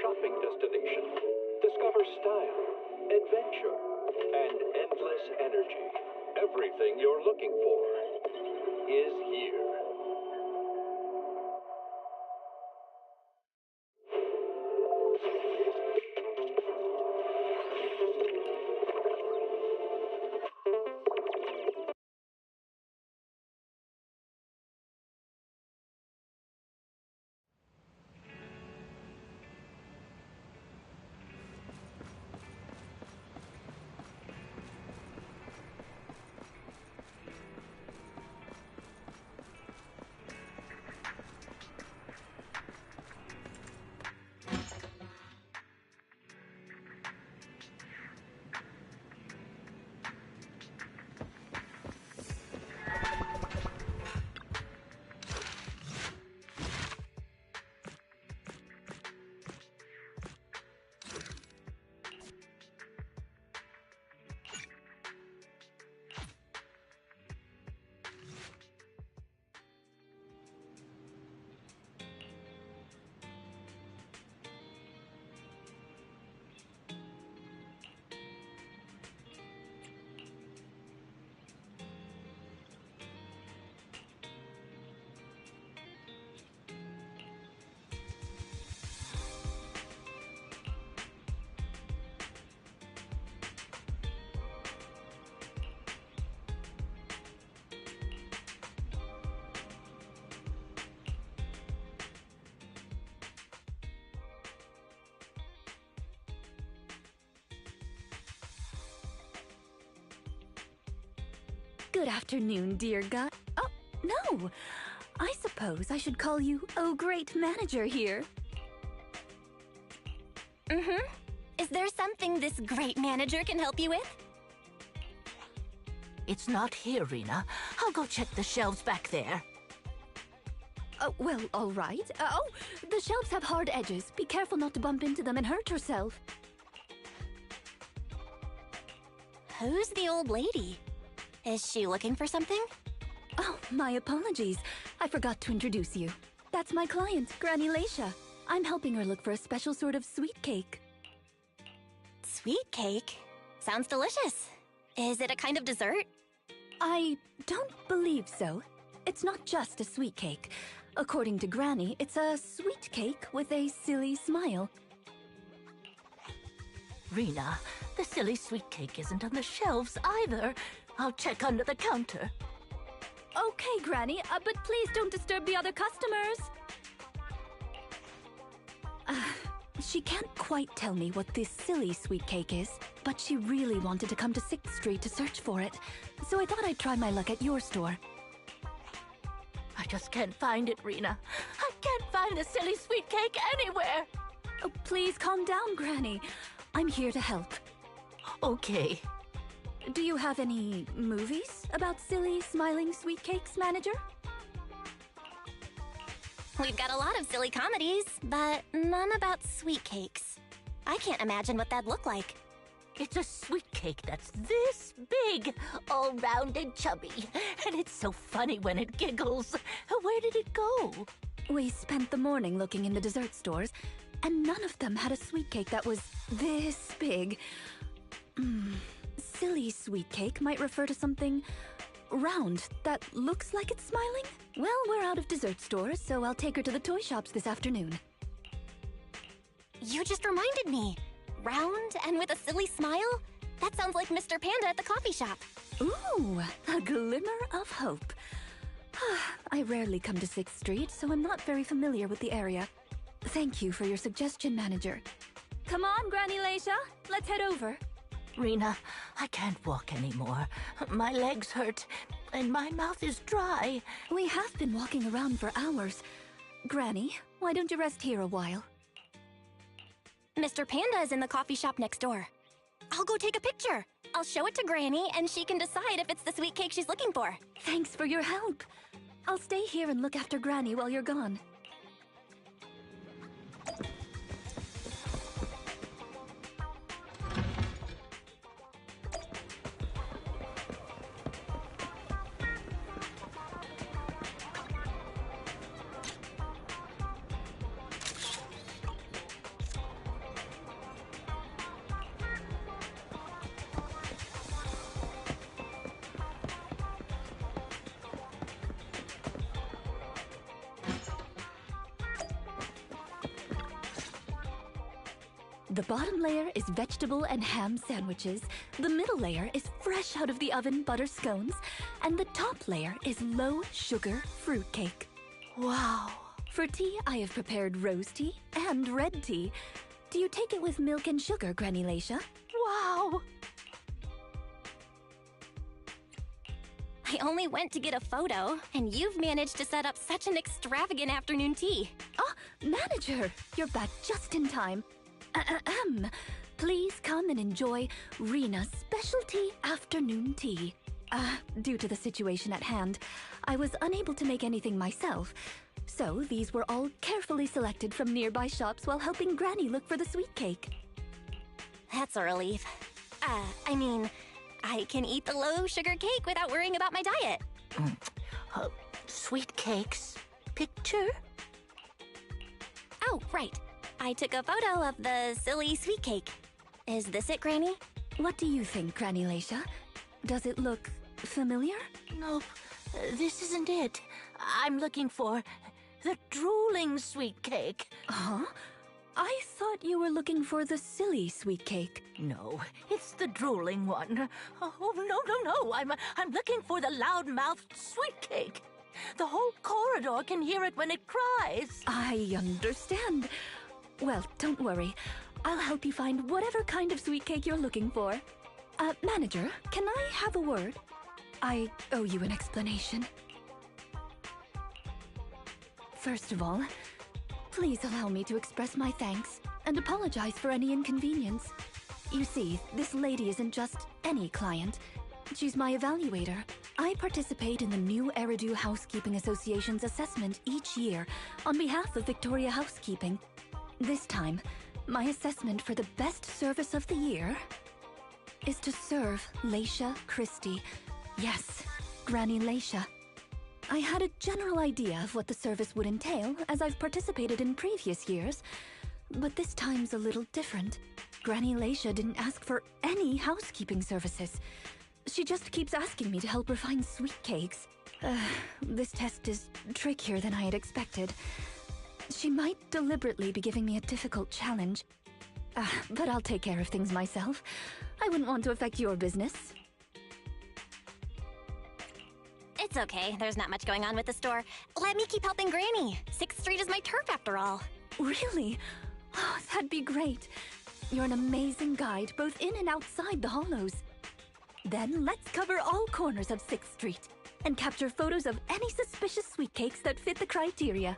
shopping destination. Discover style, adventure, and endless energy. Everything you're looking for is here. Good afternoon, dear guy. Oh, no! I suppose I should call you, oh, great manager here. Is there something this great manager can help you with? It's not here, Rena. I'll go check the shelves back there. Oh, well, all right. Oh, the shelves have hard edges. Be careful not to bump into them and hurt yourself. Who's the old lady? Is she looking for something? Oh, my apologies. I forgot to introduce you. That's my client, Granny Laisha. I'm helping her look for a special sort of sweet cake. Sweet cake? Sounds delicious. Is it a kind of dessert? I don't believe so. It's not just a sweet cake. According to Granny, it's a sweet cake with a silly smile. Rena, the silly sweet cake isn't on the shelves either. I'll check under the counter. Okay, Granny, but please don't disturb the other customers. She can't quite tell me what this silly sweet cake is, but she really wanted to come to 6th Street to search for it, so I thought I'd try my luck at your store. I just can't find it, Rena. I can't find the silly sweet cake anywhere. Oh, please calm down, Granny. I'm here to help. Okay. Do you have any movies about silly, smiling sweet cakes, manager? We've got a lot of silly comedies, but none about sweet cakes. I can't imagine what that'd look like. It's a sweet cake that's this big, all round and chubby. And it's so funny when it giggles. Where did it go? We spent the morning looking in the dessert stores, and none of them had a sweet cake that was this big. Silly sweet cake might refer to something round that looks like it's smiling? Well, we're out of dessert stores, so I'll take her to the toy shops this afternoon. You just reminded me. Round and with a silly smile? That sounds like Mr. Panda at the coffee shop. Ooh, a glimmer of hope. I rarely come to 6th Street, so I'm not very familiar with the area. Thank you for your suggestion, manager. Come on, Granny Laisha, let's head over. Rena, I can't walk anymore. My legs hurt, and my mouth is dry. We have been walking around for hours. Granny, why don't you rest here a while? Mr. Panda is in the coffee shop next door. I'll go take a picture. I'll show it to Granny, and she can decide if it's the sweet cake she's looking for. Thanks for your help. I'll stay here and look after Granny while you're gone. The bottom layer is vegetable and ham sandwiches, the middle layer is fresh out of the oven butter scones, and the top layer is low-sugar fruitcake. Wow. For tea, I have prepared rose tea and red tea. Do you take it with milk and sugar, Granny Lacia? Wow. I only went to get a photo, and you've managed to set up such an extravagant afternoon tea. Ah, manager, you're back just in time. Please come and enjoy Rena's specialty afternoon tea. Due to the situation at hand, I was unable to make anything myself, so these were all carefully selected from nearby shops while helping Granny look for the sweet cake. That's a relief. I mean, I can eat the low-sugar cake without worrying about my diet. Sweet cakes. Picture? Oh, right. I took a photo of the silly sweet cake. Is this it, Granny? What do you think, Granny Lacia? Does it look familiar? Nope. This isn't it. I'm looking for the drooling sweet cake. Huh? I thought you were looking for the silly sweet cake. No, it's the drooling one. Oh, no. I'm looking for the loud-mouthed sweet cake. The whole corridor can hear it when it cries. I understand. Well, don't worry. I'll help you find whatever kind of sweet cake you're looking for. Manager, can I have a word? I owe you an explanation. First of all, please allow me to express my thanks and apologize for any inconvenience. You see, this lady isn't just any client. She's my evaluator. I participate in the new Eridu Housekeeping Association's assessment each year on behalf of Victoria Housekeeping. This time, my assessment for the best service of the year is to serve Lacia Christie. Yes, Granny Lacia. I had a general idea of what the service would entail, as I've participated in previous years, but this time's a little different. Granny Lacia didn't ask for any housekeeping services. She just keeps asking me to help her find sweet cakes. This test is trickier than I had expected. She might deliberately be giving me a difficult challenge. But I'll take care of things myself. I wouldn't want to affect your business. It's okay. There's not much going on with the store. Let me keep helping Granny. 6th Street is my turf after all. Really? Oh, that'd be great. You're an amazing guide, both in and outside the hollows. Then let's cover all corners of 6th Street and capture photos of any suspicious sweet cakes that fit the criteria.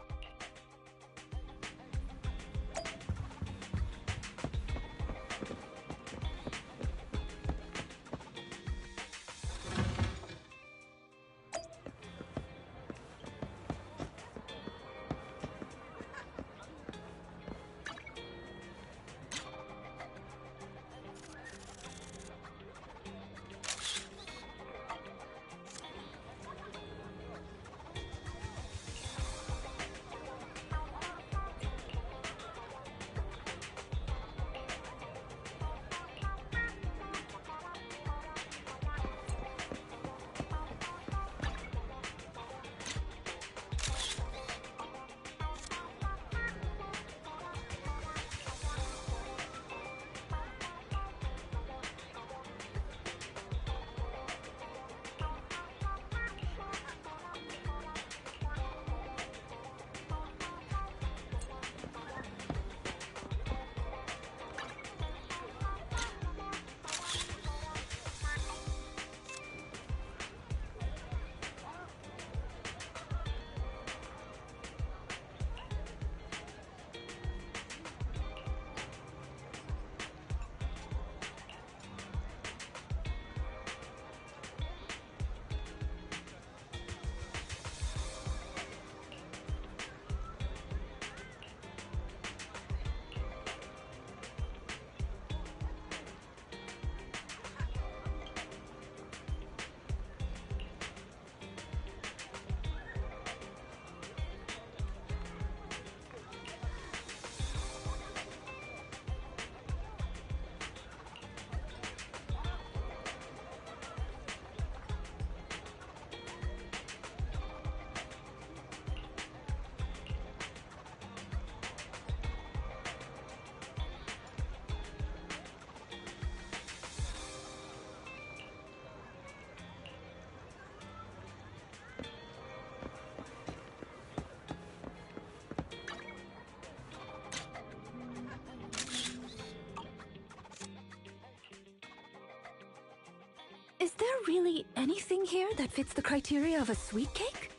really anything here that fits the criteria of a sweet cake?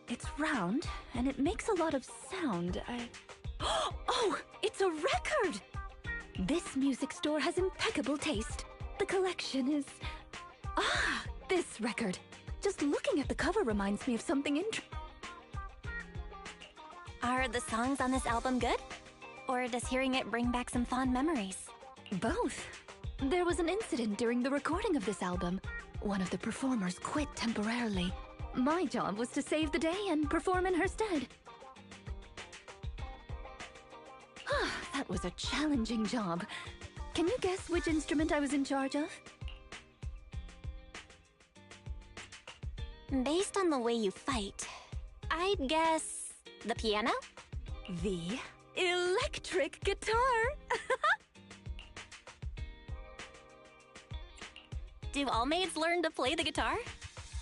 It's round, and it makes a lot of sound. Oh, it's a record! This music store has impeccable taste. The collection is... Ah, this record. Just looking at the cover reminds me of something Are the songs on this album good? Or does hearing it bring back some fond memories? Both. There was an incident during the recording of this album. One of the performers quit temporarily. My job was to save the day and perform in her stead. That was a challenging job. Can you guess which instrument I was in charge of? Based on the way you fight, I'd guess the piano? The electric guitar! Do all maids learn to play the guitar?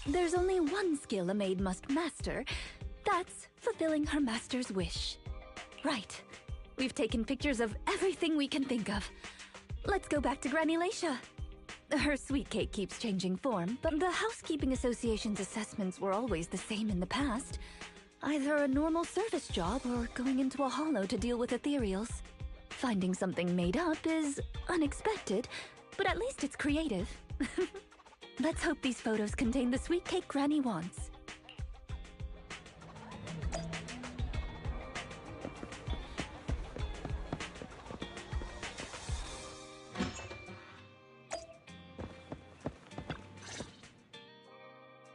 There's only one skill a maid must master. That's fulfilling her master's wish. Right. We've taken pictures of everything we can think of. Let's go back to Granny Laisha. Her sweet cake keeps changing form, but the Housekeeping Association's assessments were always the same in the past. Either a normal service job or going into a hollow to deal with ethereals. Finding something made up is unexpected, but at least it's creative. Let's hope these photos contain the sweet cake Granny wants.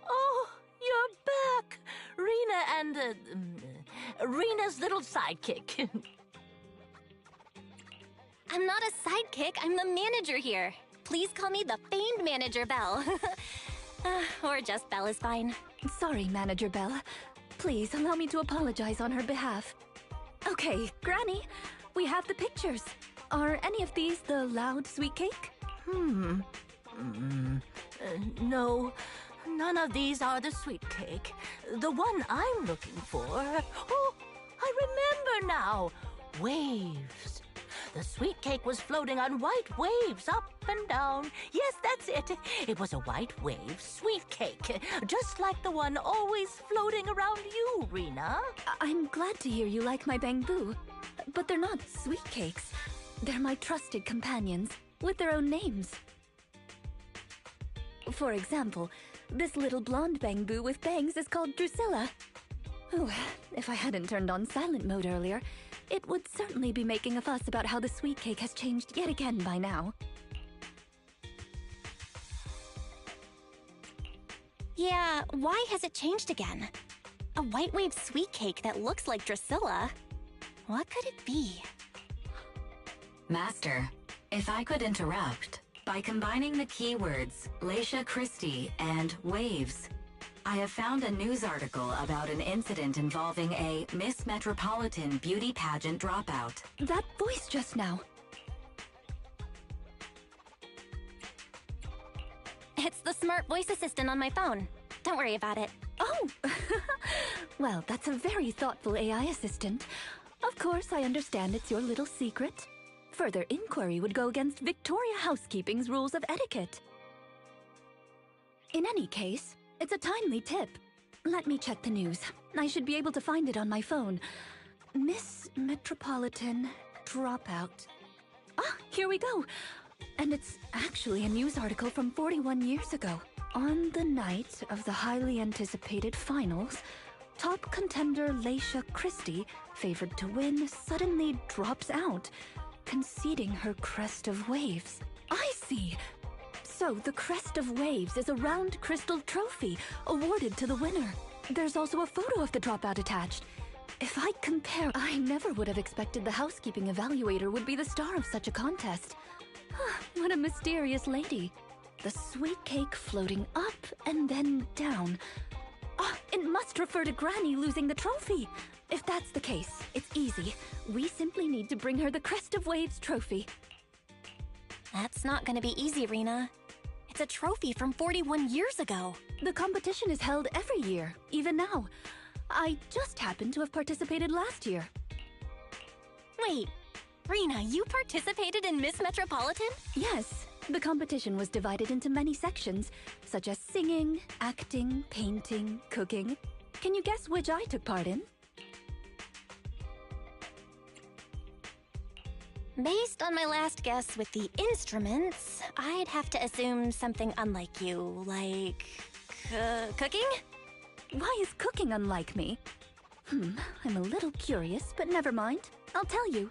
Oh, you're back! Rena and, Rena's little sidekick. I'm not a sidekick, I'm the manager here. Please call me the famed manager, Belle. Or just Belle is fine. Sorry, Manager Belle. Please allow me to apologize on her behalf. Okay, Granny, we have the pictures. Are any of these the loud sweet cake? No, none of these are the sweet cake. The one I'm looking for... Oh, I remember now! Waves. The sweet cake was floating on white waves up and down. Yes, that's it. It was a white wave sweet cake, just like the one always floating around you, Rena. I'm glad to hear you like my bamboo, but they're not sweet cakes. They're my trusted companions, with their own names. For example, this little blonde bamboo with bangs is called Drusilla. Ooh, if I hadn't turned on silent mode earlier, it would certainly be making a fuss about how the sweet cake has changed yet again by now. Yeah, why has it changed again? A white wave sweet cake that looks like Drusilla? What could it be? Master, if I could interrupt, by combining the keywords Laisha Christie and waves, I have found a news article about an incident involving a Miss Metropolitan beauty pageant dropout. That voice just now. It's the smart voice assistant on my phone. Don't worry about it. Oh! Well, that's a very thoughtful AI assistant. Of course, I understand it's your little secret. Further inquiry would go against Victoria Housekeeping's rules of etiquette. In any case, it's a timely tip. Let me check the news. I should be able to find it on my phone. Miss Metropolitan dropout. Ah, here we go. And it's actually a news article from 41 years ago. On the night of the highly anticipated finals, top contender Laisha Christie, favored to win, suddenly drops out, conceding her crest of waves. I see. So, the Crest of Waves is a round crystal trophy awarded to the winner. There's also a photo of the dropout attached. If I compare, I never would have expected the housekeeping evaluator would be the star of such a contest. What a mysterious lady. The sweet cake floating up and then down. It must refer to Granny losing the trophy. If that's the case, it's easy. We simply need to bring her the Crest of Waves trophy. That's not gonna be easy, Rena. It's a trophy from 41 years ago. The competition is held every year, even now. I just happened to have participated last year. Wait, Rena, you participated in Miss Metropolitan? Yes, The competition was divided into many sections, such as singing, acting, painting, cooking. Can you guess which I took part in? Based on my last guess with the instruments, I'd have to assume something unlike you, like... cooking? Why is cooking unlike me? I'm a little curious, but never mind. I'll tell you.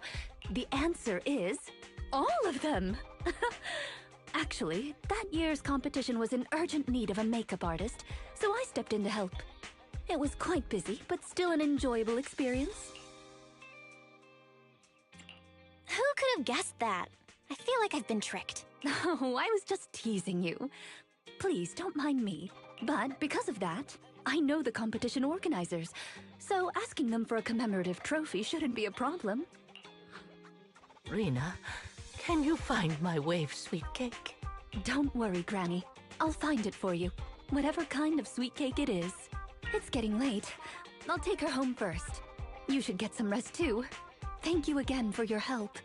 The answer is... all of them! Actually, that year's competition was in urgent need of a makeup artist, so I stepped in to help. It was quite busy, but still an enjoyable experience. Who could have guessed that? I feel like I've been tricked. Oh, I was just teasing you. Please, don't mind me. But because of that, I know the competition organizers, so asking them for a commemorative trophy shouldn't be a problem. Rena, can you find my wave sweet cake? Don't worry, Granny. I'll find it for you. Whatever kind of sweet cake it is. It's getting late. I'll take her home first. You should get some rest too. Thank you again for your help.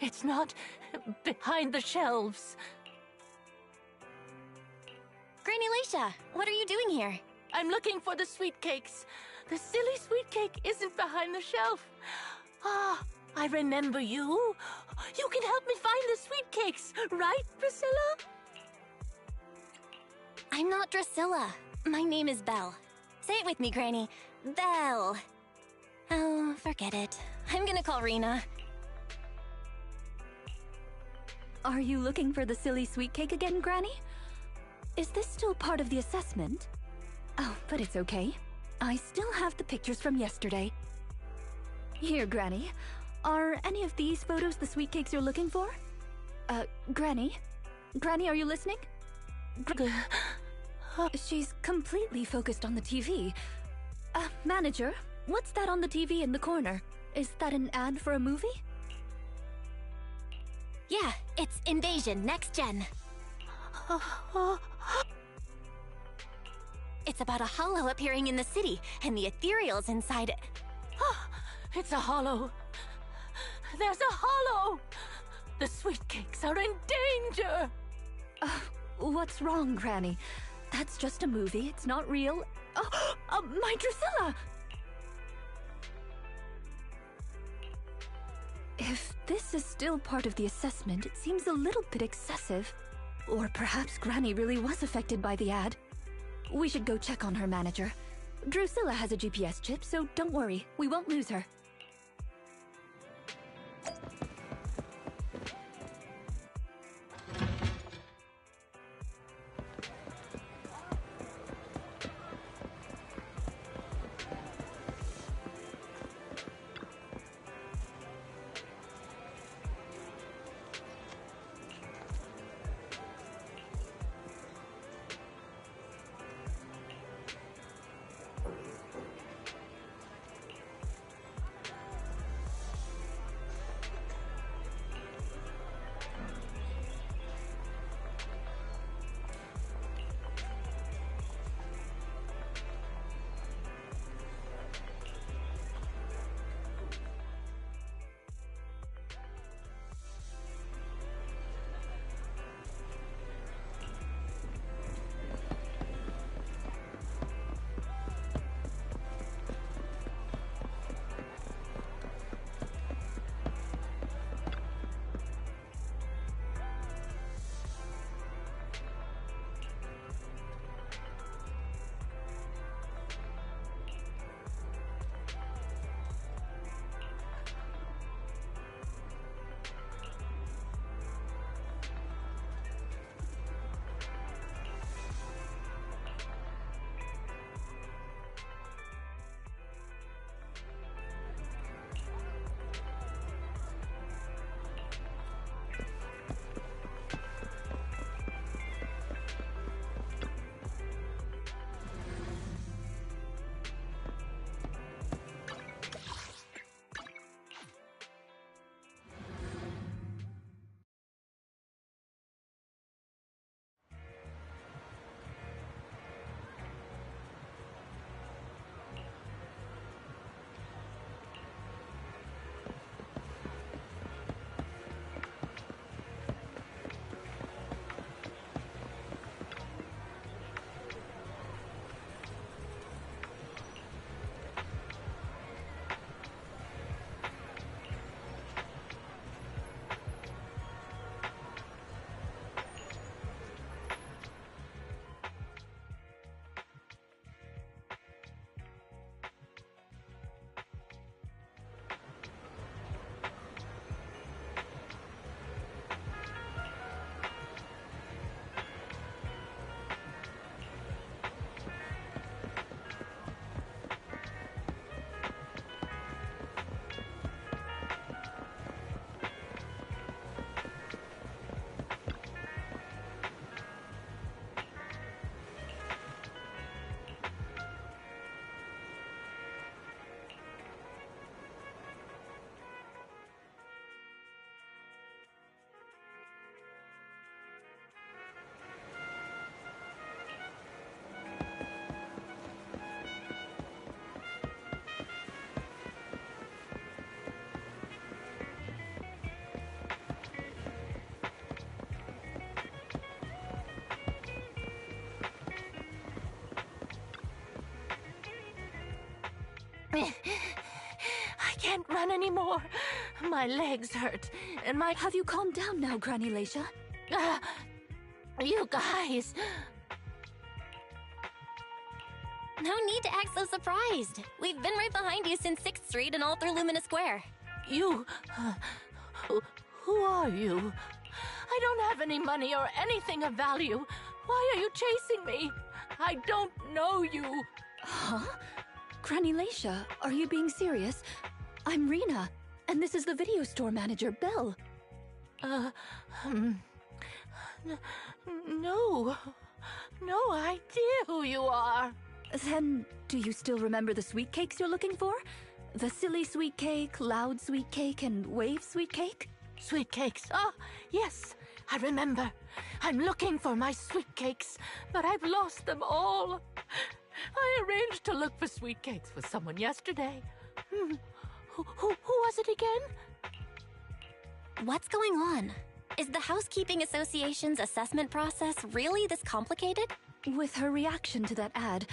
It's not behind the shelves. Granny Leisha, what are you doing here? I'm looking for the sweet cakes. The silly sweet cake isn't behind the shelf. Ah, I remember you. You can help me find the sweet cakes, right, Priscilla? I'm not Drusilla. My name is Belle. Say it with me, Granny. Belle. Oh, forget it. I'm gonna call Rena. Are you looking for the silly sweet cake again, Granny? Is this still part of the assessment? Oh, but it's okay. I still have the pictures from yesterday. Here, Granny. Are any of these photos the sweet cakes you're looking for? Granny? Granny, are you listening? She's completely focused on the TV. Manager, what's that on the TV in the corner? Is that an ad for a movie? Yeah, it's Invasion Next Gen. It's about a hollow appearing in the city, and the ethereals inside it. It's a hollow. There's a hollow! The sweet cakes are in danger! What's wrong, Granny? That's just a movie, it's not real. My Drusilla! If this is still part of the assessment, it seems a little bit excessive. Or perhaps Granny really was affected by the ad. We should go check on her, Manager. Drusilla has a GPS chip, so don't worry, we won't lose her. I can't run anymore. My legs hurt, and my... Have you calmed down now, Granny Leisha? You guys... No need to act so surprised. We've been right behind you since 6th Street and all through Lumina Square. You... who are you? I don't have any money or anything of value. Why are you chasing me? I don't know you. Huh? Granny Leisha, are you being serious? I'm Rena, and this is the video store manager, Belle. No. No idea who you are. Then, do you still remember the sweet cakes you're looking for? The silly sweet cake, loud sweet cake, and wave sweet cake? Sweet cakes. Ah, yes, I remember. I'm looking for my sweet cakes, but I've lost them all. I arranged to look for sweet cakes with someone yesterday. Who was it again? What's going on? Is the Housekeeping Association's assessment process really this complicated? With her reaction to that ad,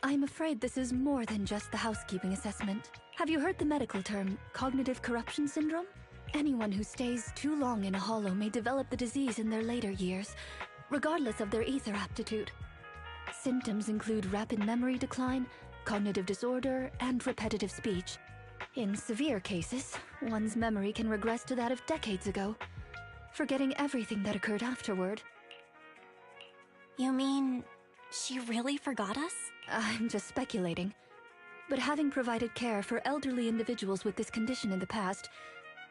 I'm afraid this is more than just the housekeeping assessment. Have you heard the medical term, cognitive corruption syndrome? Anyone who stays too long in a hollow may develop the disease in their later years, regardless of their ether aptitude. Symptoms include rapid memory decline, cognitive disorder, and repetitive speech. In severe cases, one's memory can regress to that of decades ago, forgetting everything that occurred afterward. You mean she really forgot us? I'm just speculating. But having provided care for elderly individuals with this condition in the past,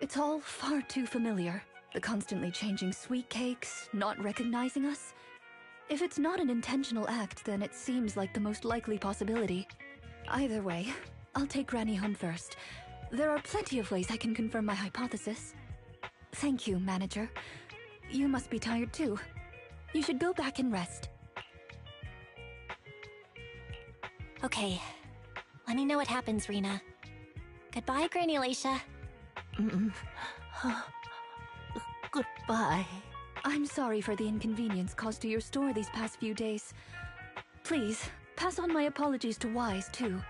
it's all far too familiar. The constantly changing sweet cakes, not recognizing us. If it's not an intentional act, then it seems like the most likely possibility. Either way, I'll take Granny home first. There are plenty of ways I can confirm my hypothesis. Thank you, Manager. You must be tired too. You should go back and rest. Okay. Let me know what happens, Rena. Goodbye, Granny Leisha. Goodbye. I'm sorry for the inconvenience caused to your store these past few days. Please, pass on my apologies to Wise, too.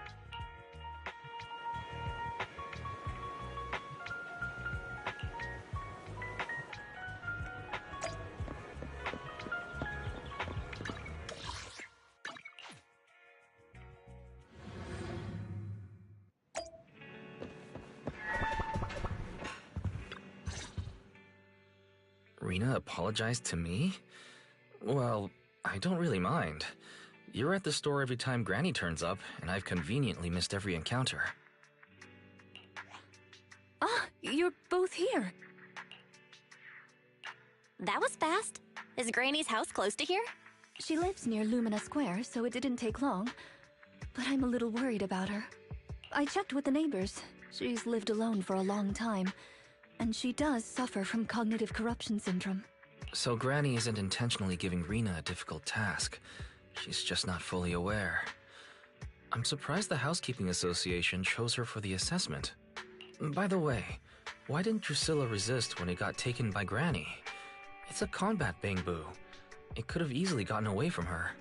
Rena apologized to me? Well, I don't really mind. You're at the store every time Granny turns up, and I've conveniently missed every encounter. Ah, you're both here. That was fast. Is Granny's house close to here? She lives near Lumina Square, so it didn't take long. But I'm a little worried about her. I checked with the neighbors. She's lived alone for a long time, and she does suffer from cognitive corruption syndrome. So Granny isn't intentionally giving Rena a difficult task. She's just not fully aware. I'm surprised the Housekeeping Association chose her for the assessment. By the way, why didn't Drusilla resist when it got taken by Granny? It's a combat bangbu. It could have easily gotten away from her.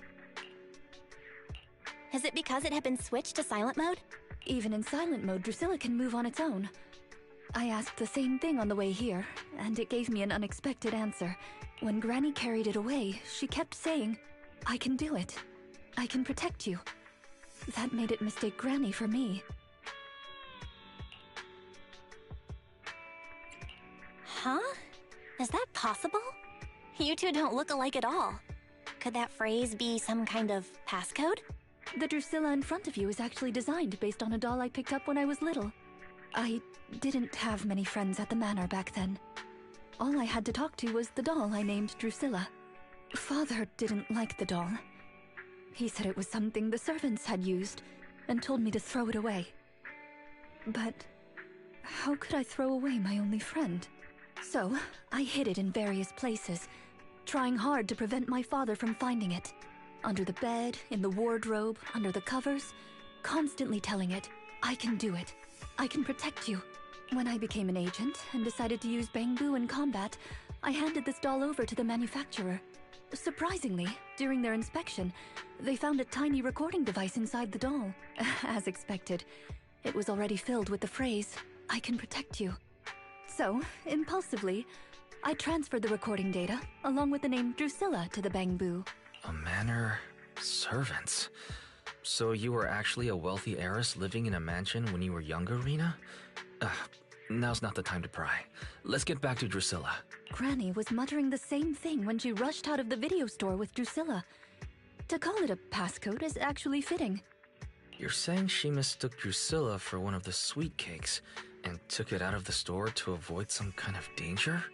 Is it because it had been switched to silent mode? Even in silent mode, Drusilla can move on its own. I asked the same thing on the way here, and it gave me an unexpected answer. When Granny carried it away, she kept saying, "I can do it. I can protect you." That made it mistake Granny for me. Huh? Is that possible? You two don't look alike at all. Could that phrase be some kind of passcode? The Drusilla in front of you is actually designed based on a doll I picked up when I was little. I didn't have many friends at the manor back then. All I had to talk to was the doll I named Drusilla. Father didn't like the doll. He said it was something the servants had used, and told me to throw it away. But how could I throw away my only friend? So, I hid it in various places, trying hard to prevent my father from finding it. Under the bed, in the wardrobe, under the covers, constantly telling it, "I can do it. I can protect you." When I became an agent and decided to use bangbu in combat, I handed this doll over to the manufacturer. Surprisingly, during their inspection, they found a tiny recording device inside the doll. As expected, It was already filled with the phrase, "I can protect you." So, impulsively, I transferred the recording data, along with the name Drusilla, to the Bangbu. A manor... servants. So you were actually a wealthy heiress living in a mansion when you were younger, Rena? Now's not the time to pry. Let's get back to Drusilla. Granny was muttering the same thing when she rushed out of the video store with Drusilla. To call it a passcode is actually fitting. You're saying she mistook Drusilla for one of the sweet cakes and took it out of the store to avoid some kind of danger?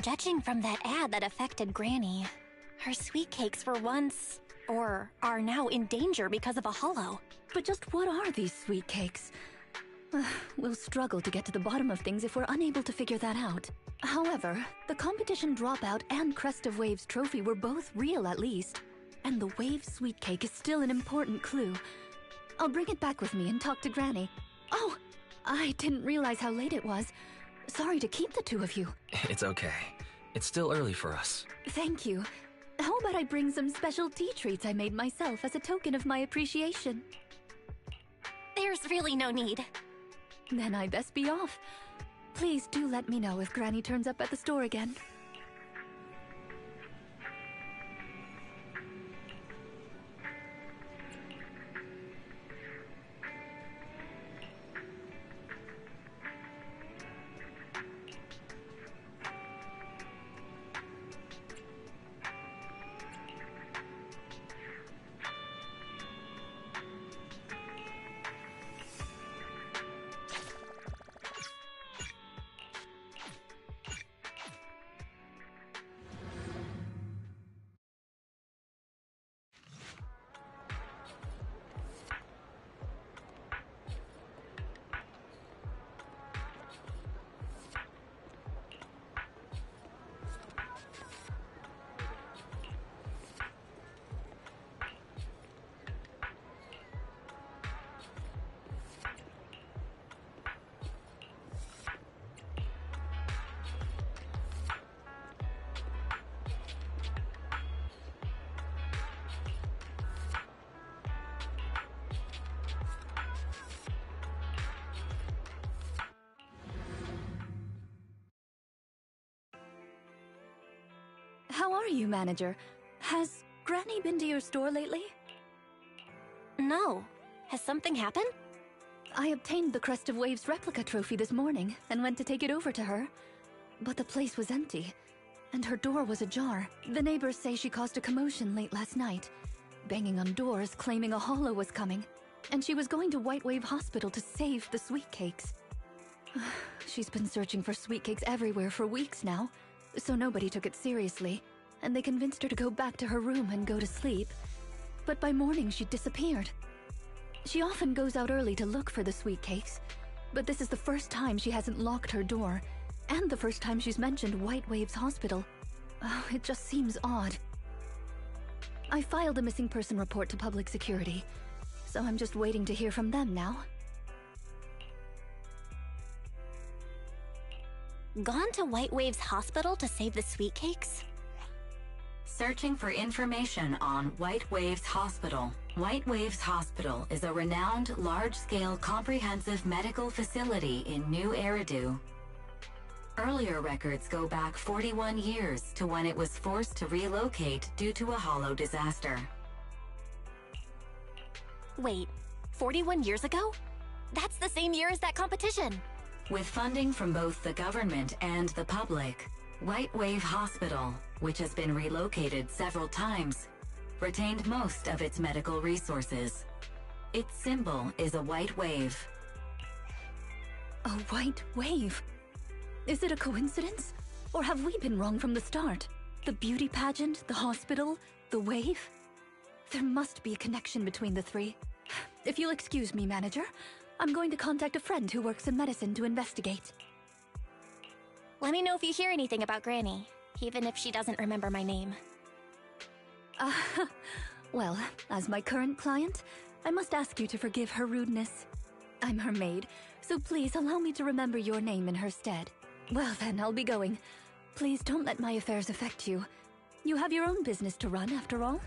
Judging from that ad that affected Granny, her sweet cakes were once, or are now, in danger because of a hollow. But just what are these sweet cakes? We'll struggle to get to the bottom of things if we're unable to figure that out. However, the competition dropout and Crest of Waves trophy were both real at least, and the Wave sweet cake is still an important clue. I'll bring it back with me and talk to Granny. Oh, I didn't realize how late it was. Sorry to keep the two of you. It's okay. It's still early for us. Thank you. How about I bring some special tea treats I made myself as a token of my appreciation? There's really no need. Then I best be off. Please do let me know if Granny turns up at the store again. How are you, manager? Has Granny been to your store lately? No. Has something happened? I obtained the Crest of Waves replica trophy this morning and went to take it over to her. But the place was empty, and her door was ajar. The neighbors say she caused a commotion late last night, banging on doors claiming a hollow was coming, and she was going to White Wave Hospital to save the sweet cakes. She's been searching for sweet cakes everywhere for weeks now, so nobody took it seriously, and they convinced her to go back to her room and go to sleep. But by morning, she'd disappeared. She often goes out early to look for the sweet cakes, but this is the first time she hasn't locked her door, and the first time she's mentioned White Waves Hospital. Oh, it just seems odd. I filed a missing person report to public security, so I'm just waiting to hear from them now. Gone to White Waves Hospital to save the sweet cakes? Searching for information on White Waves Hospital. White Waves Hospital is a renowned, large-scale, comprehensive medical facility in New Eridu. Earlier records go back 41 years to when it was forced to relocate due to a hollow disaster. Wait, 41 years ago? That's the same year as that competition! With funding from both the government and the public, White Wave Hospital, which has been relocated several times, retained most of its medical resources. Its symbol is a white wave. A white wave? Is it a coincidence? Or have we been wrong from the start? The beauty pageant, the hospital, the wave? There must be a connection between the three. If you'll excuse me, manager, I'm going to contact a friend who works in medicine to investigate. Let me know if you hear anything about Granny, even if she doesn't remember my name. Well, as my current client, I must ask you to forgive her rudeness. I'm her maid, so please allow me to remember your name in her stead. Well then, I'll be going. Please don't let my affairs affect you. You have your own business to run, after all.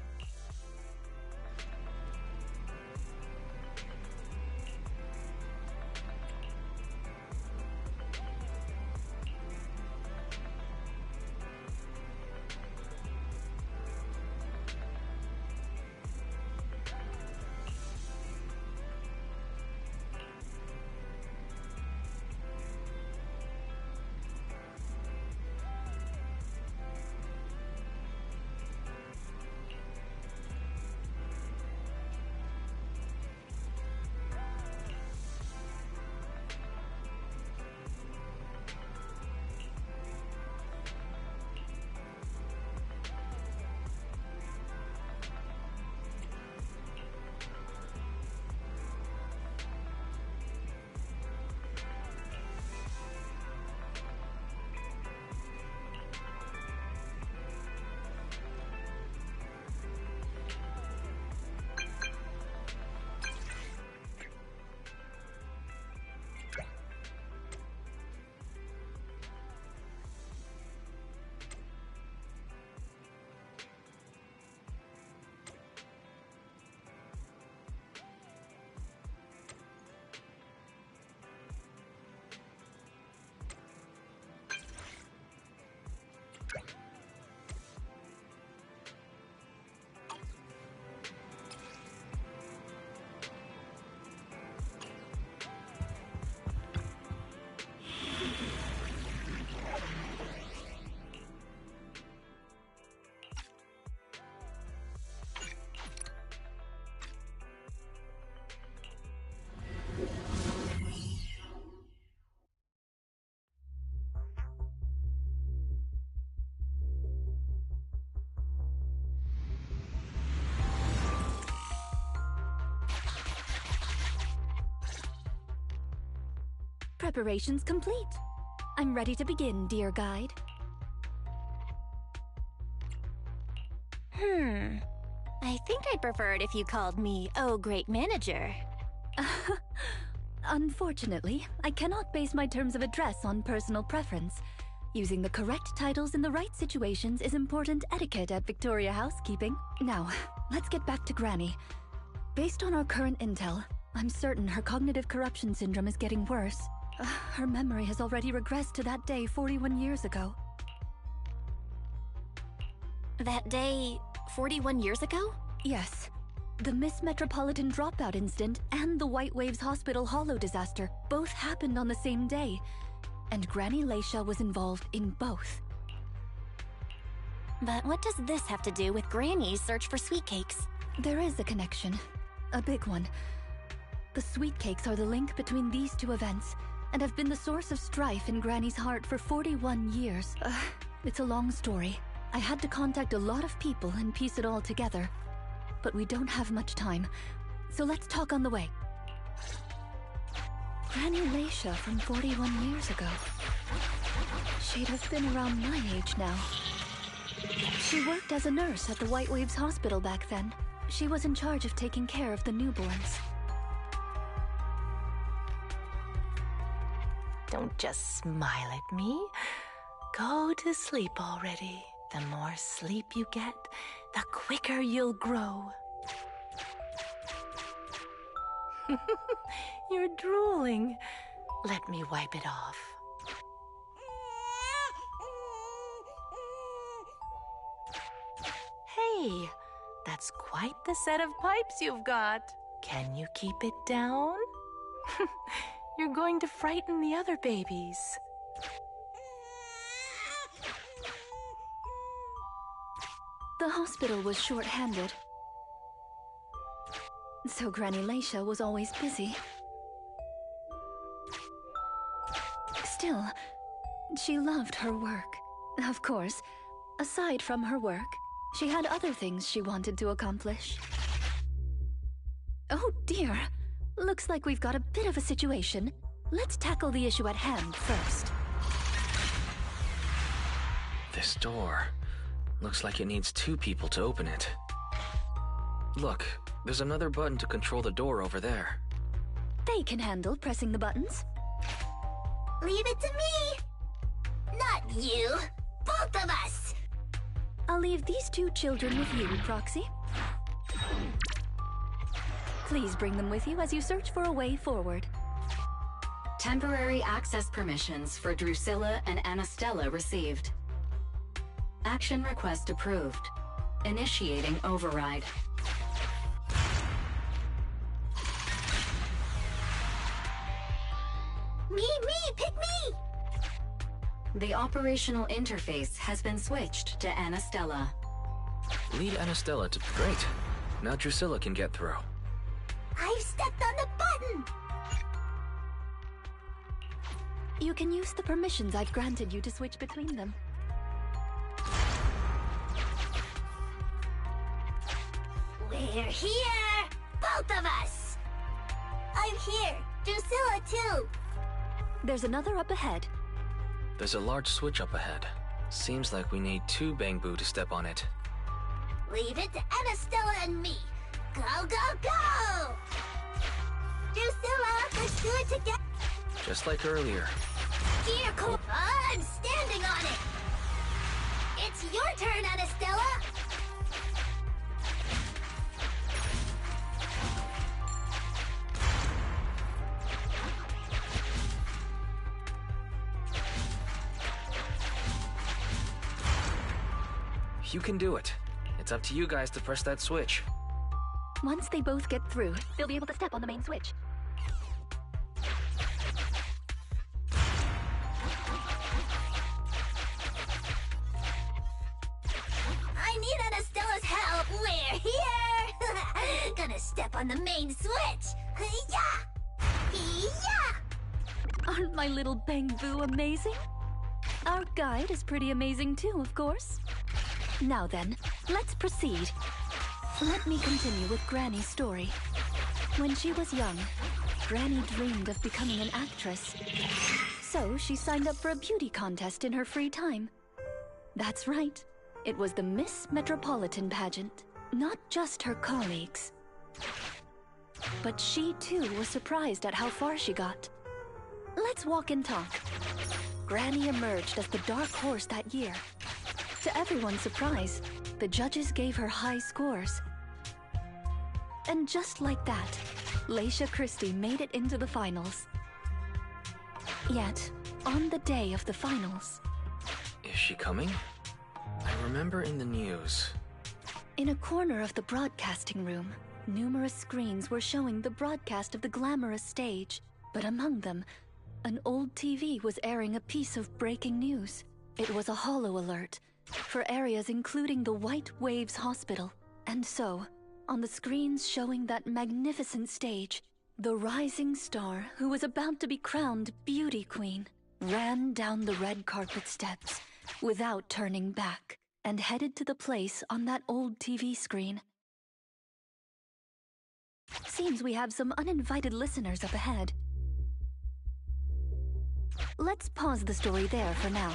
Preparations complete. I'm ready to begin, dear guide. I think I'd prefer it if you called me, oh, great manager. Unfortunately, I cannot base my terms of address on personal preference. Using the correct titles in the right situations is important etiquette at Victoria Housekeeping. Now, let's get back to Granny. Based on our current intel, I'm certain her cognitive corruption syndrome is getting worse. Her memory has already regressed to that day 41 years ago. That day, 41 years ago? Yes. The Miss Metropolitan dropout incident and the White Waves Hospital Hollow disaster both happened on the same day, and Granny Leisha was involved in both. But what does this have to do with Granny's search for sweet cakes? There is a connection. A big one. The sweet cakes are the link between these two events, and have been the source of strife in Granny's heart for 41 years. It's a long story. I had to contact a lot of people and piece it all together. But we don't have much time, so let's talk on the way. Granny Leisha from 41 years ago. She'd have been around my age now. She worked as a nurse at the White Waves Hospital back then. She was in charge of taking care of the newborns. Don't just smile at me. Go to sleep already. The more sleep you get, the quicker you'll grow. You're drooling. Let me wipe it off. Hey, that's quite the set of pipes you've got. Can you keep it down? You're going to frighten the other babies. The hospital was short-handed, so Granny Leisha was always busy. Still, she loved her work. Of course, aside from her work, she had other things she wanted to accomplish. Oh dear, looks like we've got a bit of a situation. Let's tackle the issue at hand first. This door looks like it needs 2 people to open it. Look, there's another button to control the door over there. They can handle pressing the buttons. Leave it to me! Not you! Both of us! I'll leave these 2 children with you, Proxy. Please bring them with you as you search for a way forward. Temporary access permissions for Drusilla and Anastella received. Action request approved. Initiating override. Me, pick me! The operational interface has been switched to Anastella. Lead Anastella to... Great. Now Drusilla can get through. I've stepped on the button! You can use the permissions I've granted you to switch between them. We're here! Both of us! I'm here! Drusilla, too! There's another up ahead. There's a large switch up ahead. Seems like we need 2 Bangbu to step on it. Leave it to Anastella and me! Go, go, go! Drusilla, let's do it together! Just like earlier. Here, I'm standing on it! It's your turn, Anastella! You can do it. It's up to you guys to press that switch. Once they both get through, they'll be able to step on the main switch. I need Anastella's help! We're here! Gonna step on the main switch! Yeah! Yeah! Aren't my little Bangbu amazing? Our guide is pretty amazing too, of course. Now then, let's proceed. Let me continue with Granny's story. When she was young, Granny dreamed of becoming an actress. So she signed up for a beauty contest in her free time. That's right. It was the Miss Metropolitan pageant. Not just her colleagues. But she too was surprised at how far she got. Let's walk and talk. Granny emerged as the dark horse that year. To everyone's surprise, the judges gave her high scores. And just like that, Leisha Christie made it into the finals. Yet, on the day of the finals... Is she coming? I remember in the news. In a corner of the broadcasting room, numerous screens were showing the broadcast of the glamorous stage, but among them, an old TV was airing a piece of breaking news. It was a holo alert for areas including the White Waves Hospital. And so, on the screens showing that magnificent stage, the rising star who was about to be crowned Beauty Queen ran down the red carpet steps without turning back and headed to the place on that old TV screen. Seems we have some uninvited listeners up ahead. Let's pause the story there for now.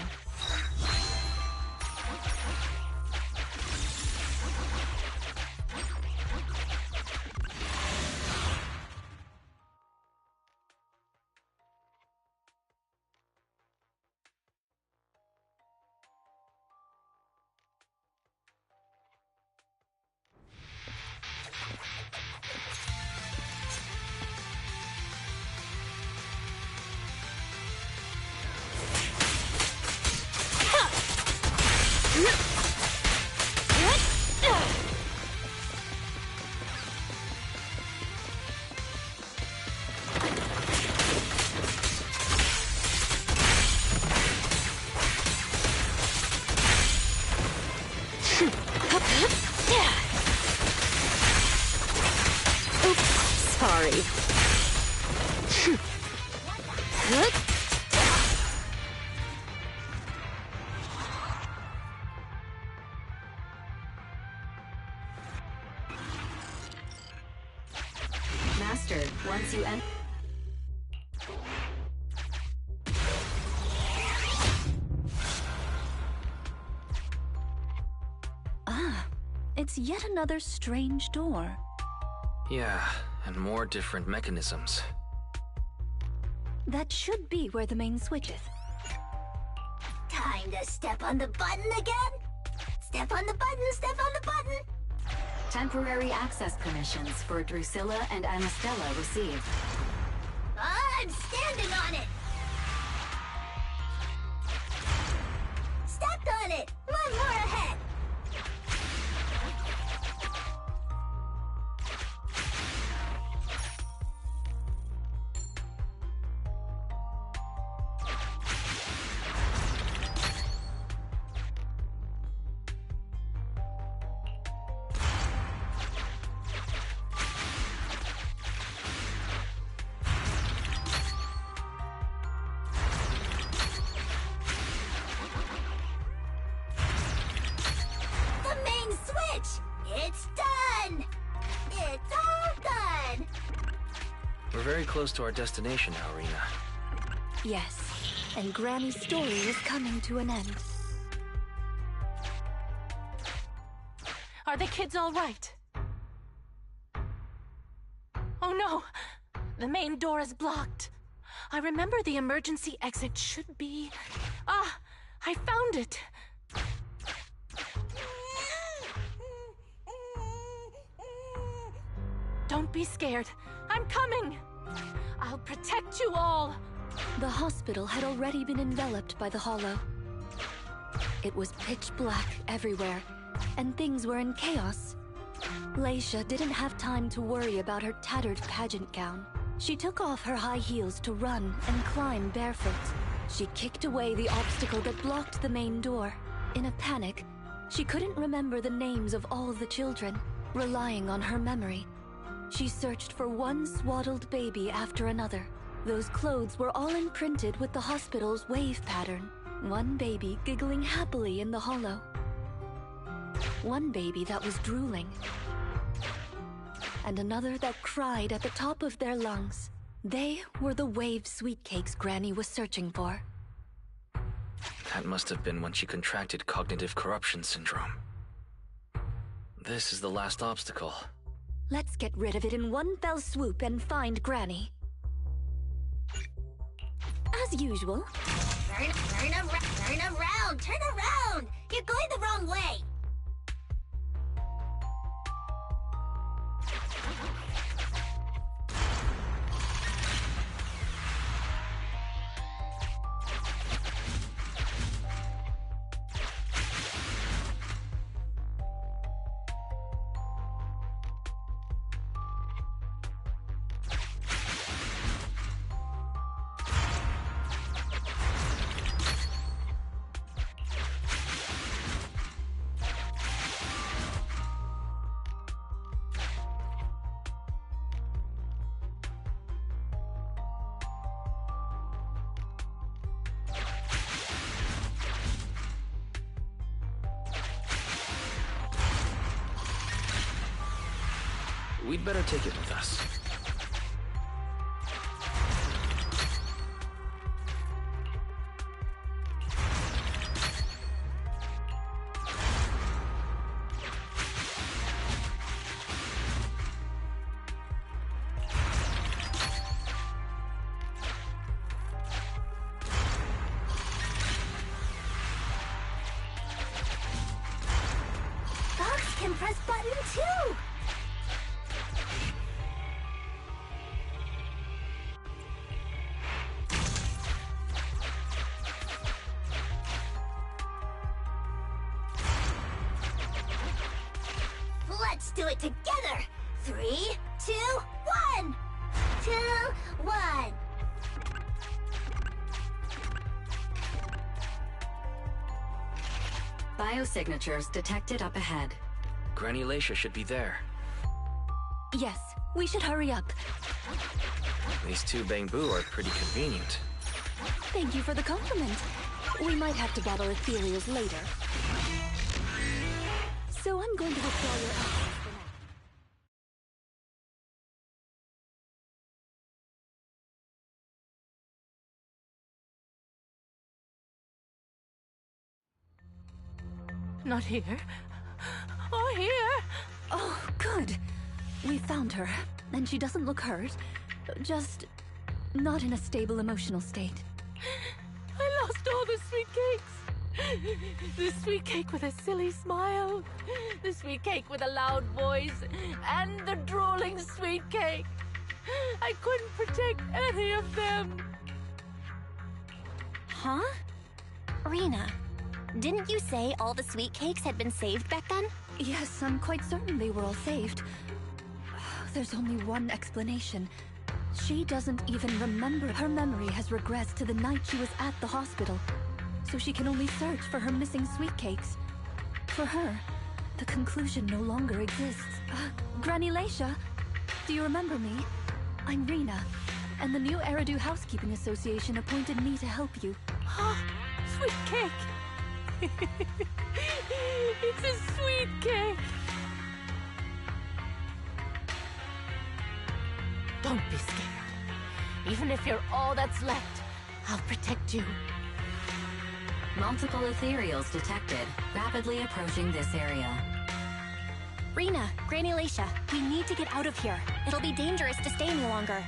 Master, once you enter... Ah, it's yet another strange door. Yeah, and more different mechanisms. That should be where the main switch is. Time to step on the button again? Step on the button, step on the button! Temporary access permissions for Drusilla and Anastella received. I'm standing on it! Stepped on it! One more ahead! It's done! It's all done! We're very close to our destination now, Rena. Yes, and Granny's story is coming to an end. Are the kids all right? Oh no! The main door is blocked. I remember the emergency exit should be... Ah! I found it! Don't be scared. I'm coming! I'll protect you all! The hospital had already been enveloped by the hollow. It was pitch black everywhere, and things were in chaos. Leisha didn't have time to worry about her tattered pageant gown. She took off her high heels to run and climb barefoot. She kicked away the obstacle that blocked the main door. In a panic, she couldn't remember the names of all the children. Relying on her memory, she searched for one swaddled baby after another. Those clothes were all imprinted with the hospital's wave pattern. One baby giggling happily in the hollow. One baby that was drooling. And another that cried at the top of their lungs. They were the wave sweet cakes Granny was searching for. That must have been when she contracted cognitive corruption syndrome. This is the last obstacle. Let's get rid of it in one fell swoop and find Granny. As usual. Turn around! Turn around! You're going the wrong way! We'd better take it with us. Fox can press button too! Let's do it together! 3, 2, 1! 2, 1! Biosignatures detected up ahead. Granny Lacia should be there. Yes, we should hurry up. These two bamboo are pretty convenient. Thank you for the compliment. We might have to battle ethereals later. So I'm going to withdraw your access for now. Not here. Or here. Oh, good. We found her, and she doesn't look hurt. Just not in a stable emotional state. I lost all the sweet cakes. The sweet cake with a silly smile. The sweet cake with a loud voice. And the drooling sweet cake. I couldn't protect any of them. Huh? Rena, didn't you say all the sweet cakes had been saved back then? Yes, I'm quite certain they were all saved. There's only one explanation. She doesn't even remember. Her memory has regressed to the night she was at the hospital, so she can only search for her missing sweet cakes. For her, the conclusion no longer exists. Granny Lacia, do you remember me? I'm Rena, and the new Eridu Housekeeping Association appointed me to help you. Sweet cake. It's a sweet cake. Don't be scared. Even if you're all that's left, I'll protect you. Multiple ethereals detected, rapidly approaching this area. Rena, Granny Lacia, we need to get out of here. It'll be dangerous to stay any longer.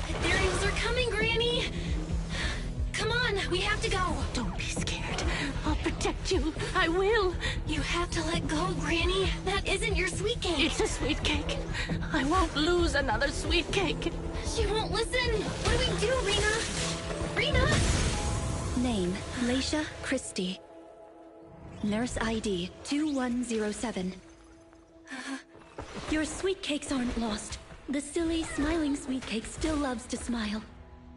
Ethereals are coming, Granny! Come on, we have to go! Don't be scared. I'll protect you. I will. You have to let go, Granny. That isn't your sweet cake. It's a sweet cake. I won't lose another sweet cake. She won't listen. What do we do, Rena? Rena? Name, Lacia Christie. Nurse ID 2107. Your sweet cakes aren't lost. The silly, smiling sweet cake still loves to smile.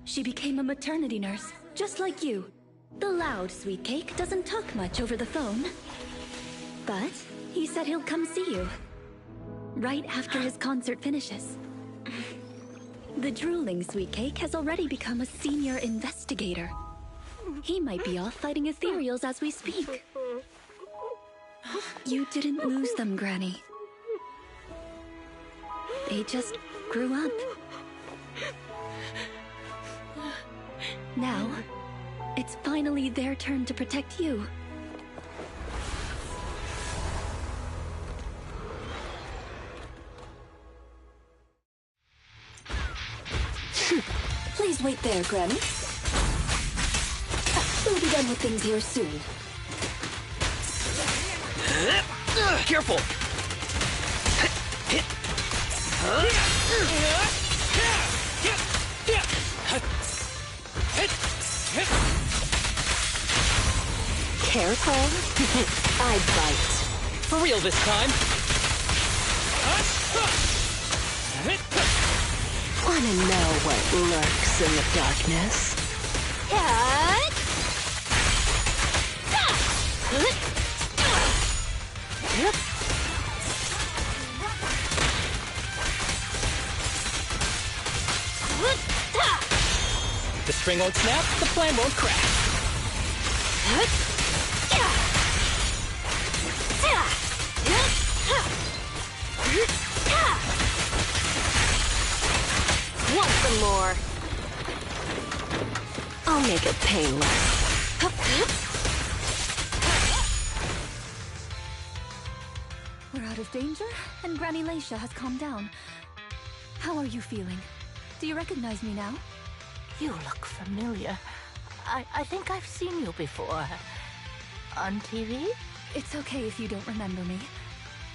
She became a maternity nurse, just like you. The loud sweet cake doesn't talk much over the phone. But he said he'll come see you. Right after his concert finishes. The drooling sweet cake has already become a senior investigator. He might be off fighting ethereals as we speak. You didn't lose them, Granny. He just grew up. Now, it's finally their turn to protect you. Please wait there, Granny. We'll be done with things here soon. Careful! Careful. I bite. For real this time. Wanna know what lurks in the darkness? The string won't snap, the plan won't crack. Want some more? I'll make it painless. We're out of danger, and Granny Laisha has calmed down. How are you feeling? Do you recognize me now? You look familiar. I think I've seen you before. On TV? It's okay if you don't remember me.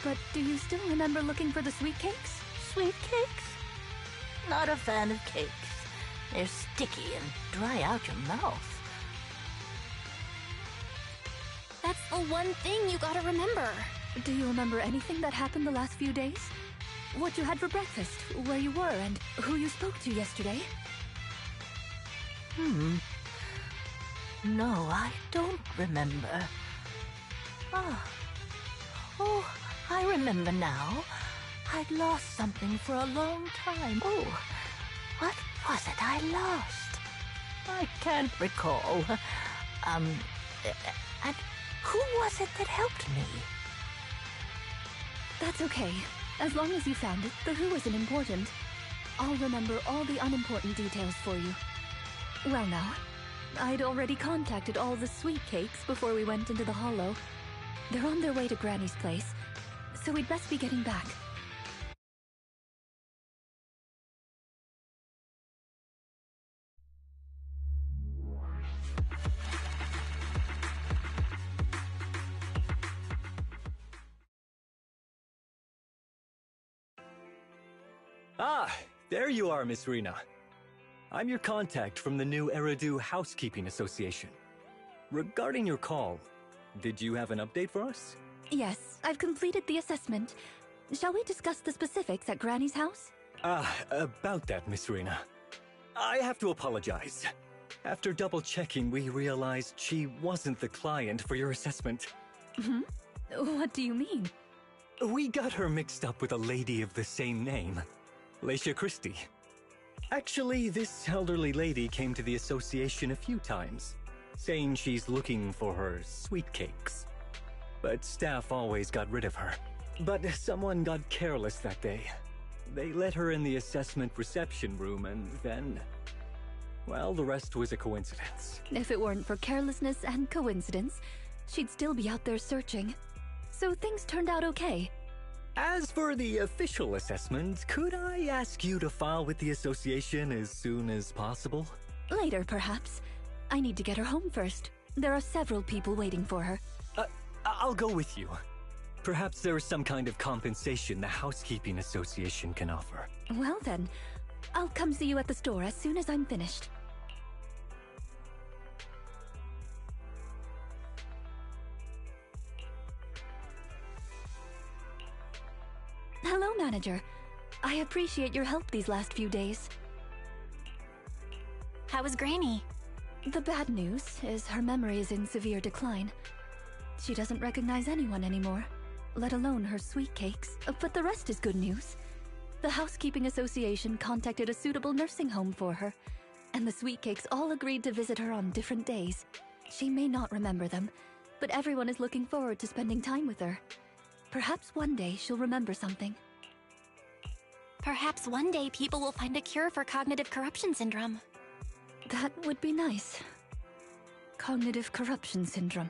But do you still remember looking for the sweet cakes? Sweet cakes? Not a fan of cakes. They're sticky and dry out your mouth. That's the one thing you gotta remember. Do you remember anything that happened the last few days? What you had for breakfast, where you were, and who you spoke to yesterday? No, I don't remember. Oh, I remember now. I'd lost something for a long time. Oh, what was it I lost? I can't recall. And who was it that helped me? That's okay. As long as you found it, the who isn't important. I'll remember all the unimportant details for you. Well now, I'd already contacted all the sweet cakes before we went into the hollow. They're on their way to Granny's place, so we'd best be getting back. Ah, there you are, Miss Rena. I'm your contact from the new Eridu Housekeeping Association. Regarding your call, did you have an update for us? Yes, I've completed the assessment. Shall we discuss the specifics at Granny's house? About that, Miss Rena. I have to apologize. After double-checking, we realized she wasn't the client for your assessment. What do you mean? We got her mixed up with a lady of the same name, Laisha Christie. Actually, this elderly lady came to the association a few times, saying she's looking for her sweet cakes. But staff always got rid of her. But someone got careless that day. They let her in the assessment reception room and then... well, the rest was a coincidence. If it weren't for carelessness and coincidence, she'd still be out there searching. So things turned out okay. As for the official assessment, could I ask you to file with the association as soon as possible? Later, perhaps. I need to get her home first. There are several people waiting for her. I'll go with you. Perhaps there is some kind of compensation the Housekeeping Association can offer. Well then, I'll come see you at the store as soon as I'm finished. Hello, Manager. I appreciate your help these last few days. How was Granny? The bad news is her memory is in severe decline. She doesn't recognize anyone anymore, let alone her sweet cakes. But the rest is good news. The Housekeeping Association contacted a suitable nursing home for her, and the sweet cakes all agreed to visit her on different days. She may not remember them, but everyone is looking forward to spending time with her. Perhaps one day she'll remember something. Perhaps one day people will find a cure for cognitive corruption syndrome. That would be nice. Cognitive corruption syndrome.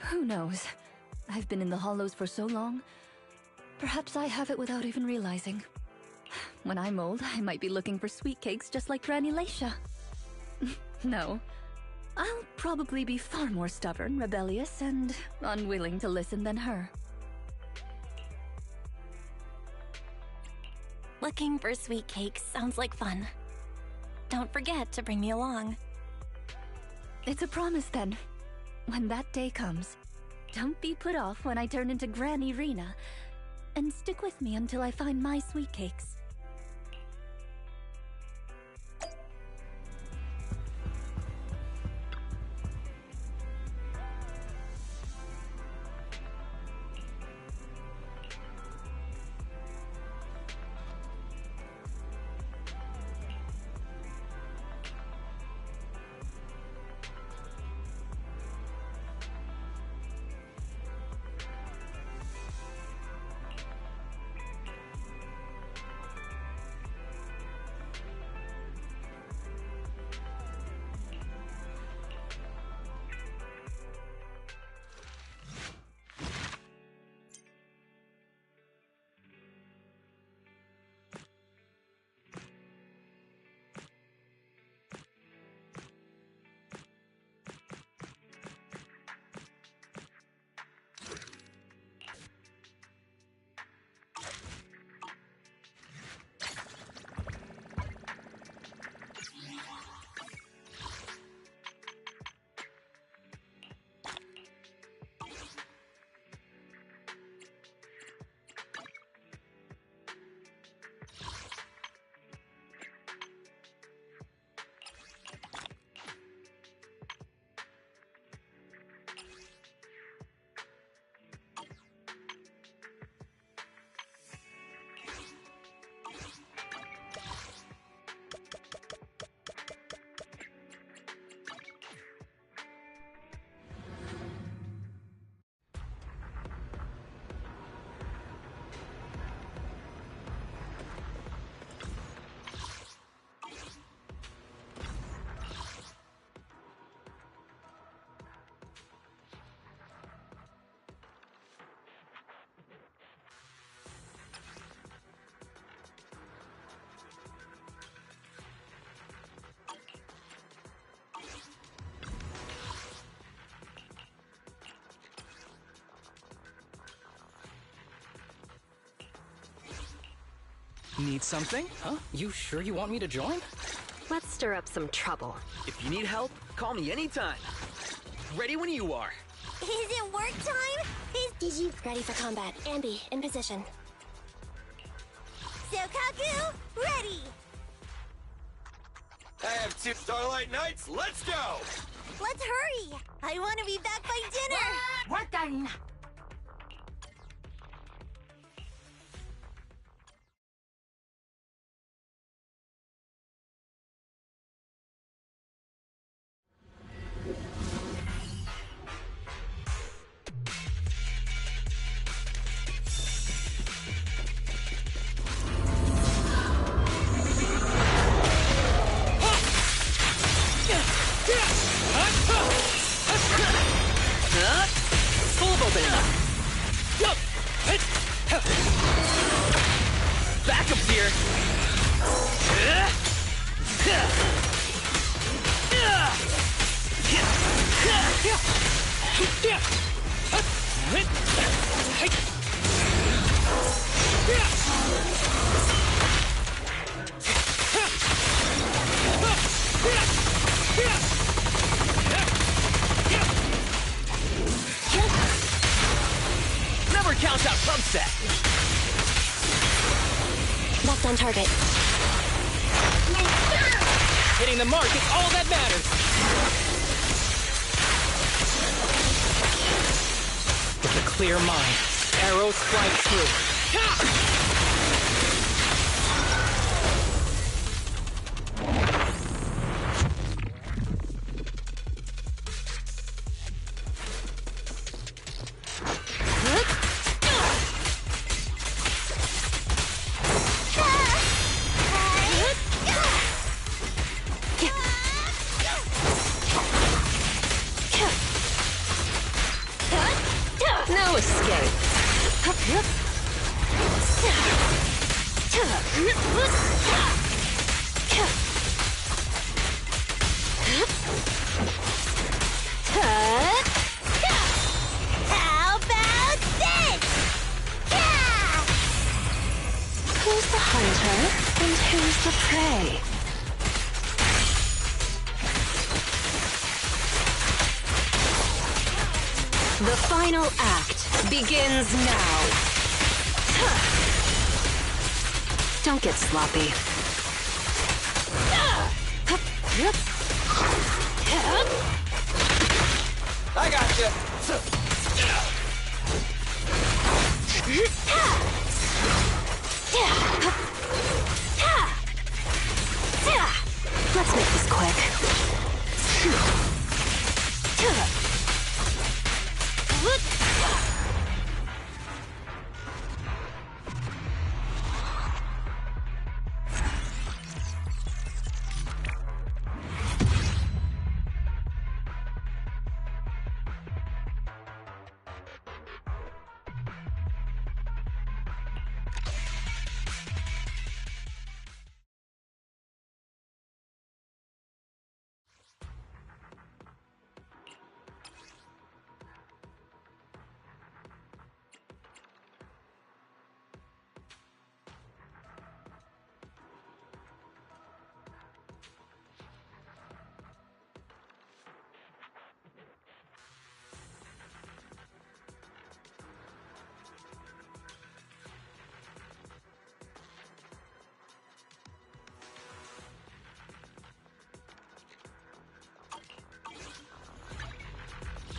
Who knows? I've been in the Hollows for so long. Perhaps I have it without even realizing. When I'm old, I might be looking for sweet cakes just like Granny Leisha. No. I'll probably be far more stubborn, rebellious, and unwilling to listen than her. Looking for sweet cakes sounds like fun. Don't forget to bring me along. It's a promise then. When that day comes, don't be put off when I turn into Granny Rena, and stick with me until I find my sweet cakes. Need something? Huh? You sure you want me to join? Let's stir up some trouble. If you need help, call me anytime. Ready when you are. Is it work time? Is Digi ready for combat? Ambi, in position. Sokaku, ready! I have 2 Starlight Knights. Let's go! Let's hurry! I want to be back by dinner! We're done. Full of opening up. Backup's here. Never count out pump set. Locked on target. Hitting the mark is all that matters. With a clear mind, arrows strike true. Ha! How about this? Who's the hunter and who's the prey? The final act begins now. Don't get sloppy. I got you. Let's make this quick.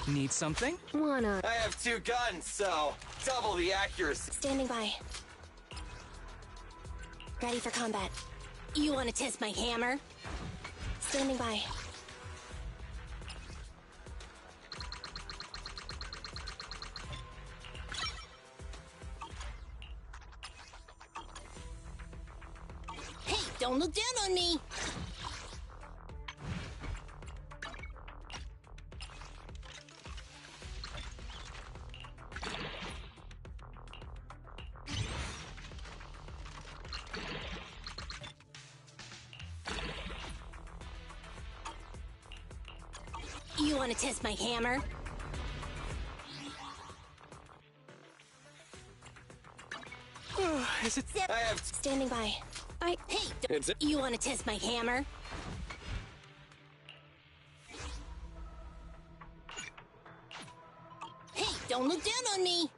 Need something? Wanna... I have 2 guns, so double the accuracy. Standing by. Ready for combat. You want to test my hammer? Standing by. Hey, don't look down on me. You want to test my hammer? Is it? I have... Standing by. Hey, It's... you want to test my hammer? Hey, don't look down on me.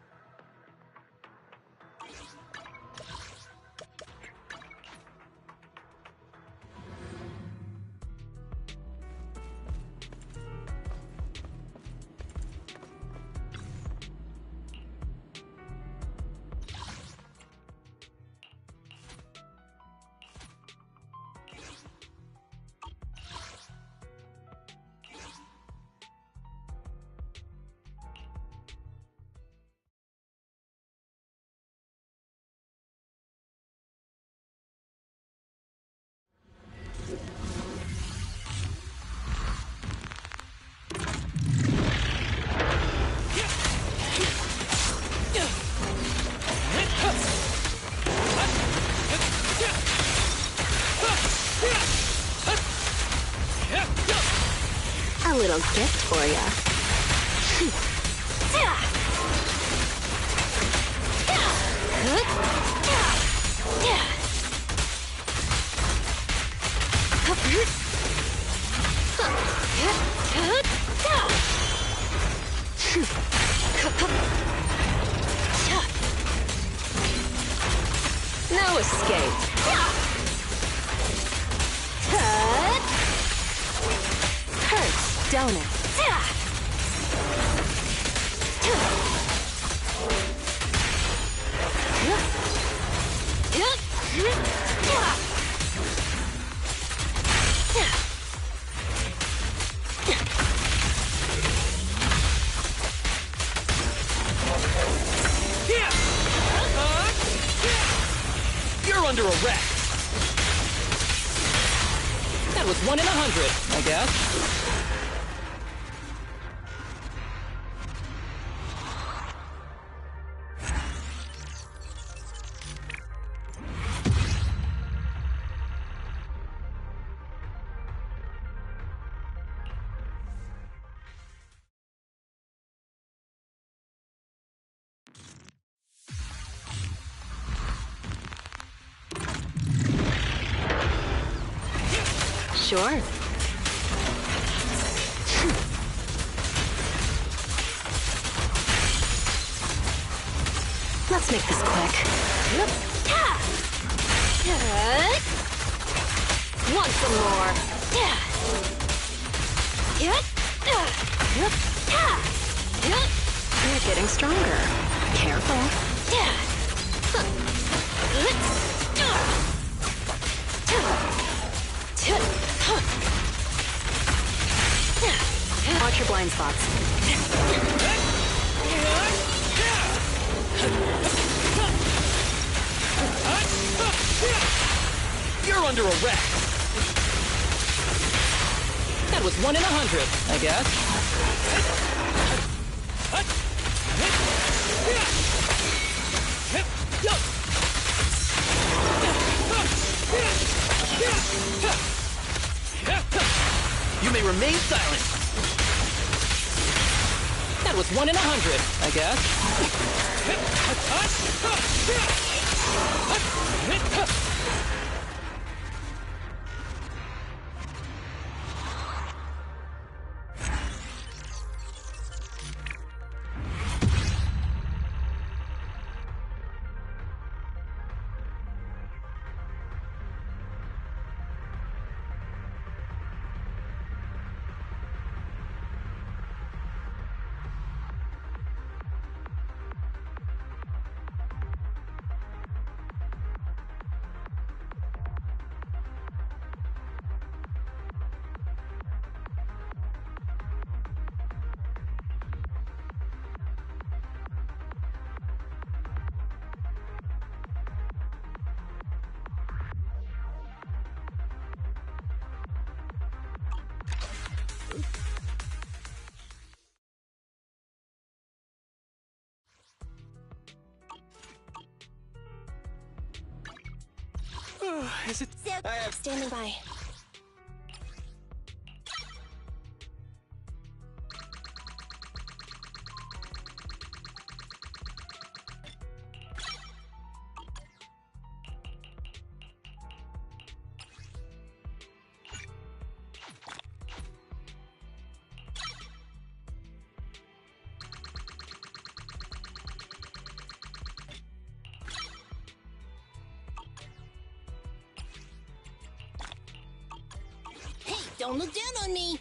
A little gift for ya. No escape. Hurts, don't it? You're under arrest. That was 1 in 100, I guess. Sure. Let's make this quick. Want some more? You're getting stronger. Careful. Watch your blind spots. You're under arrest. That was 1 in 100, I guess. You may remain silent. That was 1 in 100, I guess. Is it? Standing by. Don't look down on me!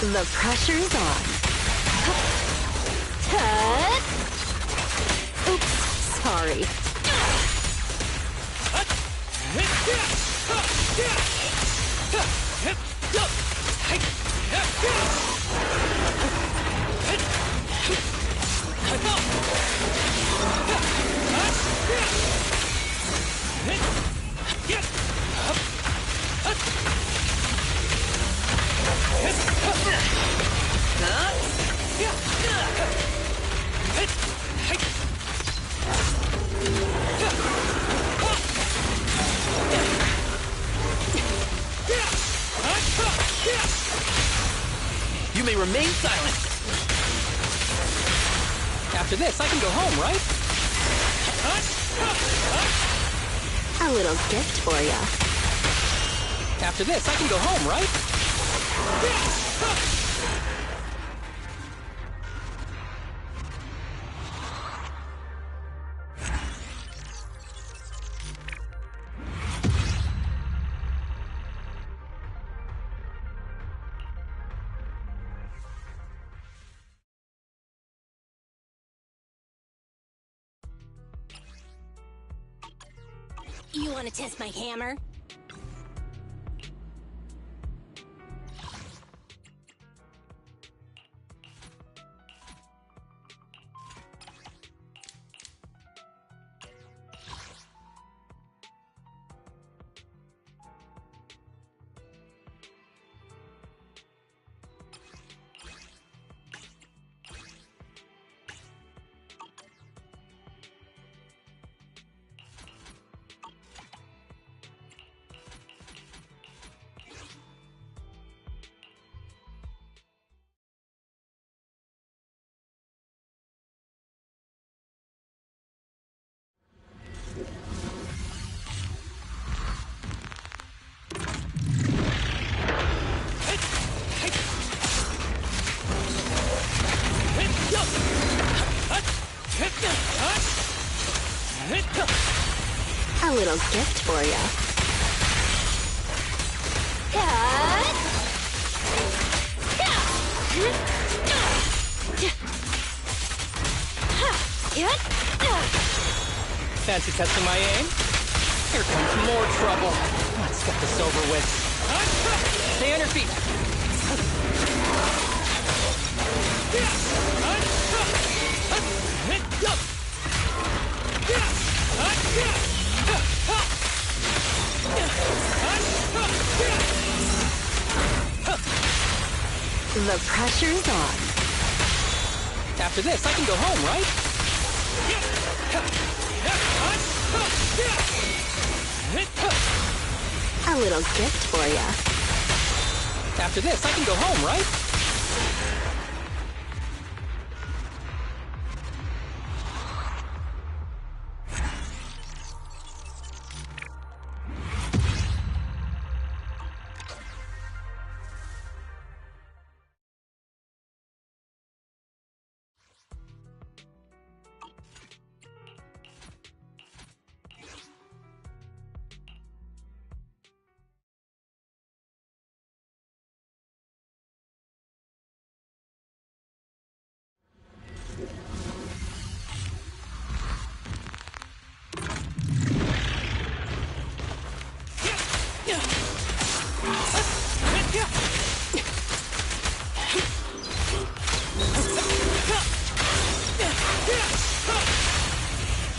The pressure's on. Oops, sorry. You may remain silent. After this, I can go home, right? A little gift for ya. After this, I can go home, right? You want to test my hammer? A little gift for you. Fancy testing my aim? Here comes more trouble. Let's get this over with. Stay on your feet. The pressure's on. After this, I can go home, right? A little gift for you. After this, I can go home, right?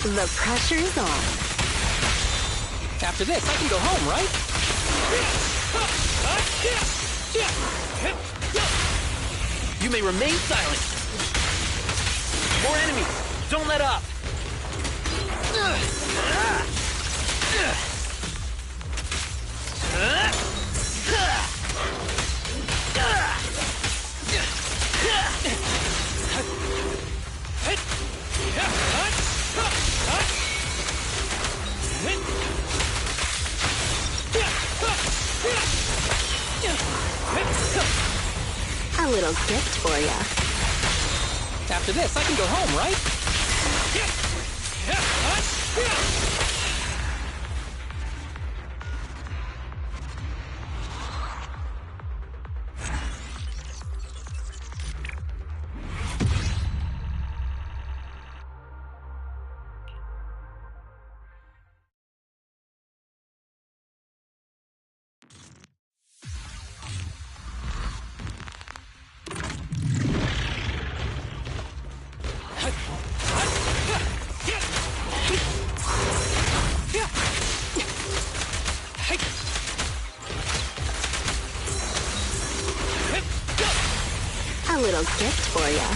The pressure's on. After this, I can go home, right? You may remain silent. More enemies. Don't let up. A little gift for you. After this, I can go home, right? A little gift for you.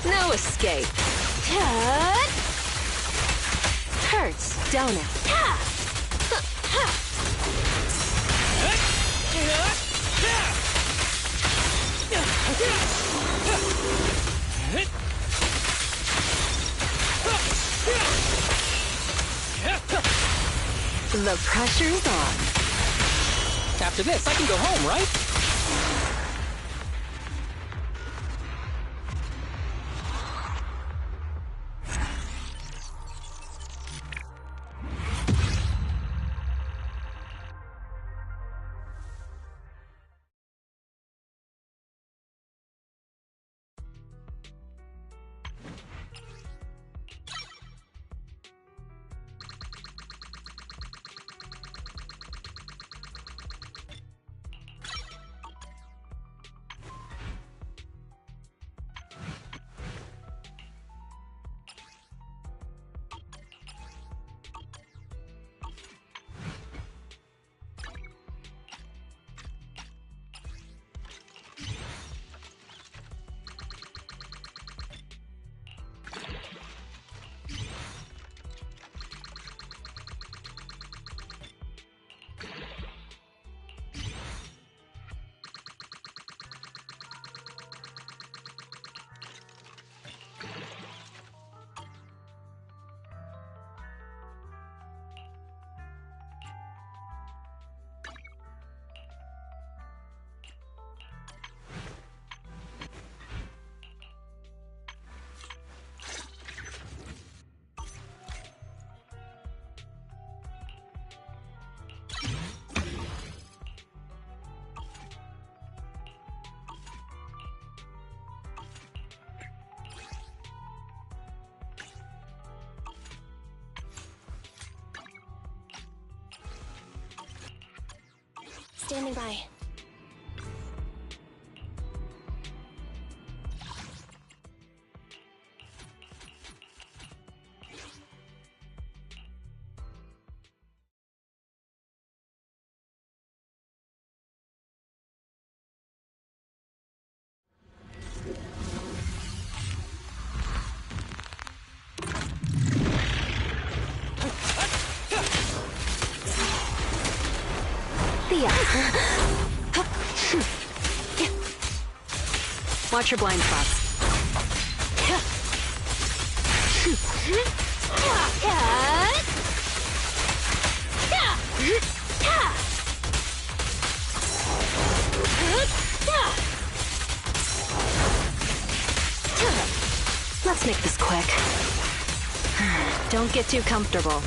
No escape. Hurts, don't it? The pressure's on. After this, I can go home, right? Standing by. Watch your blind spots. Let's make this quick. Don't get too comfortable.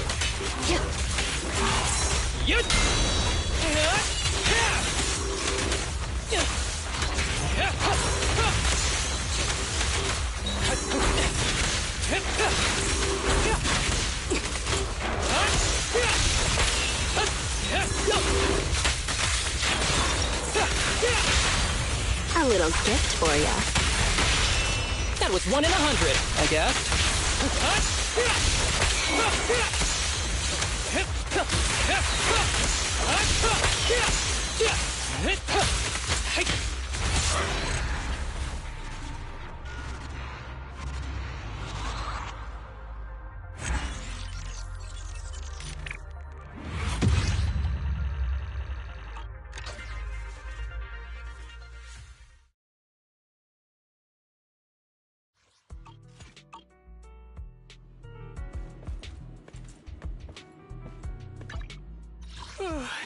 A little gift for ya. That was 1 in 100, I guess.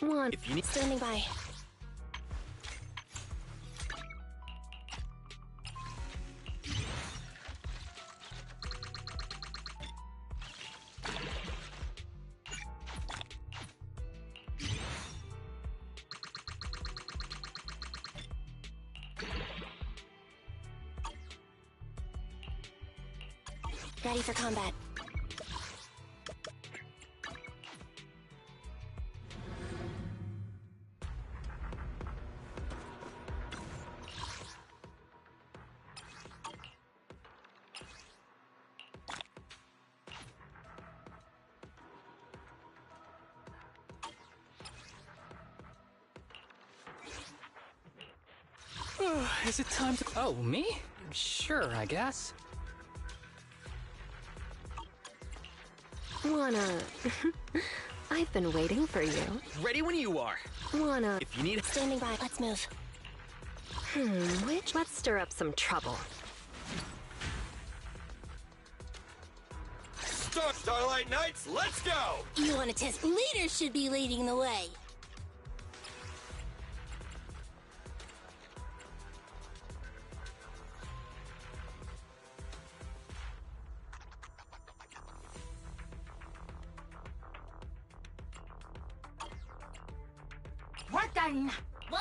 One. If you need. Standing by. Ready for combat. Is it time to... Oh, me? Sure, I guess. Wanna... I've been waiting for you. Ready when you are. Wanna... If you need... Standing by. Let's move. Which... Let's stir up some trouble. Starlight Knights, let's go! You want to test? Leaders should be leading the way. What?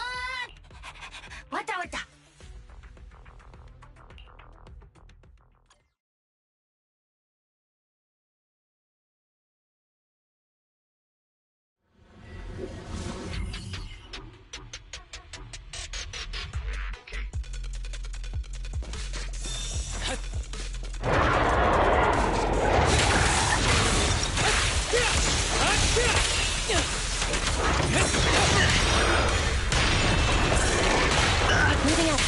Moving up.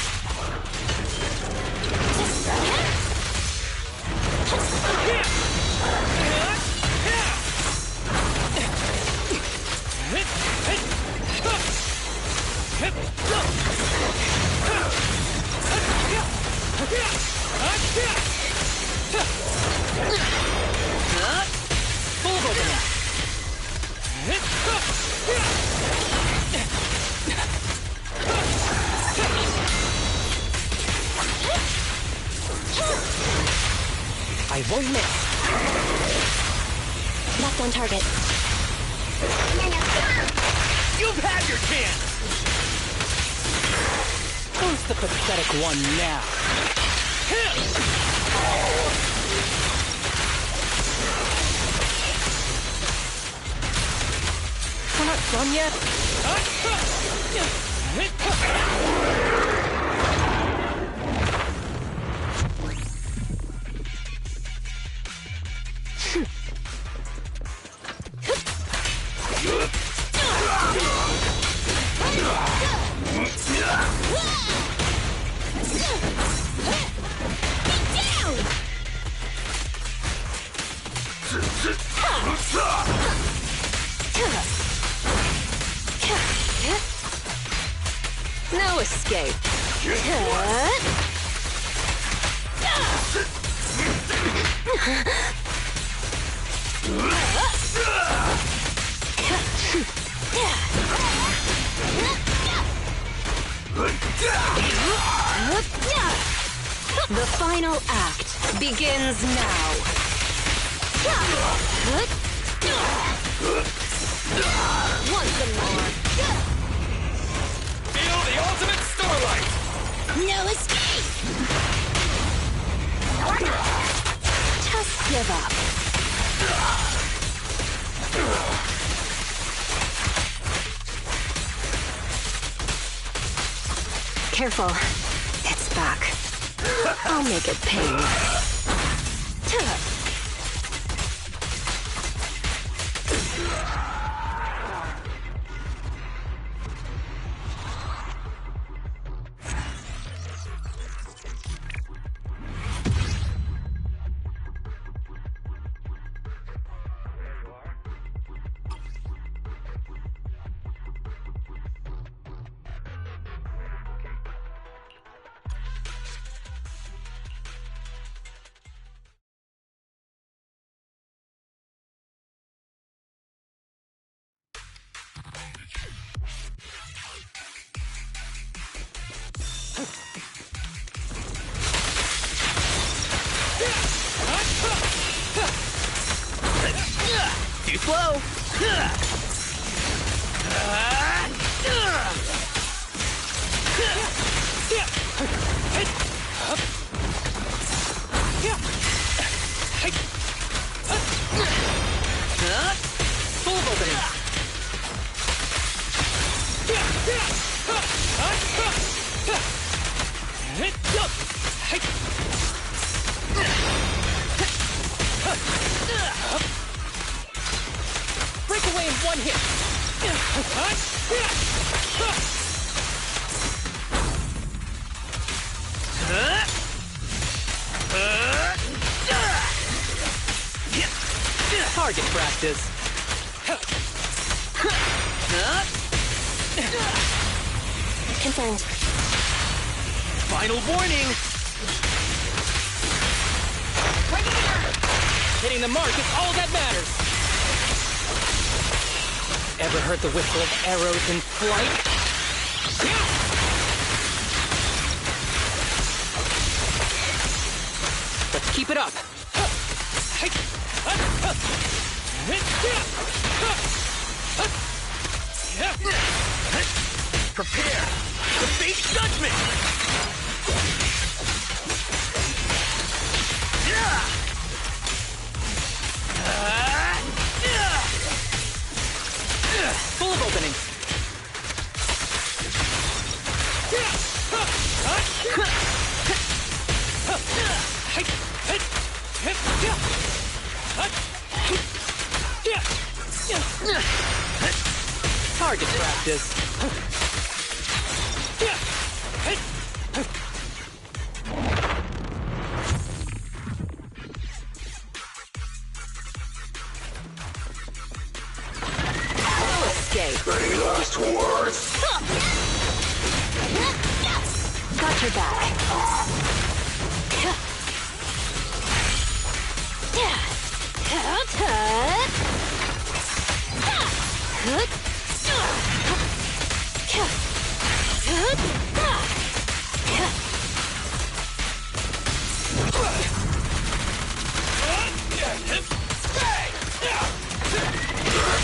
I won't miss. Left on target. You've had your chance! Who's the pathetic one now? We're not done yet? No escape. The final act begins now. Once more. Feel the ultimate starlight! No escape! Just give up. Careful. It's back. I'll make it painless. Too slow. Full of opening. Break away in one hit. Target practice. Confirmed. Final warning. Hitting the mark is all that matters. Ever heard the whistle of arrows in flight? Let's keep it up. Prepare. The fate judgment. Full of openings. Target practice. Any last words? Got your back.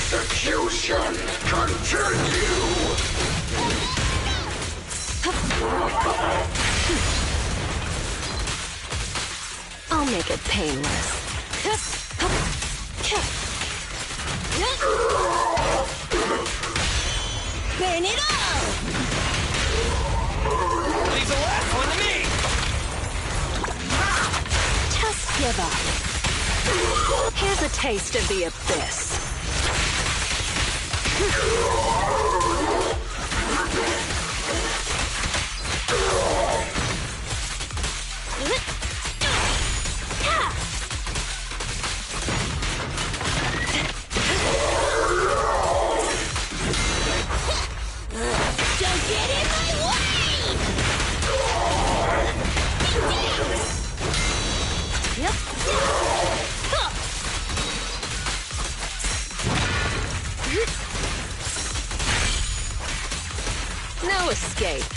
Execution continue! I'll make it painless. Burn it all! Leave the last one to me! Just give up. Here's a taste of the abyss. Don't get in my way! Yep. No escape.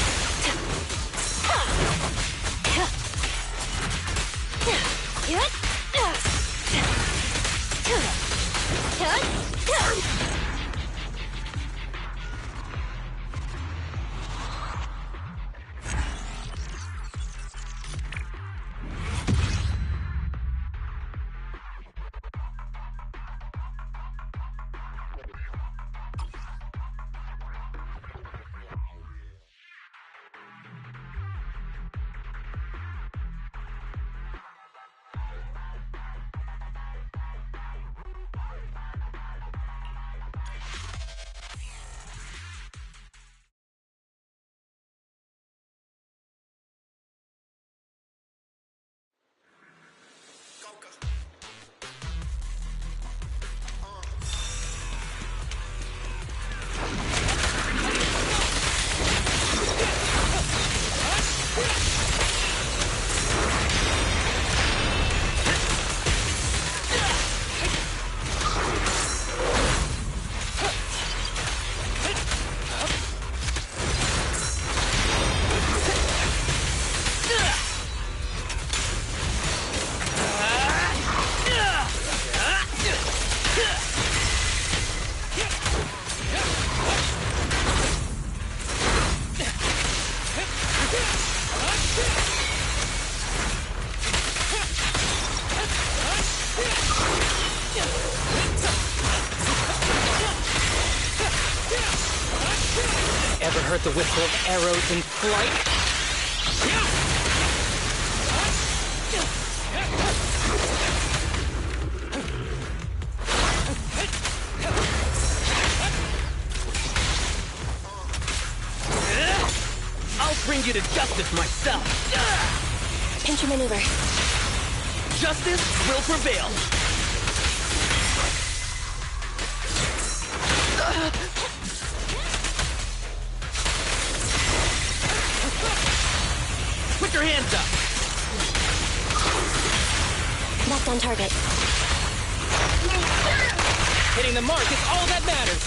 Ever heard the whistle of arrows in flight? I'll bring you to justice myself. Pinch your maneuver. Justice will prevail. Put your hands up. That's on target. Hitting the mark is all that matters.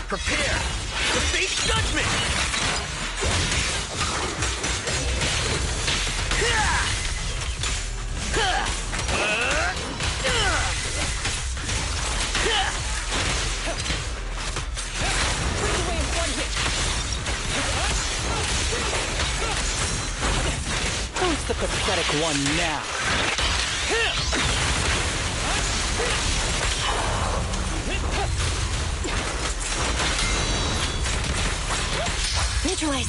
Prepare to face judgment! Who's the pathetic one now? Neutralize.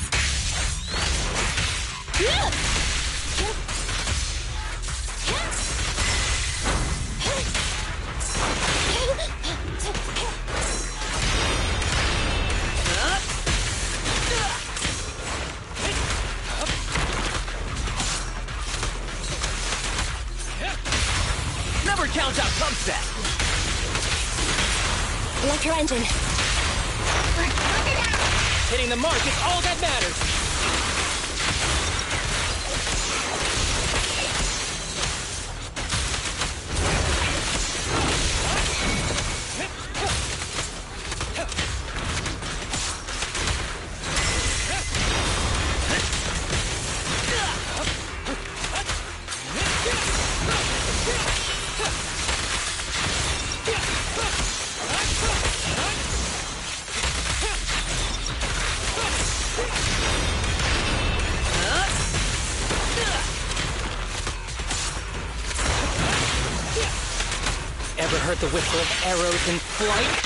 Never count out subset. Electro engine. Hitting the mark is all that matters. ever heard the whistle of arrows in flight?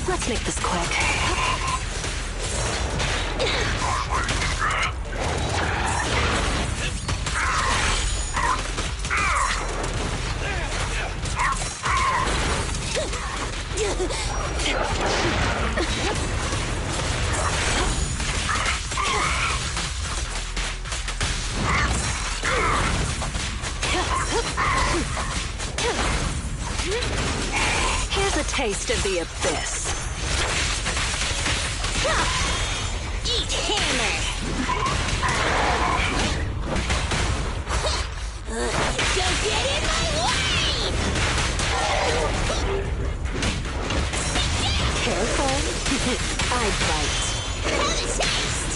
Let's make this quick. Here's a taste of the abyss. Eat hammer! Don't get in my way! Careful. I bite. Have a taste!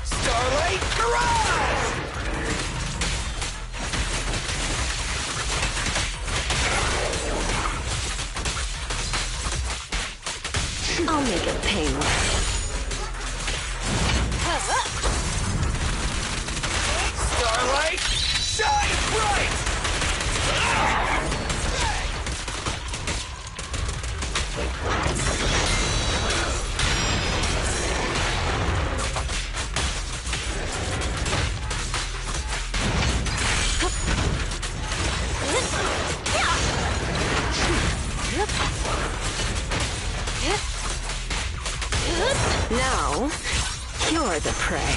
Starlight Garage! I'll make it painless. Starlight, shine bright! Now, you're the prey.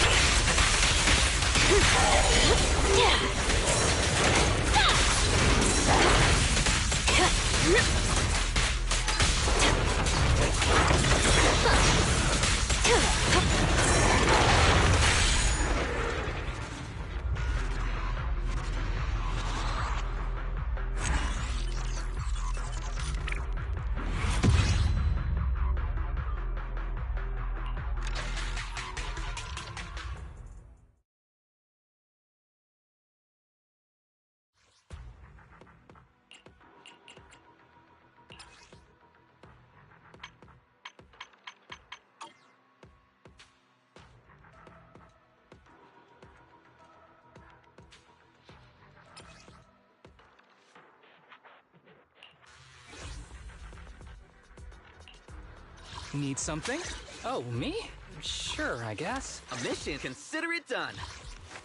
Need something? Oh, me? Sure, I guess. A mission, consider it done.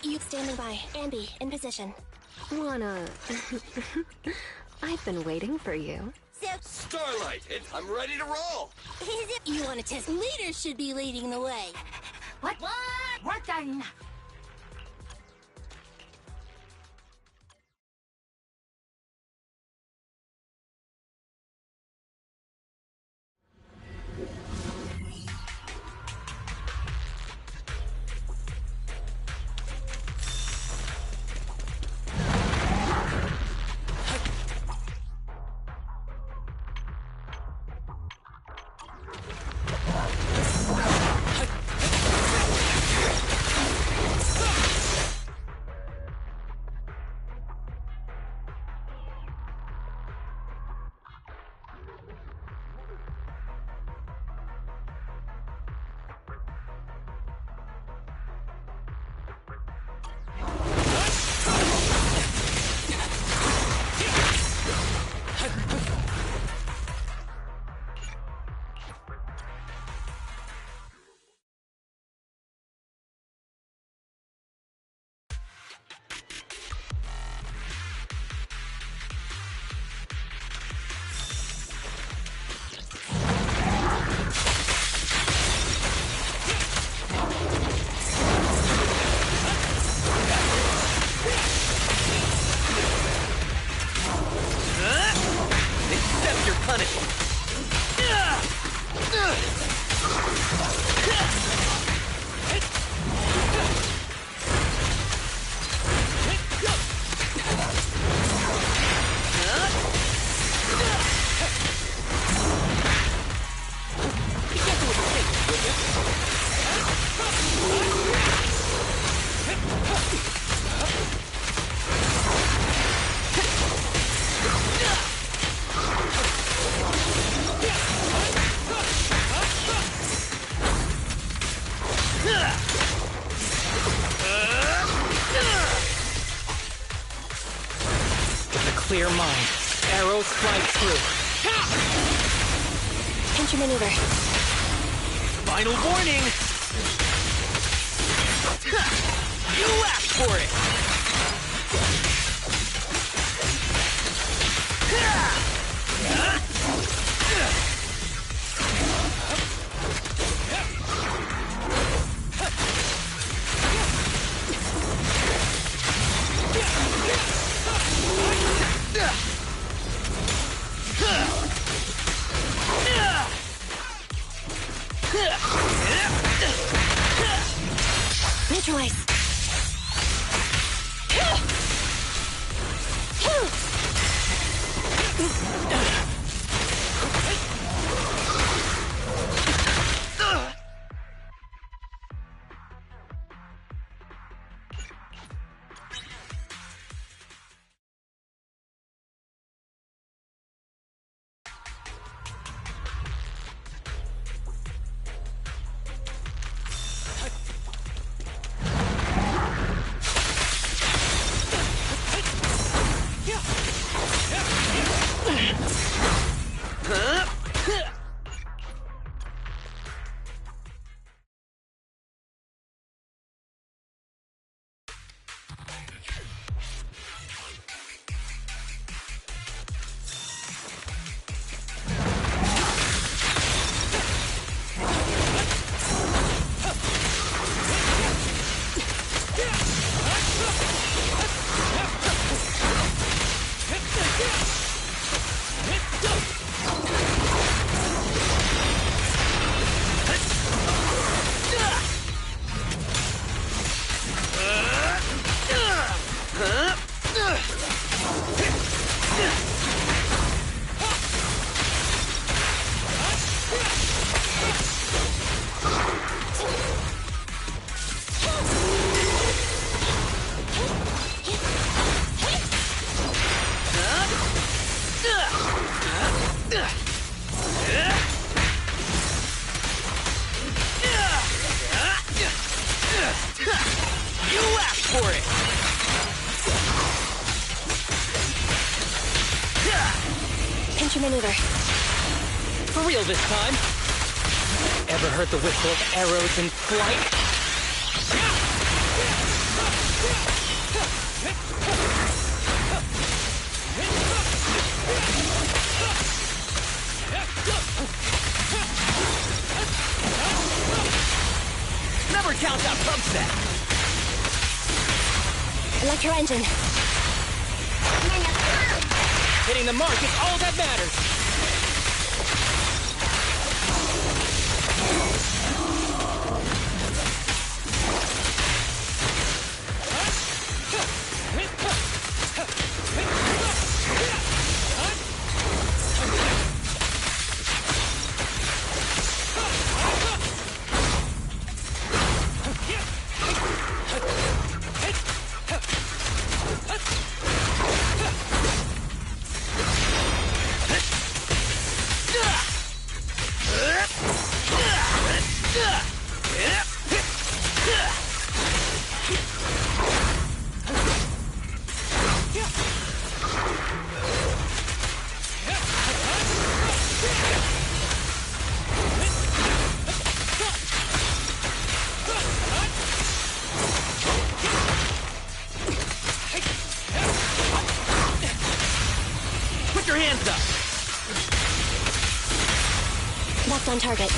You standing by. Ambi, in position. Wanna... I've been waiting for you. Starlight, I'm ready to roll! You want to test? Leaders should be leading the way. What? Work done! mind. Arrows fly true. Pinch your maneuver. Final warning! You asked for it! Neutralize. Maneuver. For real this time. Ever heard the whistle of arrows in flight? Never count out upset. Electro engine. Hitting the mark is all that matters. Locked on target.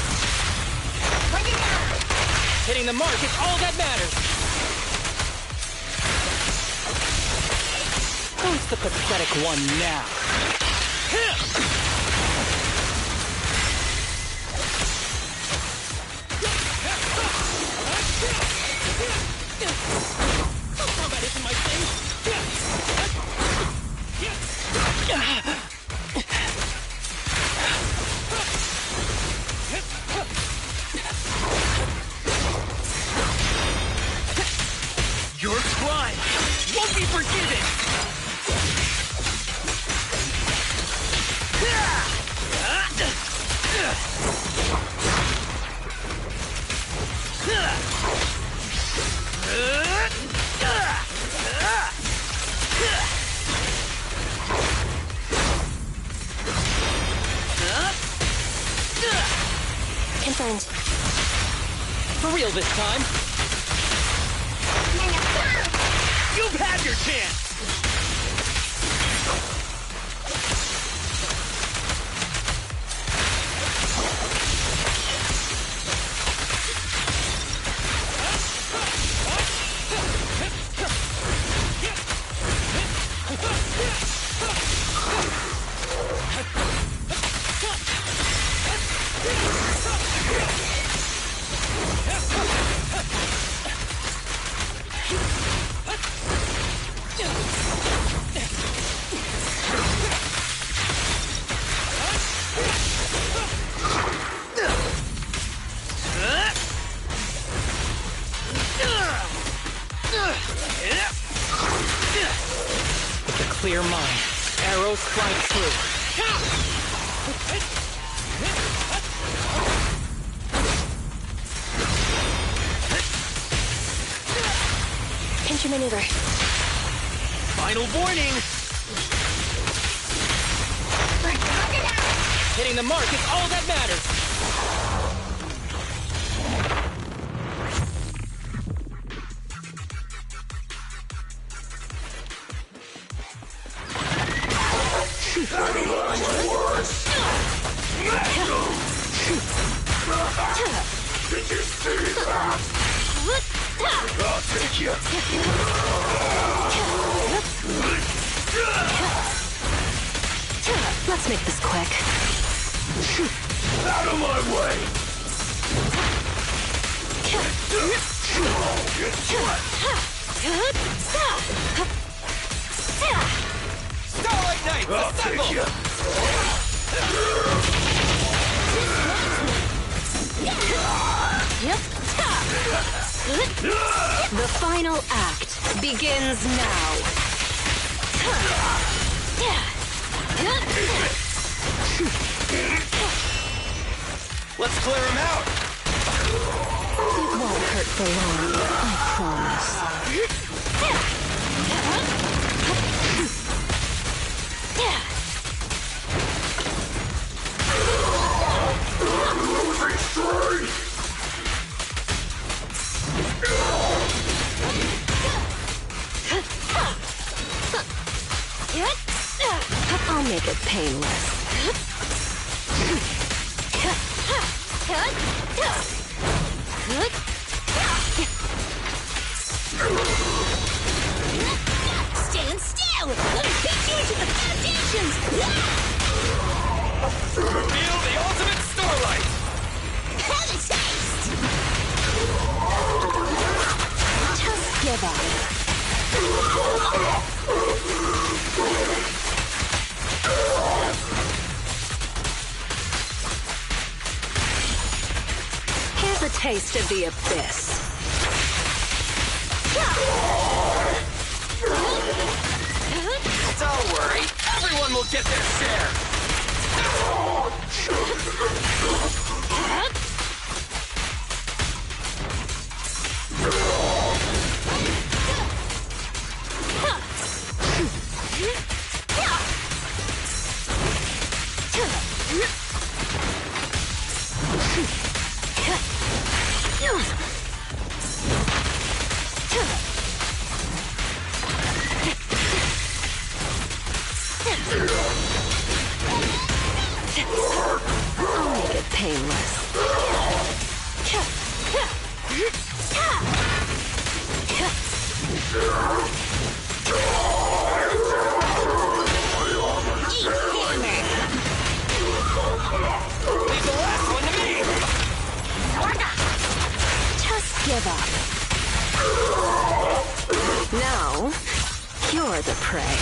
Hitting the mark is all that matters. Who's the pathetic one now? Combat isn't my thing. Your crime won't be forgiven! Confirmed. For real this time. You've had your chance! With a clear mind, arrows fly true. Pinch your maneuver. Final warning! Hitting the mark is all that matters. Did you see that? I'll take you. Let's make this quick. Out of my way! Starlight Knight, I'll take you. The final act begins now. Let's clear him out. It won't hurt for long, I promise. Losing strength. I'll make it painless. Stand still! Let me beat you into the foundations! Reveal the ultimate Starlight. Have a taste! Just give up. Here's a taste of the abyss. Don't worry, everyone will get their share. I'll make it painless. Leave the last one to me. Just give up. Now, you're the prey.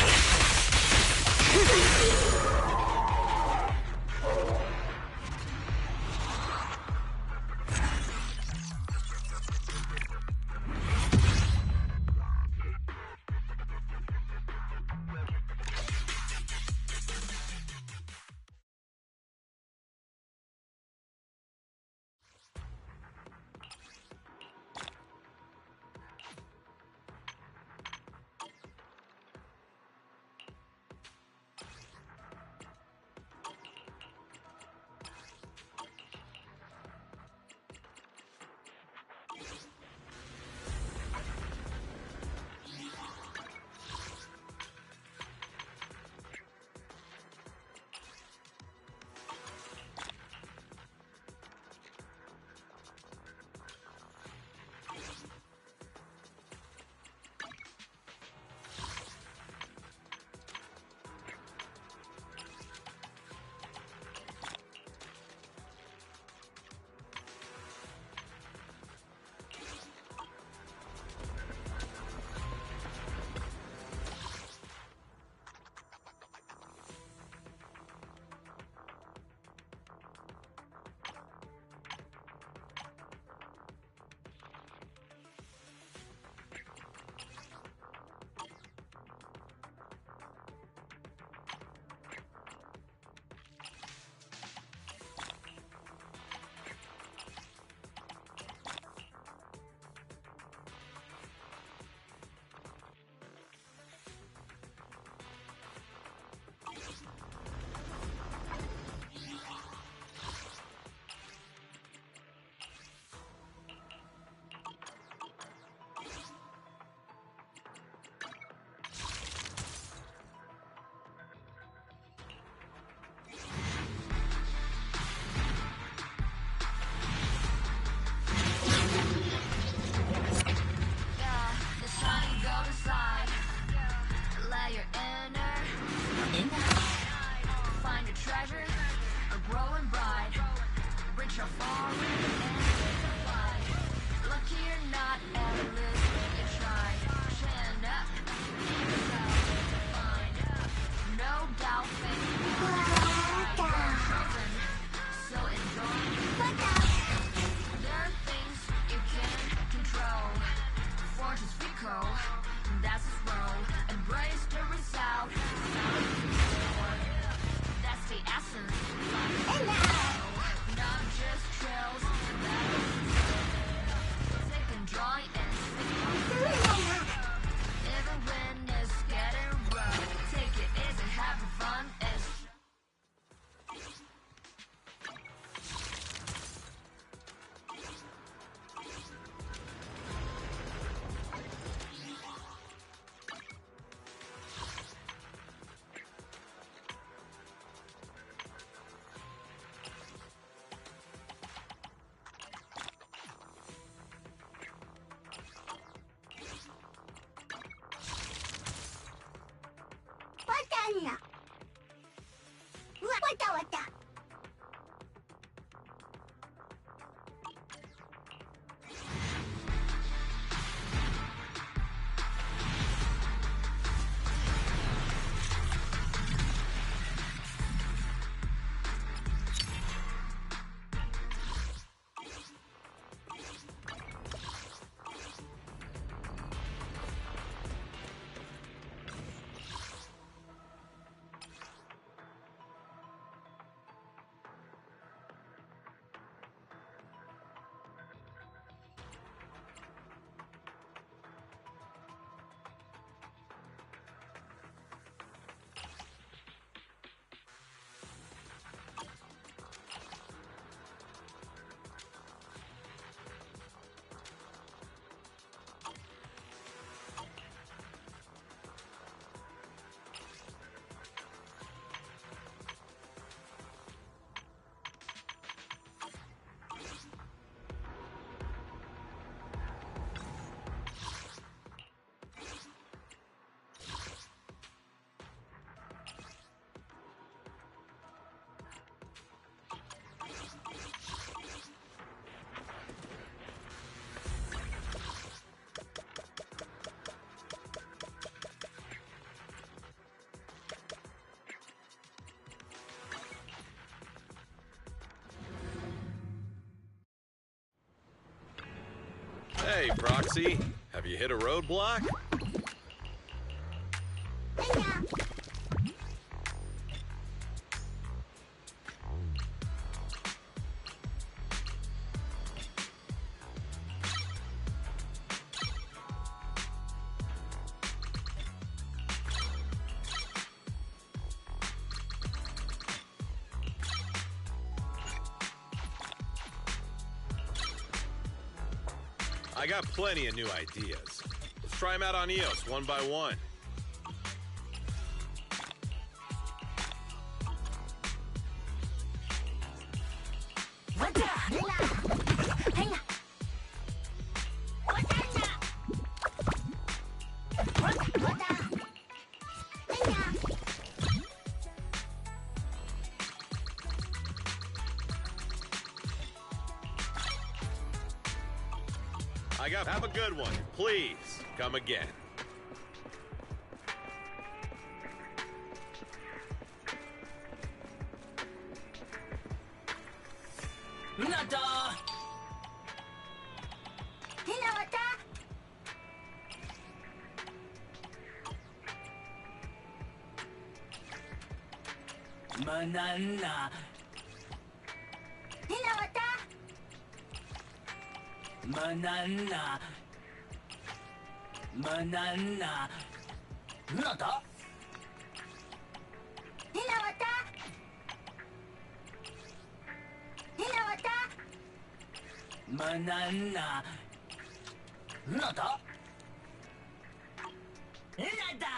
Hey, Proxy. Have you hit a roadblock? I got plenty of new ideas. Let's try them out on EOS one by one. Have a good one. Please, come again. Nada! Banana. Banana. Banana. Nada? Banana. Nada? Nada!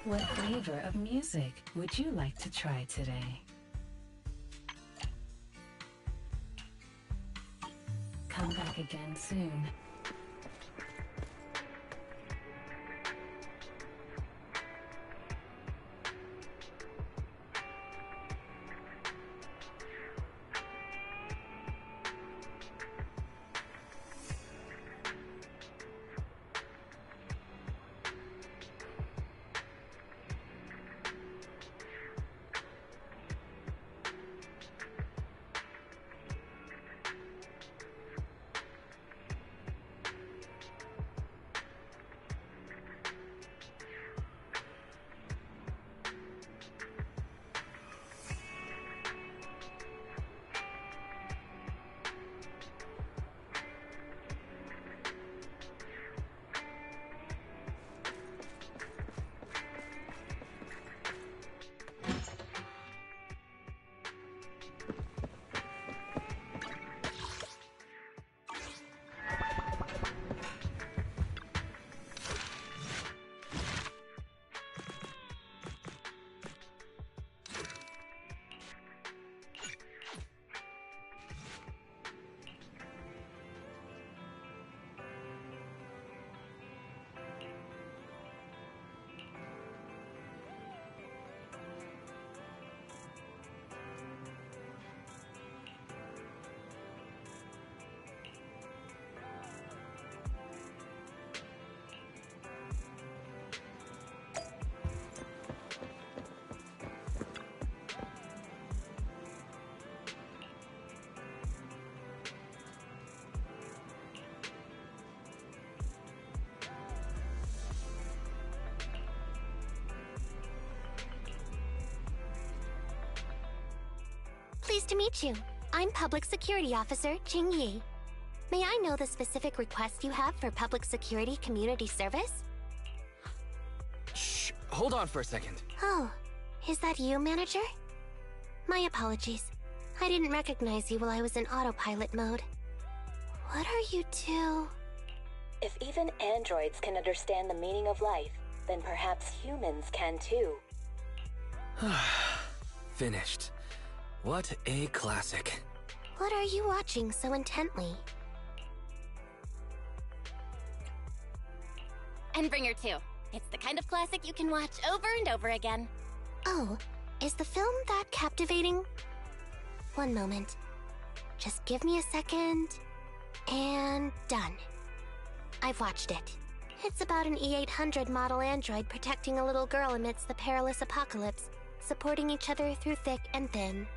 What flavor of music would you like to try today? Come back again soon. Pleased to meet you. I'm Public Security Officer Jing Yi. May I know the specific request you have for public security community service? Shh, hold on for a second. Oh, is that you, Manager? My apologies. I didn't recognize you while I was in autopilot mode. What are you two? If even androids can understand the meaning of life, then perhaps humans can too. Finished. What a classic. What are you watching so intently? And Bringer 2. It's the kind of classic you can watch over and over again. Oh, is the film that captivating? One moment. Just give me a second. And done. I've watched it. It's about an E-800 model android protecting a little girl amidst the perilous apocalypse, supporting each other through thick and thin.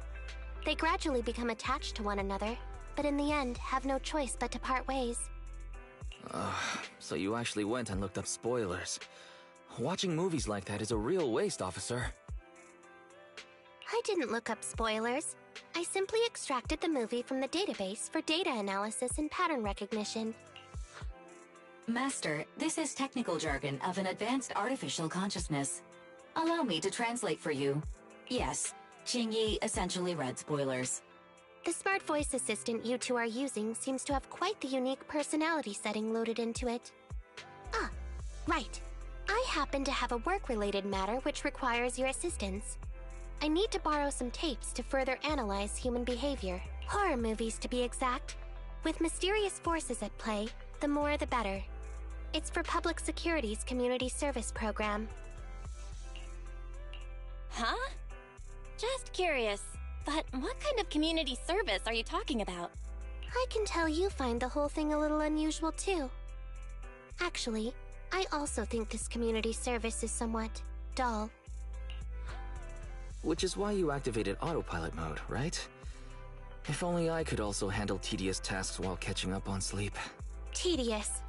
They gradually become attached to one another, but in the end have no choice but to part ways. So you actually went and looked up spoilers. Watching movies like that is a real waste, officer. I didn't look up spoilers. I simply extracted the movie from the database for data analysis and pattern recognition. Master, this is technical jargon of an advanced artificial consciousness. Allow me to translate for you. Yes, Qingyi essentially read spoilers. The smart voice assistant you two are using seems to have quite the unique personality setting loaded into it. Ah, right. I happen to have a work-related matter which requires your assistance. I need to borrow some tapes to further analyze human behavior. Horror movies, to be exact. With mysterious forces at play, the more the better. It's for Public Security's community service program. Huh? Just curious, but what kind of community service are you talking about? I can tell you find the whole thing a little unusual too. Actually, I also think this community service is somewhat dull. Which is why you activated autopilot mode, right? If only I could also handle tedious tasks while catching up on sleep. Tedious.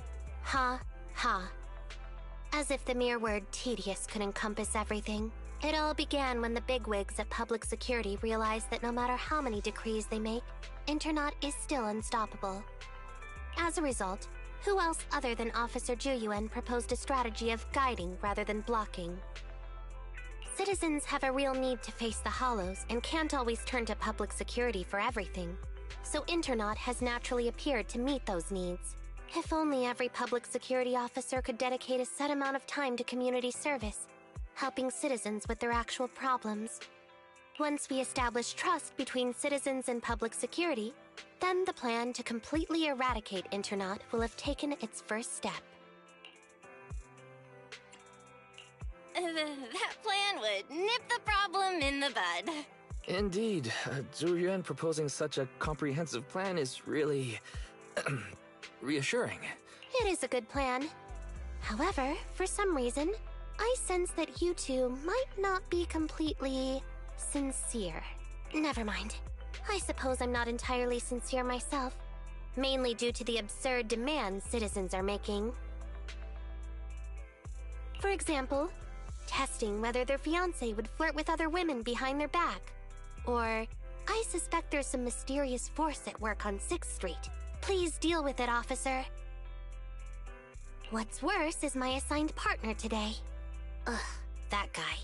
Ha, ha. As if the mere word tedious could encompass everything. It all began when the bigwigs at Public Security realized that no matter how many decrees they make, Internaut is still unstoppable. As a result, who else other than Officer Juyuan proposed a strategy of guiding rather than blocking? Citizens have a real need to face the Hollows and can't always turn to Public Security for everything, so Internaut has naturally appeared to meet those needs. If only every Public Security officer could dedicate a set amount of time to community service, helping citizens with their actual problems. Once we establish trust between citizens and Public Security, then the plan to completely eradicate Internaut will have taken its first step. That plan would nip the problem in the bud. Indeed, Zhu Yuan proposing such a comprehensive plan is really reassuring. It is a good plan. However, for some reason, I sense that you two might not be completely sincere. Never mind. I suppose I'm not entirely sincere myself, mainly due to the absurd demands citizens are making. For example, testing whether their fiancé would flirt with other women behind their back. Or, I suspect there's some mysterious force at work on 6th Street. Please deal with it, officer. What's worse is my assigned partner today. Ugh, that guy.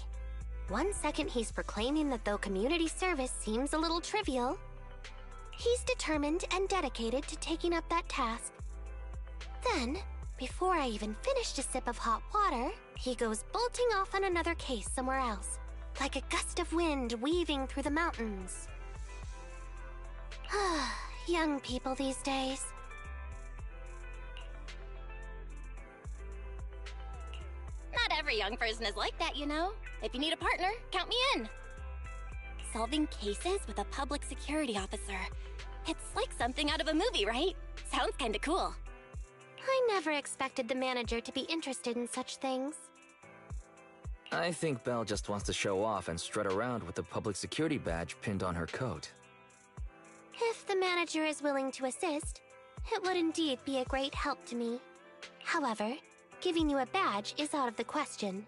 One second he's proclaiming that though community service seems a little trivial, he's determined and dedicated to taking up that task. Then, before I even finished a sip of hot water, he goes bolting off on another case somewhere else, like a gust of wind weaving through the mountains. Young people these days. Not every young person is like that, you know. If you need a partner, count me in. Solving cases with a public security officer. It's like something out of a movie, right? Sounds kinda cool. I never expected the manager to be interested in such things. I think Belle just wants to show off and strut around with the public security badge pinned on her coat. If the manager is willing to assist, it would indeed be a great help to me. However, giving you a badge is out of the question.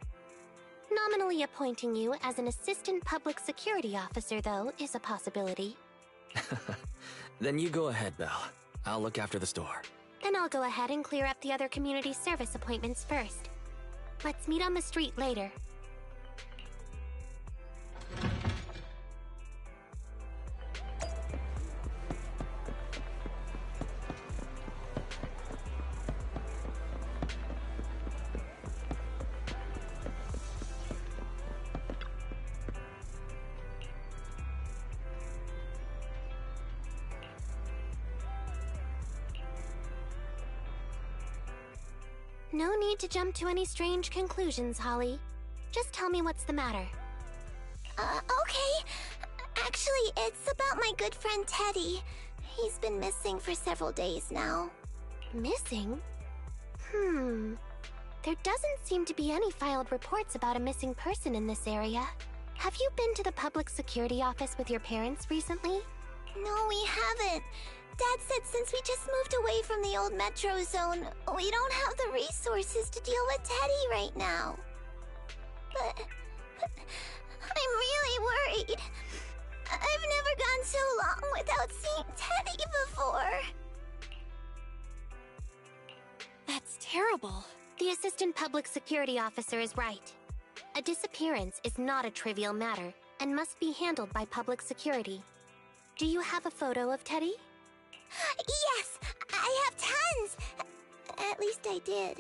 Nominally appointing you as an assistant public security officer, though, is a possibility. Then you go ahead, Belle. I'll look after the store. Then I'll go ahead and clear up the other community service appointments first. Let's meet on the street later. No need to jump to any strange conclusions, Holly. Just tell me what's the matter. Okay. Actually, it's about my good friend Teddy. He's been missing for several days now. Missing? There doesn't seem to be any filed reports about a missing person in this area. Have you been to the public security office with your parents recently? No, we haven't. Dad said since we just moved away from the old metro zone, we don't have the resources to deal with Teddy right now. But I'm really worried. I've never gone so long without seeing Teddy before. That's terrible. The assistant public security officer is right. A disappearance is not a trivial matter and must be handled by public security. Do you have a photo of Teddy? Yes, I have tons. At least I did.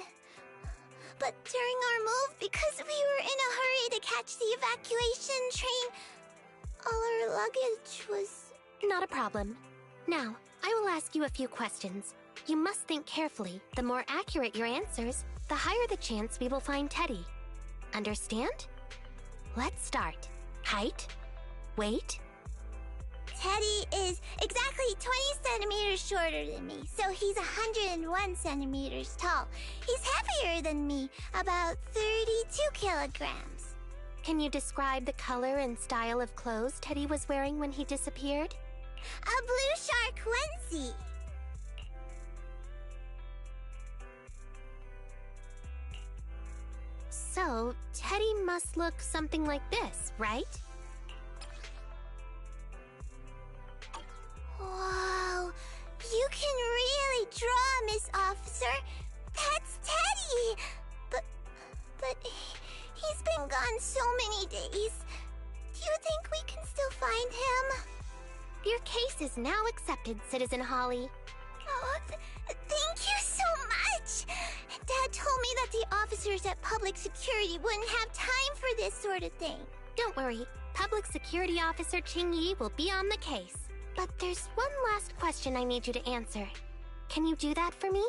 But during our move, because we were in a hurry to catch the evacuation train, all our luggage was... Not a problem. Now, I will ask you a few questions. You must think carefully. The more accurate your answers, the higher the chance we will find Teddy. Understand? Let's start. Height, weight. Teddy is exactly 20 centimeters shorter than me, so he's 101 centimeters tall. He's heavier than me, about 32 kilograms. Can you describe the color and style of clothes Teddy was wearing when he disappeared? A blue shark onesie. So, Teddy must look something like this, right? Whoa, you can really draw, Miss Officer. That's Teddy. But he's been gone so many days. Do you think we can still find him? Your case is now accepted, Citizen Holly. Oh, thank you so much. Dad told me that the officers at Public Security wouldn't have time for this sort of thing. Don't worry. Public Security Officer Ching Yi will be on the case. But there's one last question I need you to answer. Can you do that for me?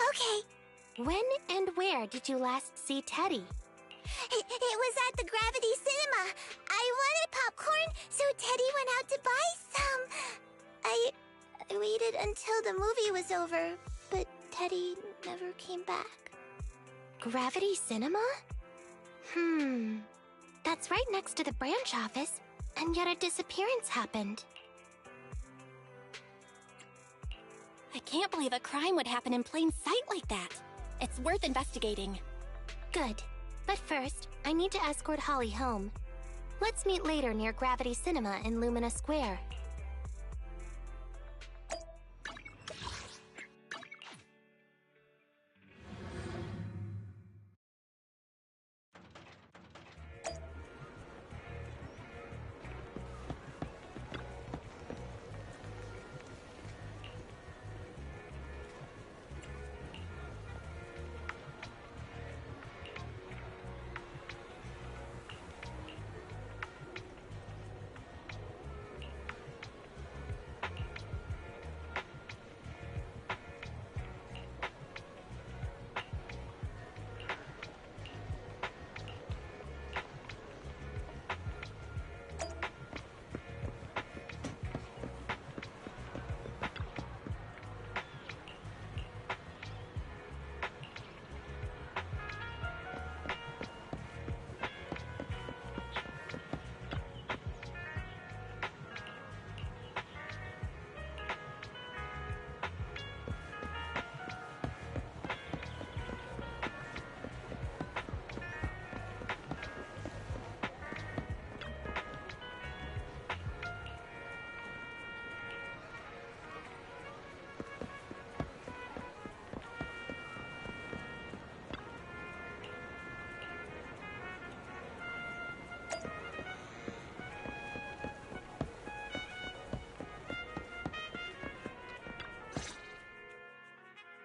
Okay. When and where did you last see Teddy? It was at the Gravity Cinema. I wanted popcorn, so Teddy went out to buy some. I waited until the movie was over, but Teddy never came back. Gravity Cinema? That's right next to the branch office, and yet a disappearance happened. I can't believe a crime would happen in plain sight like that. It's worth investigating. Good. But first, I need to escort Holly home. Let's meet later near Gravity Cinema in Lumina Square.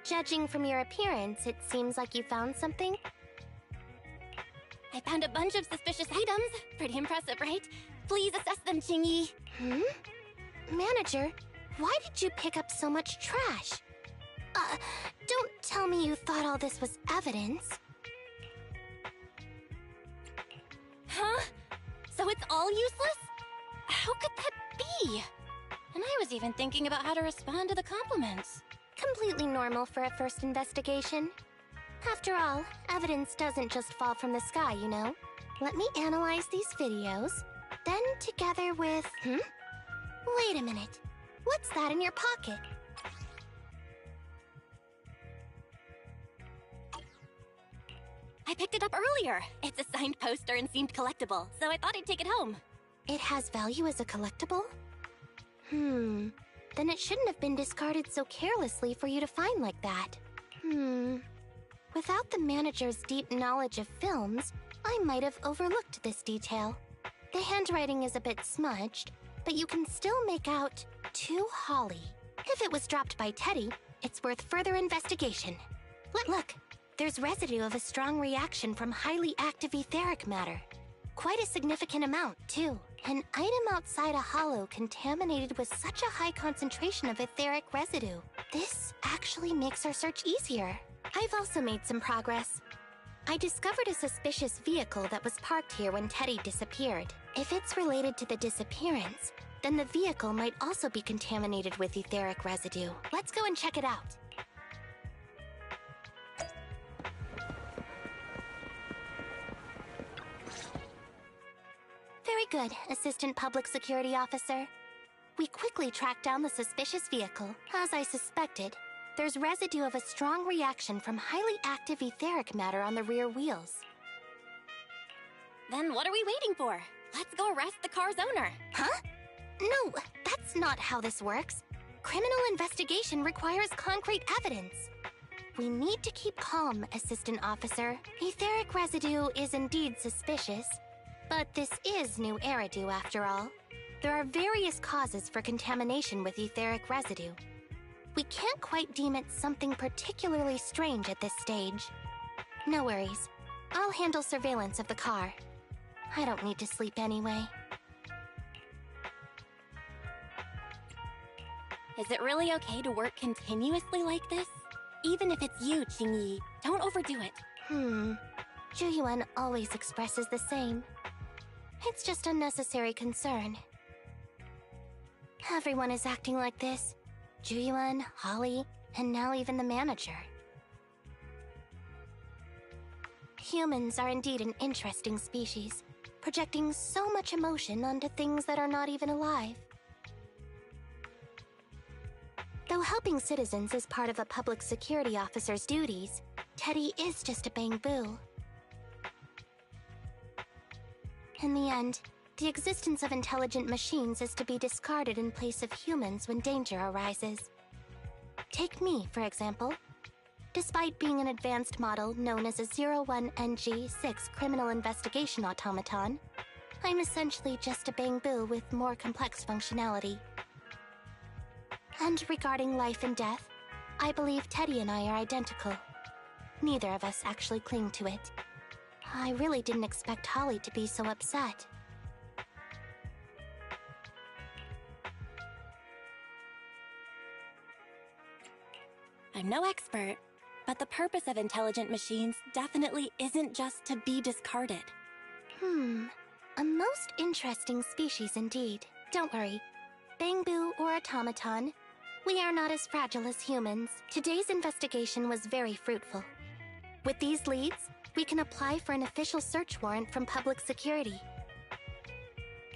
Judging from your appearance, it seems like you found something. I found a bunch of suspicious items. Pretty impressive, right? Please assess them, Ching-Yi. Manager, why did you pick up so much trash? Don't tell me you thought all this was evidence. Huh? So it's all useless? How could that be? And I was even thinking about how to respond to the compliments. Completely normal for a first investigation. After all, evidence doesn't just fall from the sky, you know. Let me analyze these videos, then together with... Wait a minute. What's that in your pocket? I picked it up earlier. It's a signed poster and seemed collectible, so I thought I'd take it home. It has value as a collectible? Then it shouldn't have been discarded so carelessly for you to find like that. Without the manager's deep knowledge of films, I might have overlooked this detail. The handwriting is a bit smudged, but you can still make out "To Holly." If it was dropped by Teddy, it's worth further investigation. Look, there's residue of a strong reaction from highly active etheric matter. Quite a significant amount, too. An item outside a hollow contaminated with such a high concentration of etheric residue. This actually makes our search easier. I've also made some progress. I discovered a suspicious vehicle that was parked here when Teddy disappeared. If it's related to the disappearance, then the vehicle might also be contaminated with etheric residue. Let's go and check it out. Very good, Assistant Public Security Officer. We quickly tracked down the suspicious vehicle. As I suspected, there's residue of a strong reaction from highly active etheric matter on the rear wheels. Then what are we waiting for? Let's go arrest the car's owner. Huh? No, that's not how this works. Criminal investigation requires concrete evidence. We need to keep calm, Assistant Officer. Etheric residue is indeed suspicious, but this is new Eridu after all. There are various causes for contamination with etheric residue. We can't quite deem it something particularly strange at this stage. No worries. I'll handle surveillance of the car. I don't need to sleep anyway. Is it really okay to work continuously like this? Even if it's you, Qingyi, don't overdo it. Zhu always expresses the same. It's just unnecessary concern. Everyone is acting like this. Zhu, Holly, and now even the manager. Humans are indeed an interesting species, projecting so much emotion onto things that are not even alive. Though helping citizens is part of a public security officer's duties, Teddy is just a bang-boo. In the end, the existence of intelligent machines is to be discarded in place of humans when danger arises. Take me, for example. Despite being an advanced model known as a 01NG6 criminal investigation automaton, I'm essentially just a bang-boo with more complex functionality. And regarding life and death, I believe Teddy and I are identical. Neither of us actually cling to it. I really didn't expect Holly to be so upset. I'm no expert, but the purpose of intelligent machines definitely isn't just to be discarded. A most interesting species indeed. Don't worry. Bang-boo or automaton, we are not as fragile as humans. Today's investigation was very fruitful. With these leads, we can apply for an official search warrant from public security.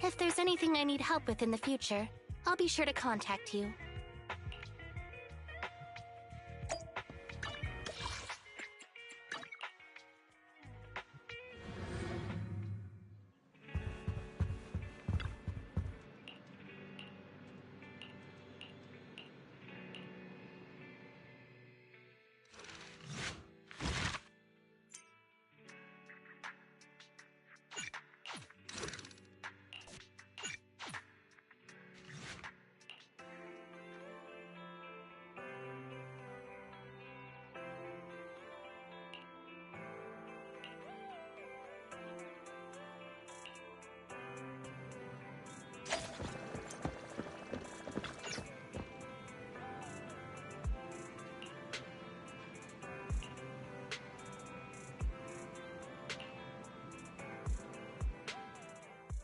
If there's anything I need help with in the future, I'll be sure to contact you.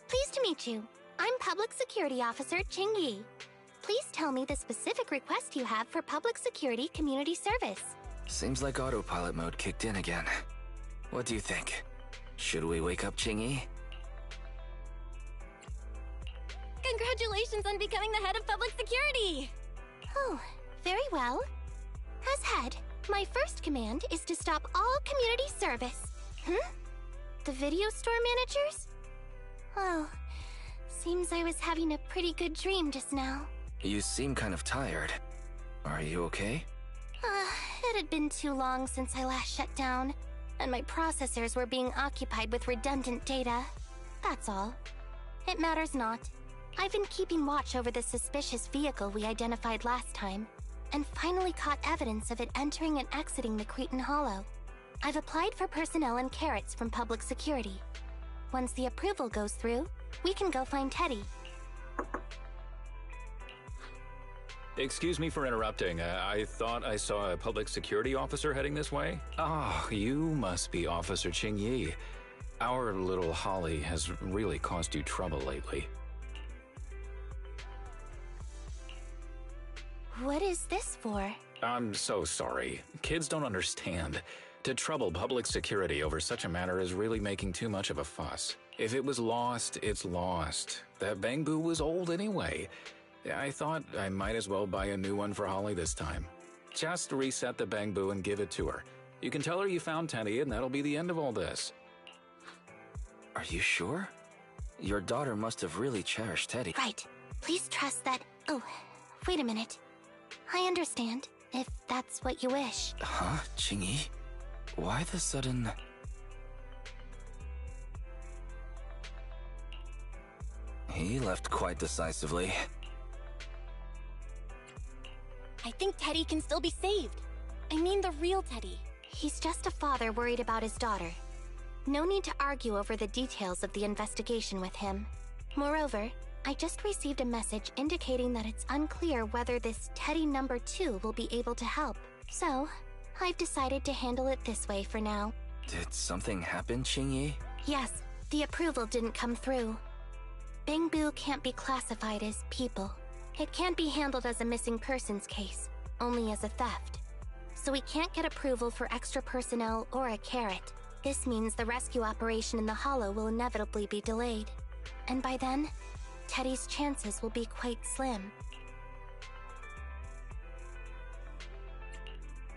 Pleased to meet you. I'm Public Security Officer Qingyi. Please tell me the specific request you have for public security community service. Seems like autopilot mode kicked in again. What do you think? Should we wake up Qingyi? Congratulations on becoming the head of public security! Oh, very well. As head, my first command is to stop all community service. The video store managers? Oh, seems I was having a pretty good dream just now. You seem kind of tired. Are you okay? It had been too long since I last shut down, and my processors were being occupied with redundant data. That's all. It matters not. I've been keeping watch over the suspicious vehicle we identified last time, and finally caught evidence of it entering and exiting the Cretan Hollow. I've applied for personnel and carrots from public security. Once the approval goes through, we can go find Teddy. Excuse me for interrupting. I thought I saw a public security officer heading this way. Oh, you must be Officer Qingyi. Our little Holly has really caused you trouble lately. What is this for? I'm so sorry. Kids don't understand. To trouble public security over such a matter is really making too much of a fuss. If it was lost, it's lost. That Bangboo was old anyway. I thought I might as well buy a new one for Holly this time. Just reset the Bangboo and give it to her. You can tell her you found Teddy and that'll be the end of all this. Are you sure? Your daughter must have really cherished Teddy. Right. Please trust that... Oh, wait a minute. I understand, if that's what you wish. Huh? Qingyi? Why the sudden... He left quite decisively. I think Teddy can still be saved. I mean the real Teddy. He's just a father worried about his daughter. No need to argue over the details of the investigation with him. Moreover, I just received a message indicating that it's unclear whether this Teddy number 2 will be able to help. So, I've decided to handle it this way for now. Did something happen, Qingyi? Yes, the approval didn't come through. Bangboo can't be classified as people. It can't be handled as a missing persons case, only as a theft. So we can't get approval for extra personnel or a carrot. This means the rescue operation in the Hollow will inevitably be delayed. And by then, Teddy's chances will be quite slim.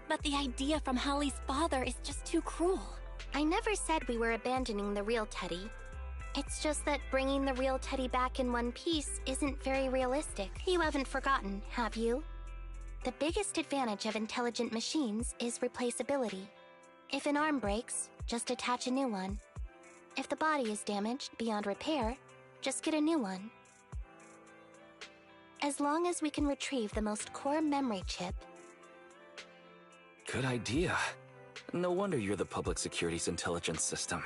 But the idea from Holly's father is just too cruel. I never said we were abandoning the real Teddy. It's just that bringing the real Teddy back in one piece isn't very realistic. You haven't forgotten, have you? The biggest advantage of intelligent machines is replaceability. If an arm breaks, just attach a new one. If the body is damaged beyond repair, just get a new one. As long as we can retrieve the most core memory chip. Good idea. No wonder you're the public security's intelligence system.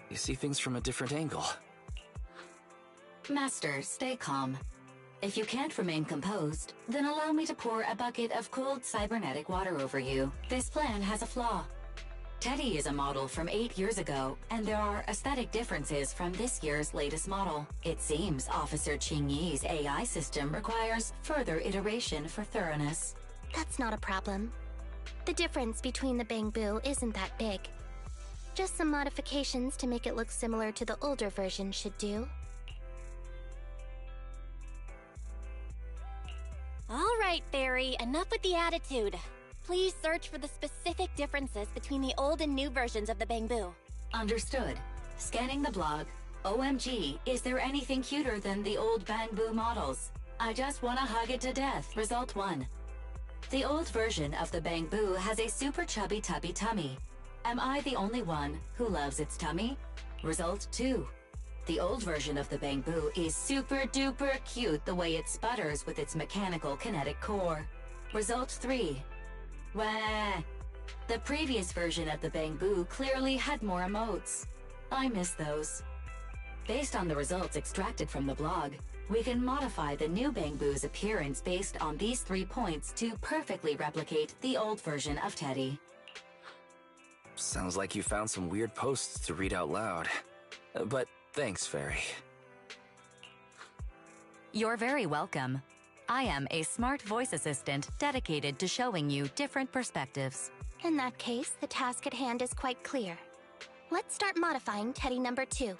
You see things from a different angle. Master, stay calm. If you can't remain composed, then allow me to pour a bucket of cooled cybernetic water over you. This plan has a flaw. Teddy is a model from 8 years ago, and there are aesthetic differences from this year's latest model. It seems Officer Qingyi's AI system requires further iteration for thoroughness. That's not a problem. The difference between the Bangboo isn't that big. Just some modifications to make it look similar to the older version should do. All right, Fairy, enough with the attitude. Please search for the specific differences between the old and new versions of the Bangboo. Understood. Scanning the blog. OMG, is there anything cuter than the old Bangboo models? I just want to hug it to death. Result 1. The old version of the Bangboo has a super chubby tubby tummy. Am I the only one who loves its tummy? Result 2. The old version of the Bangboo is super duper cute the way it sputters with its mechanical kinetic core. Result 3. Wah! The previous version of the Bangboo clearly had more emotes. I miss those. Based on the results extracted from the blog, we can modify the new Bangboo's appearance based on these 3 points to perfectly replicate the old version of Teddy. Sounds like you found some weird posts to read out loud. But thanks, Fairy. You're very welcome. I am a smart voice assistant dedicated to showing you different perspectives. In that case, the task at hand is quite clear. Let's start modifying Teddy number 2.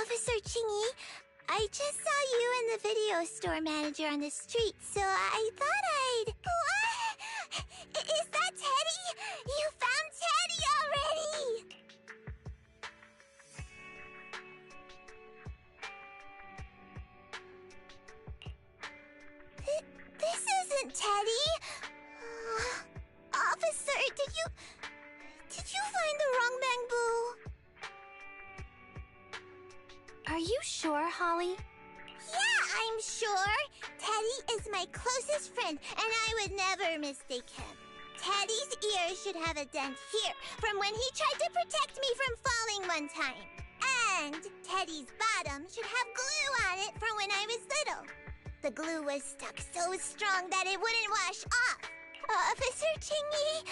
Officer Chingy, I just saw you and the video store manager on the street, so I thought I'd... What? Is that Teddy? You found Teddy already! This isn't Teddy. Officer, did you find the wrong bamboo? Are you sure, Holly? Yeah, I'm sure. Teddy is my closest friend, and I would never mistake him. Teddy's ear should have a dent here from when he tried to protect me from falling one time. And Teddy's bottom should have glue on it from when I was little. The glue was stuck so strong that it wouldn't wash off. Officer Chingy,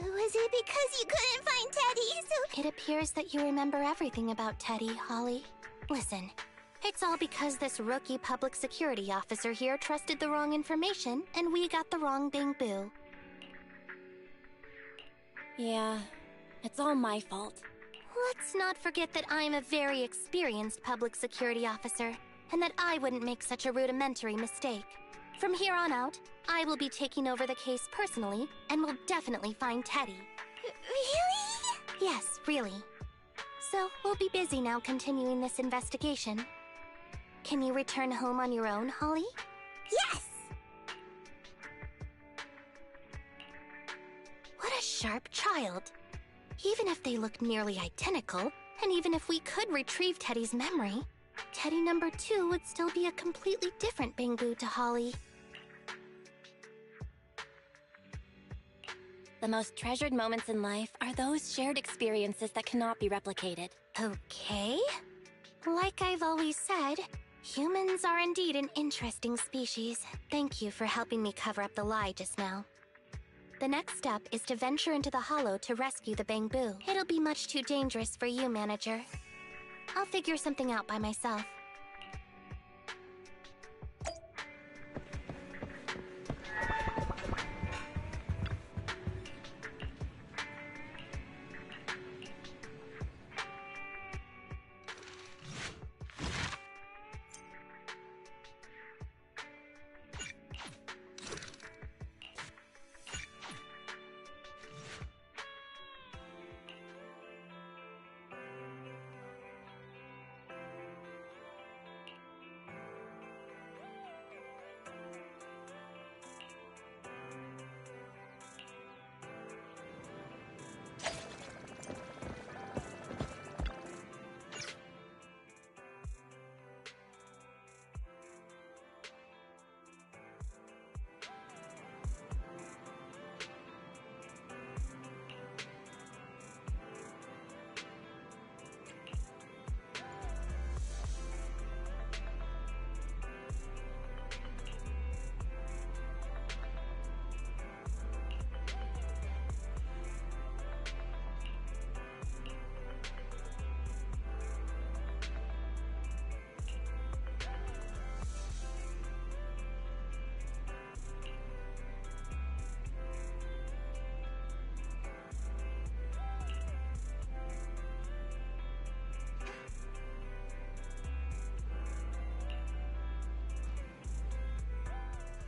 was it because you couldn't find Teddy, so... It appears that you remember everything about Teddy, Holly. Listen, it's all because this rookie public security officer here trusted the wrong information, and we got the wrong bamboo. Yeah, it's all my fault. Let's not forget that I'm a very experienced public security officer, and that I wouldn't make such a rudimentary mistake. From here on out, I will be taking over the case personally, and will definitely find Teddy. Really? Yes, really. So, we'll be busy now continuing this investigation. Can you return home on your own, Holly? Yes! What a sharp child. Even if they look nearly identical, and even if we could retrieve Teddy's memory, Teddy number 2 would still be a completely different Bangboo to Holly. The most treasured moments in life are those shared experiences that cannot be replicated. Okay. Like I've always said, humans are indeed an interesting species. Thank you for helping me cover up the lie just now. The next step is to venture into the hollow to rescue the Bangboo. It'll be much too dangerous for you, Manager. I'll figure something out by myself.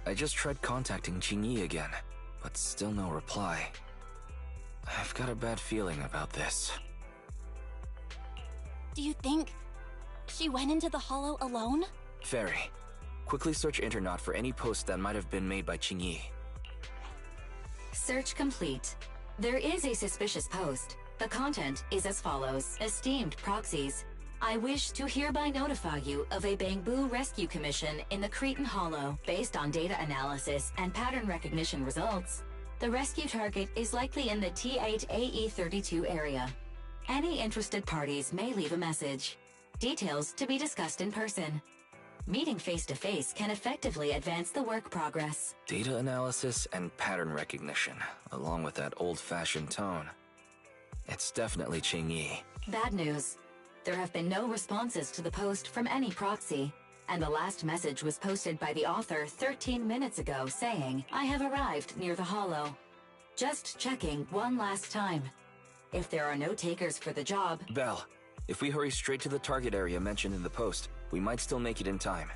I just tried contacting Qingyi again, but still no reply. I've got a bad feeling about this. Do you think she went into the hollow alone? Fairy, quickly search Internet for any posts that might have been made by Qingyi. Search complete. There is a suspicious post. The content is as follows. Esteemed proxies, I wish to hereby notify you of a Bangboo rescue commission in the Cretan Hollow. Based on data analysis and pattern recognition results, the rescue target is likely in the T8AE32 area. Any interested parties may leave a message. Details to be discussed in person. Meeting face-to-face can effectively advance the work progress. Data analysis and pattern recognition, along with that old-fashioned tone. It's definitely Qingyi. Bad news. There have been no responses to the post from any proxy, and the last message was posted by the author 13 minutes ago saying, I have arrived near the hollow. Just checking one last time. If there are no takers for the job... Belle, if we hurry straight to the target area mentioned in the post, we might still make it in time.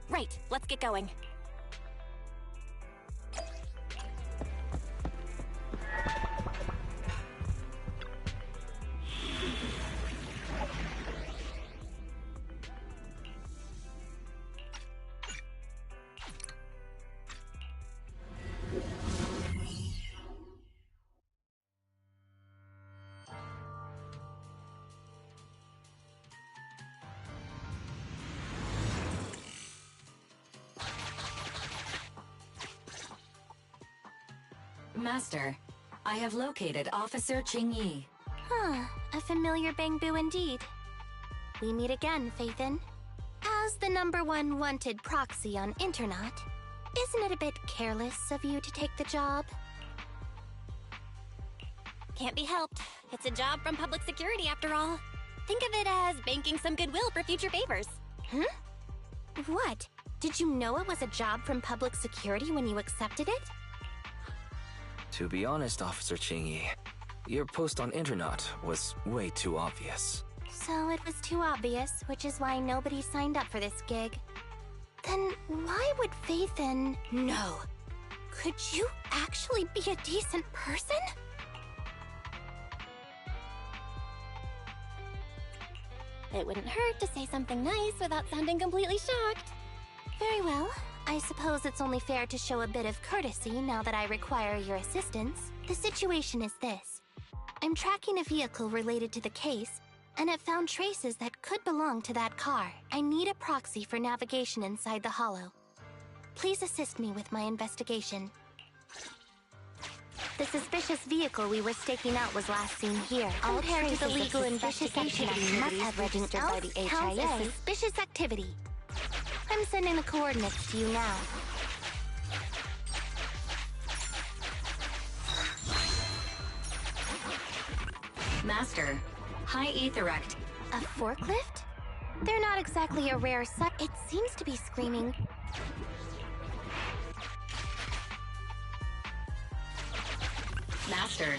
Right, let's get going. Master, I have located Officer Qingyi. Huh, a familiar Bangboo indeed. We meet again, Phaethon. As the #1 wanted proxy on Internet, isn't it a bit careless of you to take the job? Can't be helped. It's a job from public security after all. Think of it as banking some goodwill for future favors. Huh? What? Did you know it was a job from public security when you accepted it? To be honest, Officer Qingyi, your post on Internet was way too obvious. So it was too obvious, which is why nobody signed up for this gig. Then why would Phaethon... No. Could you actually be a decent person? It wouldn't hurt to say something nice without sounding completely shocked. Very well. I suppose it's only fair to show a bit of courtesy now that I require your assistance. The situation is this. I'm tracking a vehicle related to the case, and it found traces that could belong to that car. I need a proxy for navigation inside the hollow. Please assist me with my investigation. The suspicious vehicle we were staking out was last seen here. All compared to the legal investigation must have registered by the HIA. Suspicious activity. I'm sending the coordinates to you now. Master, high ether act. A forklift? They're not exactly a rare It seems to be screaming. Master,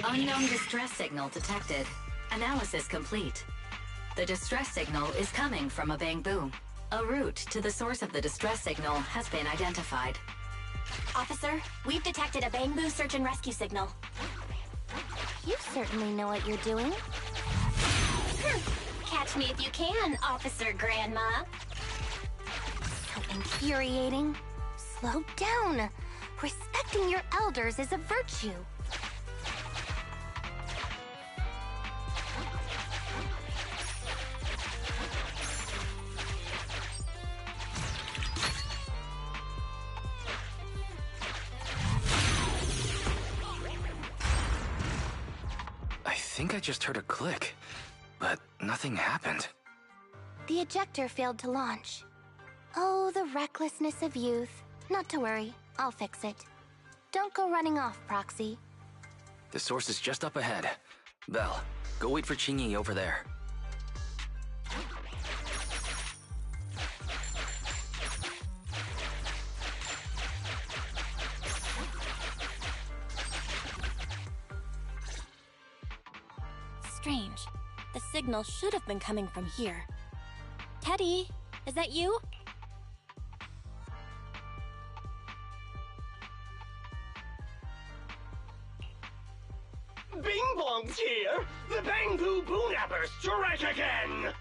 unknown distress signal detected. Analysis complete. The distress signal is coming from a bamboo. A route to the source of the distress signal has been identified. Officer, we've detected a bamboo search and rescue signal. You certainly know what you're doing. Catch me if you can, Officer Grandma. So infuriating. Slow down. Respecting your elders is a virtue. I think I just heard a click, but nothing happened. The ejector failed to launch. Oh, the recklessness of youth. Not to worry, I'll fix it. Don't go running off, Proxy. The source is just up ahead. Belle, go wait for Qingyi over there. Strange. The signal should have been coming from here. Teddy, is that you? Bing Bong's here! The Bamboo Boonappers strike again!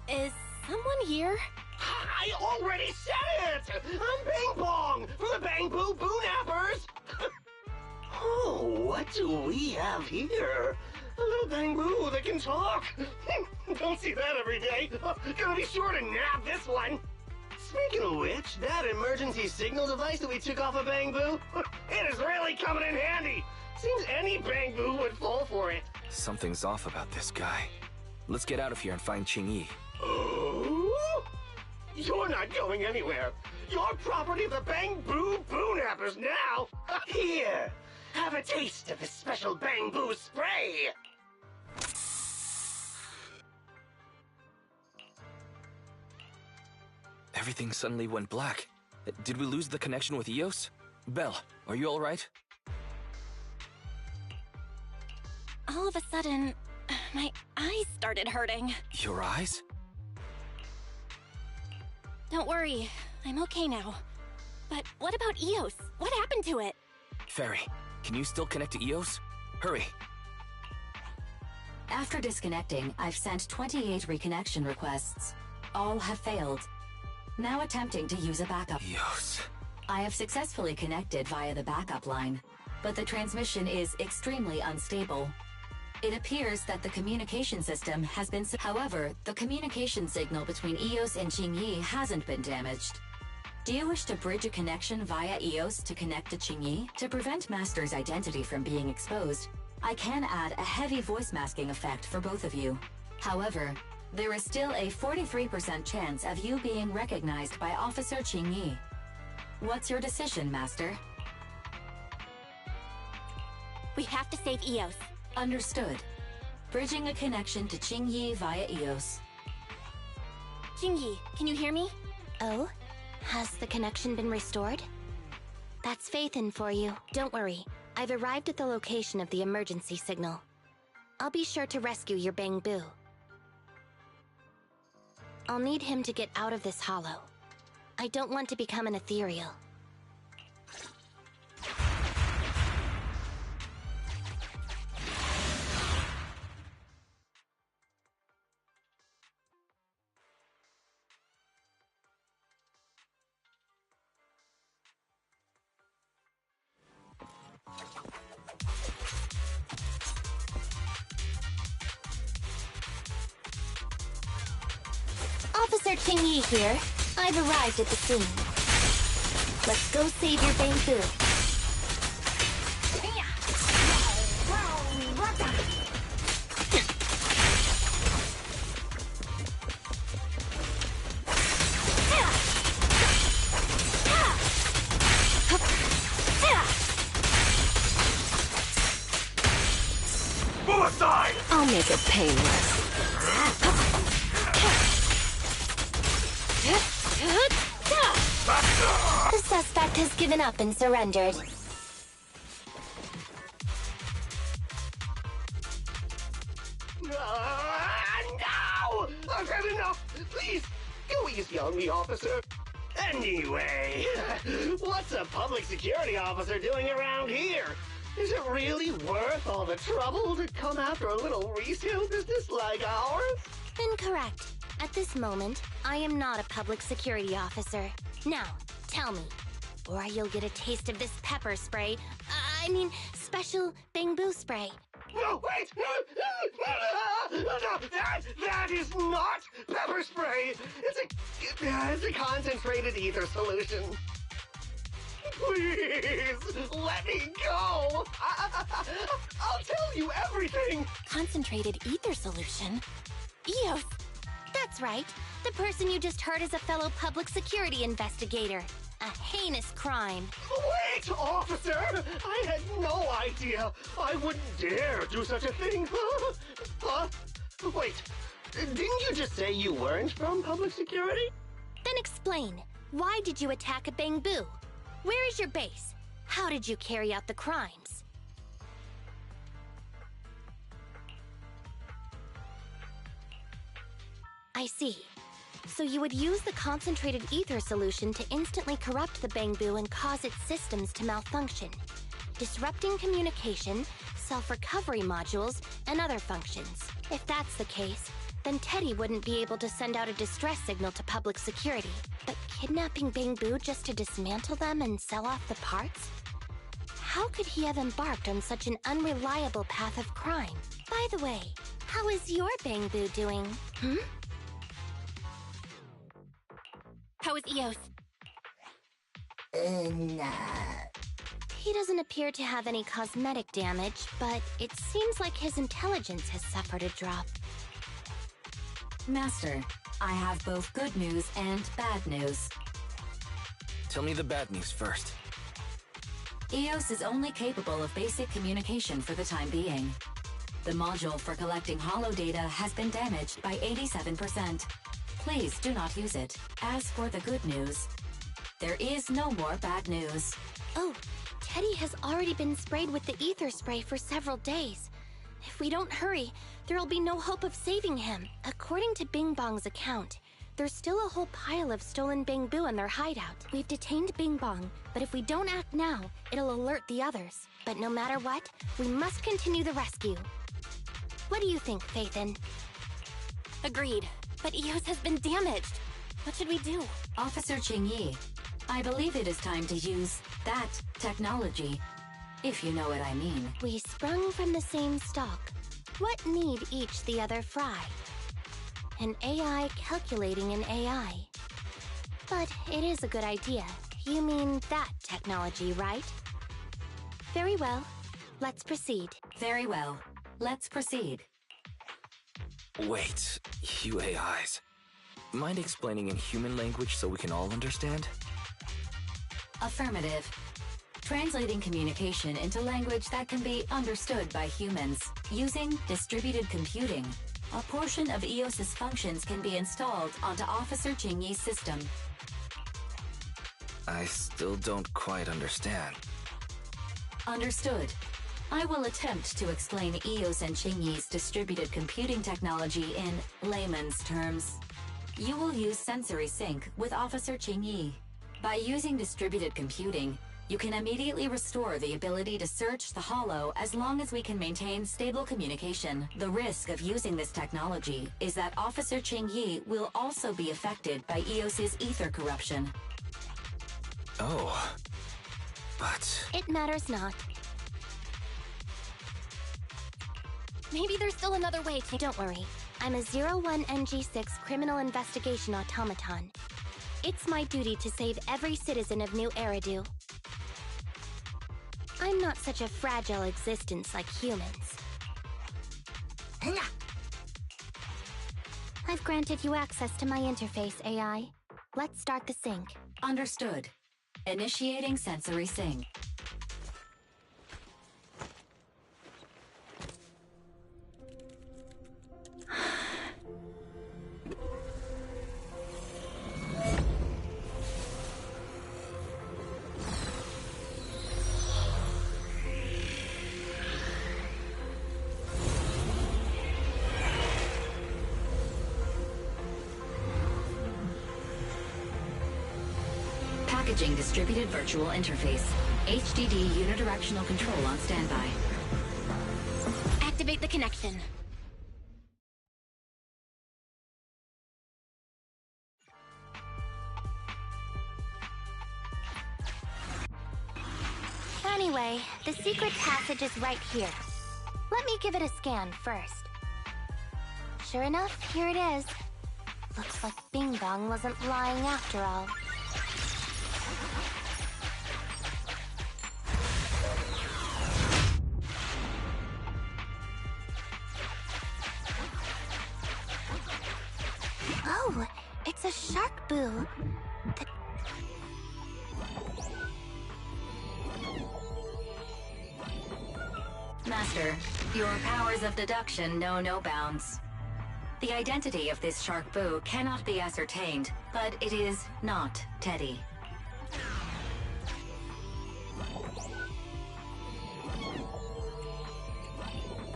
Is someone here? I already said it! I'm Bing Bong from the Bamboo Boonappers! Oh, what do we have here? A little bamboo that can talk! Don't see that every day! Gonna be sure to nab this one! Speaking of which, that emergency signal device that we took off of Bamboo, it is really coming in handy! Seems any Bamboo would fall for it. Something's off about this guy. Let's get out of here and find Qingyi. Oh? You're not going anywhere. You're property of the Bamboo Boonappers now! Here! Have a taste of this special bamboo spray! Everything suddenly went black. Did we lose the connection with Eos? Belle, are you alright? All of a sudden, my eyes started hurting. Your eyes? Don't worry, I'm okay now. But what about Eos? What happened to it? Fairy, can you still connect to Eos? Hurry! After disconnecting, I've sent 28 reconnection requests. All have failed. Now attempting to use a backup. Eos. I have successfully connected via the backup line, but the transmission is extremely unstable. It appears that the communication system has been... However, the communication signal between Eos and Qingyi hasn't been damaged. Do you wish to bridge a connection via Eos to connect to Qingyi? To prevent Master's identity from being exposed, I can add a heavy voice masking effect for both of you. However, there is still a 43% chance of you being recognized by Officer Qingyi. What's your decision, Master? We have to save Eos. Understood. Bridging a connection to Qingyi via Eos. Qingyi, can you hear me? Oh? Has the connection been restored? That's Faithin for you. Don't worry. I've arrived at the location of the emergency signal. I'll be sure to rescue your Bamboo. I'll need him to get out of this hollow. I don't want to become an ethereal. Ting-Yi here. I've arrived at the scene. Let's go save your bamboo. Move aside! I'll make it painless. The suspect has given up and surrendered. No! I've had enough! Please, go easy on me, officer. Anyway, what's a public security officer doing around here? Is it really worth all the trouble to come after a little resale business like ours? Incorrect. At this moment, I am not a public security officer. Now, tell me, or you'll get a taste of this pepper spray. I mean, special bamboo spray. No, wait! No, that is not pepper spray! It's a concentrated ether solution. Please, let me go! I'll tell you everything! Concentrated ether solution? Eos! That's right. The person you just heard is a fellow public security investigator. A heinous crime. Wait, officer! I had no idea. I wouldn't dare do such a thing. Huh? Wait, didn't you just say you weren't from public security? Then explain. Why did you attack a bamboo? Where is your base? How did you carry out the crimes? I see. So you would use the concentrated ether solution to instantly corrupt the bamboo and cause its systems to malfunction, disrupting communication, self-recovery modules, and other functions. If that's the case, then Teddy wouldn't be able to send out a distress signal to public security. But kidnapping bamboo just to dismantle them and sell off the parts? How could he have embarked on such an unreliable path of crime? By the way, how is your bamboo doing? How is Eos? He doesn't appear to have any cosmetic damage, but it seems like his intelligence has suffered a drop. Master, I have both good news and bad news. Tell me the bad news first. Eos is only capable of basic communication for the time being. The module for collecting holo data has been damaged by 87%. Please do not use it. As for the good news, there is no more bad news. Oh, Teddy has already been sprayed with the ether spray for several days. If we don't hurry, there'll be no hope of saving him. According to Bing Bong's account, there's still a whole pile of stolen bamboo in their hideout. We've detained Bing Bong, but if we don't act now, it'll alert the others. But no matter what, we must continue the rescue. What do you think, Phaethon? Agreed. But Eos has been damaged. What should we do? Officer Qingyi, I believe it is time to use that technology, if you know what I mean. We sprung from the same stalk. What need each the other fry? An AI calculating an AI. But it is a good idea. You mean that technology, right? Very well. Let's proceed. Very well. Let's proceed. Wait, you AIs. Mind explaining in human language so we can all understand? Affirmative. Translating communication into language that can be understood by humans. Using distributed computing, a portion of EOS's functions can be installed onto Officer Qingyi's system. I still don't quite understand. Understood. I will attempt to explain EOS and Qingyi's distributed computing technology in layman's terms. You will use sensory sync with Officer Qingyi. By using distributed computing, you can immediately restore the ability to search the holo as long as we can maintain stable communication. The risk of using this technology is that Officer Qingyi will also be affected by EOS's ether corruption. Oh, but... It matters not. Maybe there's still another way to... Don't worry. I'm a 01NG6 criminal investigation automaton. It's my duty to save every citizen of New Eridu. I'm not such a fragile existence like humans. I've granted you access to my interface, AI. Let's start the sync. Understood. Initiating sensory sync. Packaging distributed virtual interface. HDD unidirectional control on standby. Activate the connection. Anyway, the secret passage is right here. Let me give it a scan first. Sure enough, here it is. Looks like Bing Bong wasn't lying after all. Oh, it's a shark boo. Master, your powers of deduction know no bounds. The identity of this shark boo cannot be ascertained, but it is not Teddy.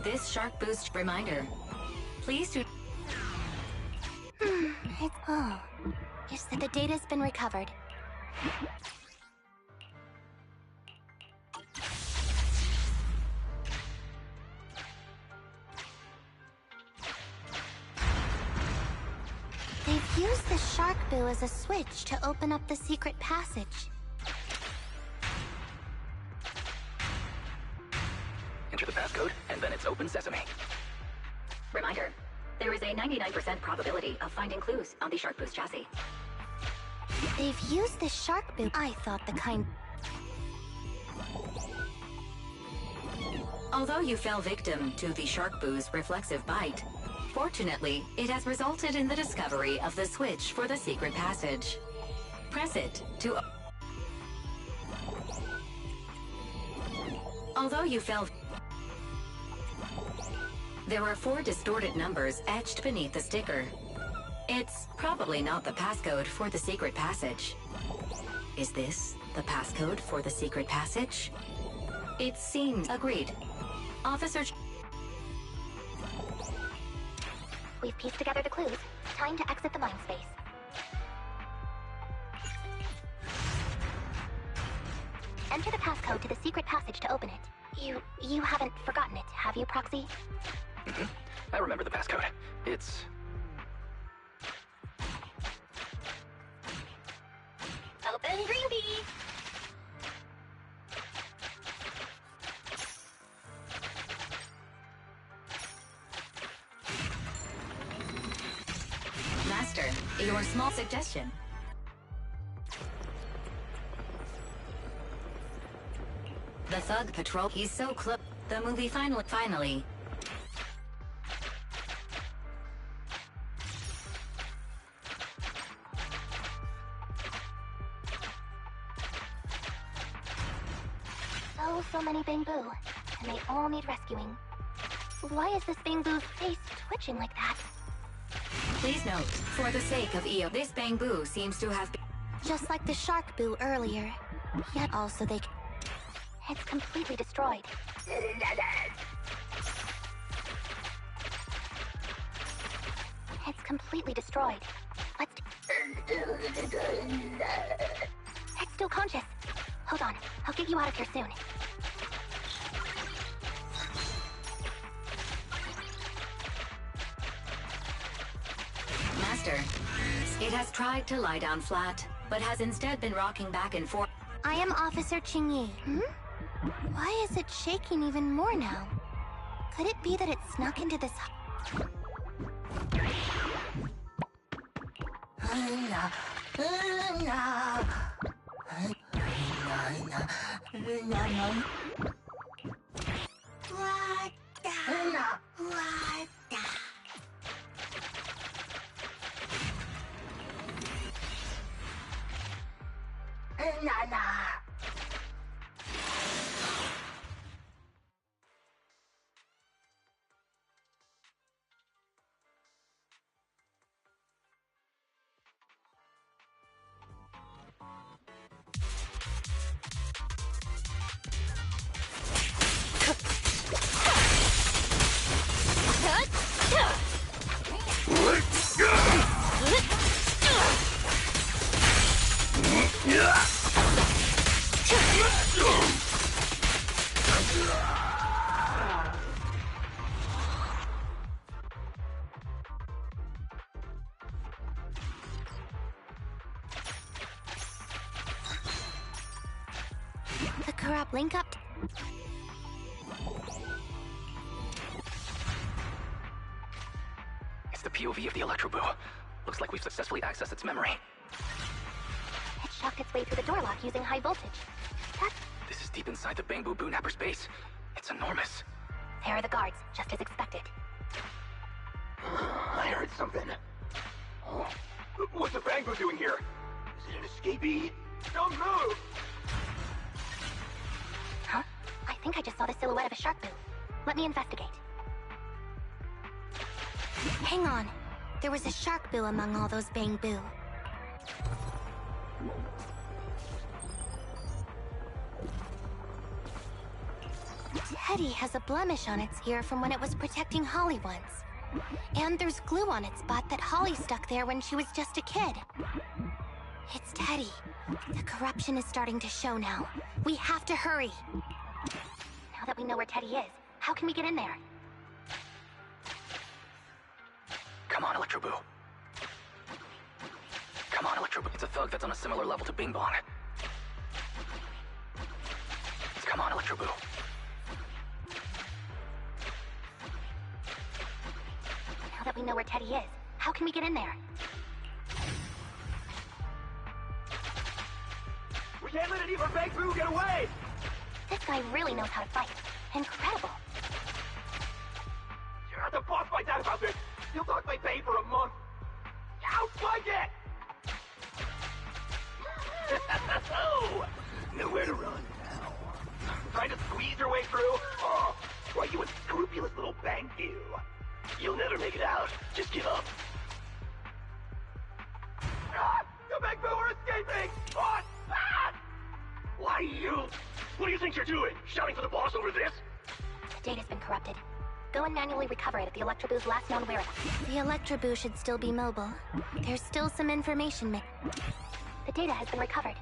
This shark boost reminder. Please do. Oh, you said the data's been recovered. They've used the shark boo as a switch to open up the secret passage. Enter the passcode, and then it's open sesame. Reminder. There is a 99% probability of finding clues on the Shark Boost chassis. They've used the shark boo. I thought the kind... Although you fell victim to the Shark Boo's reflexive bite, fortunately, it has resulted in the discovery of the switch for the secret passage. Press it to... Although you fell... There are 4 distorted numbers etched beneath the sticker. It's probably not the passcode for the secret passage. Is this the passcode for the secret passage? It seems... Agreed. Officer... We've pieced together the clues. Time to exit the mind space. Enter the passcode to the secret passage to open it. You haven't forgotten it, have you, Proxy? I remember the passcode. It's... Open green bee! Master, your small suggestion. The thug patrol, he's so close. The movie finally. So many Bamboo, and they all need rescuing. Why is this Bamboo's face twitching like that? Please note, for the sake of EO, this Bamboo seems to have been... Just like the shark boo earlier. Yet also they... It's completely destroyed. It's completely destroyed. Let's... It's still conscious. Hold on, I'll get you out of here soon. Master, it has tried to lie down flat, but has instead been rocking back and forth. I am Officer Qingyi. Why is it shaking even more now? Could it be that it snuck into this... The corrupt link up. It's the POV of the Electro Boo. Looks like we've successfully accessed its memory. It shocked its way through the door lock using high voltage. This is deep inside the Bang Boo Boo Napper's base. It's enormous. There are the guards, just as expected. I heard something. Oh. What's the Bang Boo doing here? Is it an escapee? Don't move! Huh? I think I just saw the silhouette of a shark boo. Let me investigate. Hang on. There was a shark boo among all those Bang Boo. Teddy has a blemish on its ear from when it was protecting Holly once. And there's glue on its butt that Holly stuck there when she was just a kid. It's Teddy. The corruption is starting to show now. We have to hurry. Now that we know where Teddy is, how can we get in there? Come on, Electro Boo. Come on, Electro Boo. It's a thug that's on a similar level to Bing Bong. Come on, Electro Boo. Now that we know where Teddy is, how can we get in there? We can't let any of our Bang Boo get away! This guy really knows how to fight. Incredible. Yeah, the boss finds out about this. He'll talk my pay for a month. Outflank it! Nowhere to run now. Trying to squeeze your way through? Oh, why, you unscrupulous little Bang Boo. You'll never make it out. Just give up. Ah, the Bang Boo are escaping! What? Ah! Why, you? What do you think you're doing? Shouting for the boss over this? The data's been corrupted. Go and manually recover it at the Electro Boo's last known whereabouts. The Electro Boo should still be mobile. There's still some information. The data has been recovered.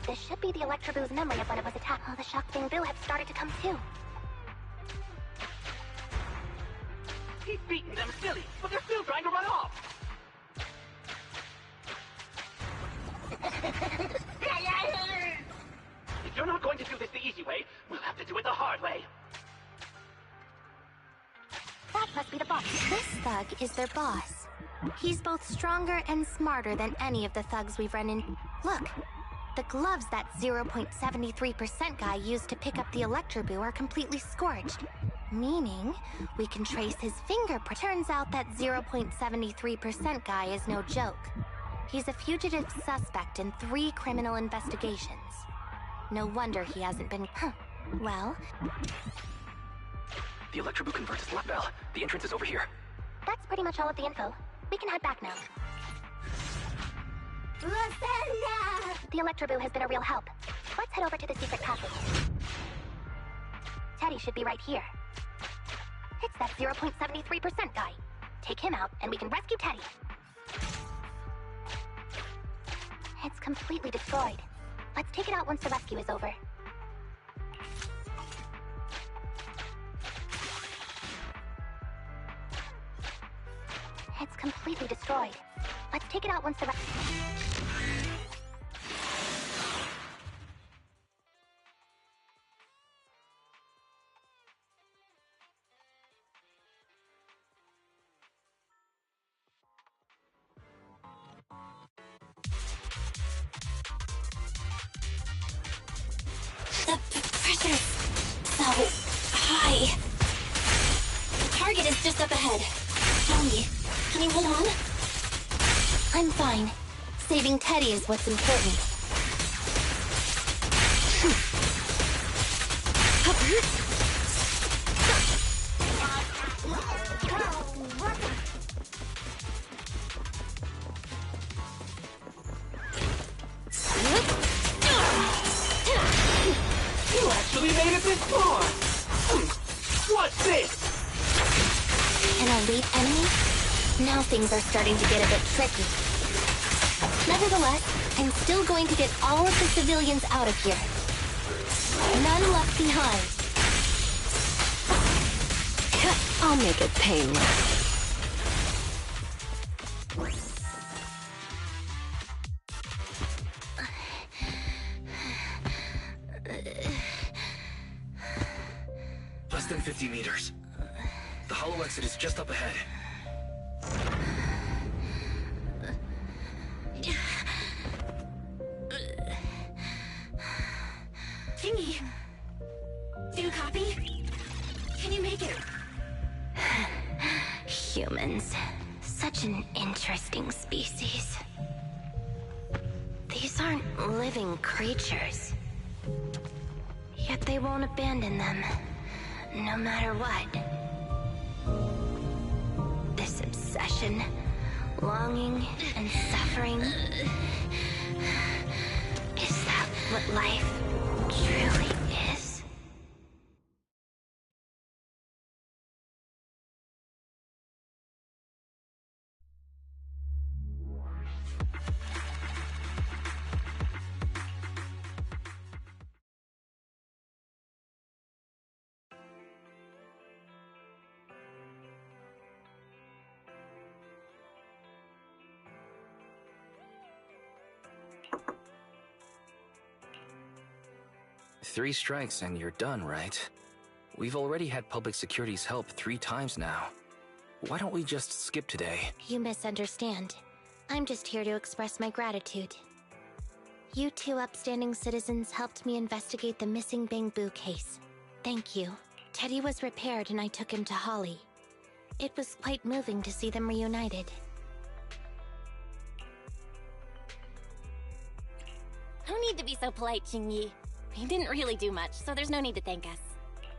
This should be the Electro Boo's memory of when it was attacked. Oh, the shocked Bang Boo have started to come too. He's beating them silly, but they're still trying to run off. If you're not going to do this the easy way, we'll have to do it the hard way. That must be the boss. This thug is their boss. He's both stronger and smarter than any of the thugs we've run in. Look, the gloves that 0.73% guy used to pick up the Electro Boo are completely scorched. Meaning, we can trace his fingerprint. Turns out that 0.73% guy is no joke. He's a fugitive suspect in 3 criminal investigations. No wonder he hasn't been... Well... The Electro Boo converts its lap bell. The entrance is over here. That's pretty much all of the info. We can head back now. The Electro Boo has been a real help. Let's head over to the secret passage. Teddy should be right here. It's that 0.73% guy. Take him out, and we can rescue Teddy. It's completely destroyed. Let's take it out once the rescue is over. It's completely destroyed. Let's take it out once the ahead. Tell me, can you hold on? I'm fine. Saving Teddy is what's important. You actually made it this far! What's this? An elite enemy? Now things are starting to get a bit tricky. Nevertheless, I'm still going to get all of the civilians out of here. None left behind. I'll make it painless. Less than 50 meters. The hollow exit is just up ahead. Tingy, do you copy? Can you make it? Humans. Such an interesting species. These aren't living creatures. Yet they won't abandon them, no matter what. This obsession, longing, and suffering. Is that what life truly is? Three strikes and you're done, right? We've already had public security's help 3 times now. Why don't we just skip today? You misunderstand. I'm just here to express my gratitude. You two upstanding citizens helped me investigate the missing Bangbu case. Thank you. Teddy was repaired and I took him to Holly. It was quite moving to see them reunited. No need to be so polite, Qingyi. We didn't really do much, so there's no need to thank us.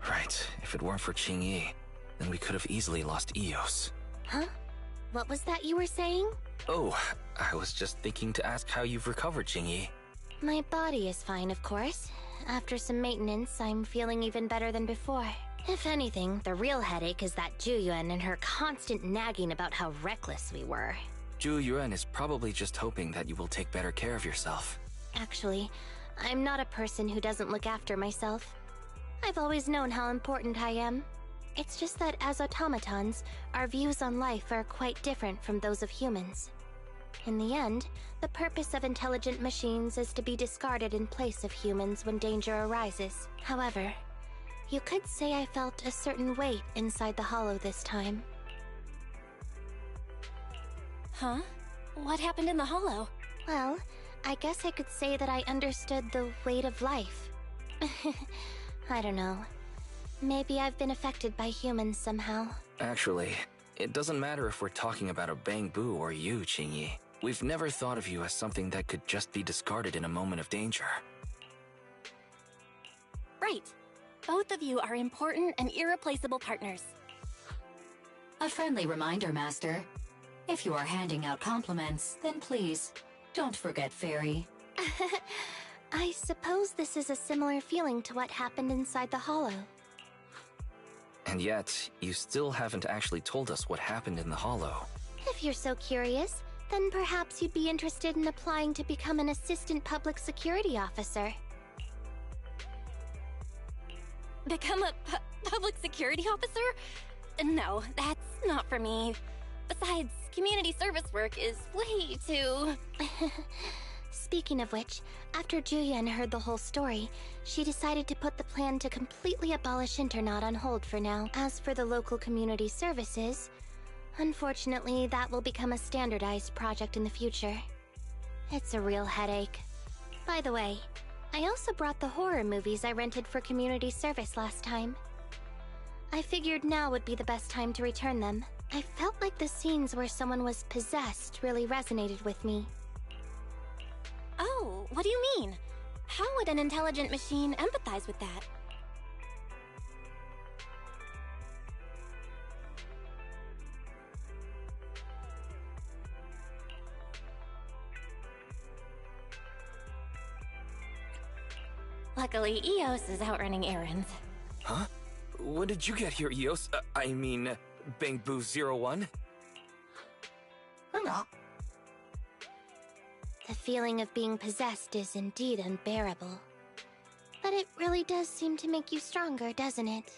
Right. If it weren't for Qingyi, then we could have easily lost Eos. Huh? What was that you were saying? Oh, I was just thinking to ask how you've recovered, Qingyi. My body is fine, of course. After some maintenance, I'm feeling even better than before. If anything, the real headache is that Juyuan and her constant nagging about how reckless we were. Zhu Yuan is probably just hoping that you will take better care of yourself. Actually, I'm not a person who doesn't look after myself. I've always known how important I am. It's just that as automatons, our views on life are quite different from those of humans. In the end, the purpose of intelligent machines is to be discarded in place of humans when danger arises. However, you could say I felt a certain weight inside the hollow this time. Huh? What happened in the hollow? Well, I guess I could say that I understood the weight of life. I don't know. Maybe I've been affected by humans somehow. Actually, it doesn't matter if we're talking about a Bangbu or you, Qingyi. We've never thought of you as something that could just be discarded in a moment of danger. Right. Both of you are important and irreplaceable partners. A friendly reminder, Master. If you are handing out compliments, then please, don't forget Fairy. I suppose this is a similar feeling to what happened inside the hollow. And yet, you still haven't actually told us what happened in the hollow. If you're so curious, then perhaps you'd be interested in applying to become an assistant public security officer. Become a public security officer? No, that's not for me. Besides, community service work is way too... Speaking of which, after Julian heard the whole story, she decided to put the plan to completely abolish Internaut on hold for now. As for the local community services, unfortunately, that will become a standardized project in the future. It's a real headache. By the way, I also brought the horror movies I rented for community service last time. I figured now would be the best time to return them. I felt like the scenes where someone was possessed really resonated with me. Oh, what do you mean? How would an intelligent machine empathize with that? Luckily, Eos is out running errands. Huh? When did you get here, Eos? I mean, Bang Boo 01? The feeling of being possessed is indeed unbearable. But it really does seem to make you stronger, doesn't it?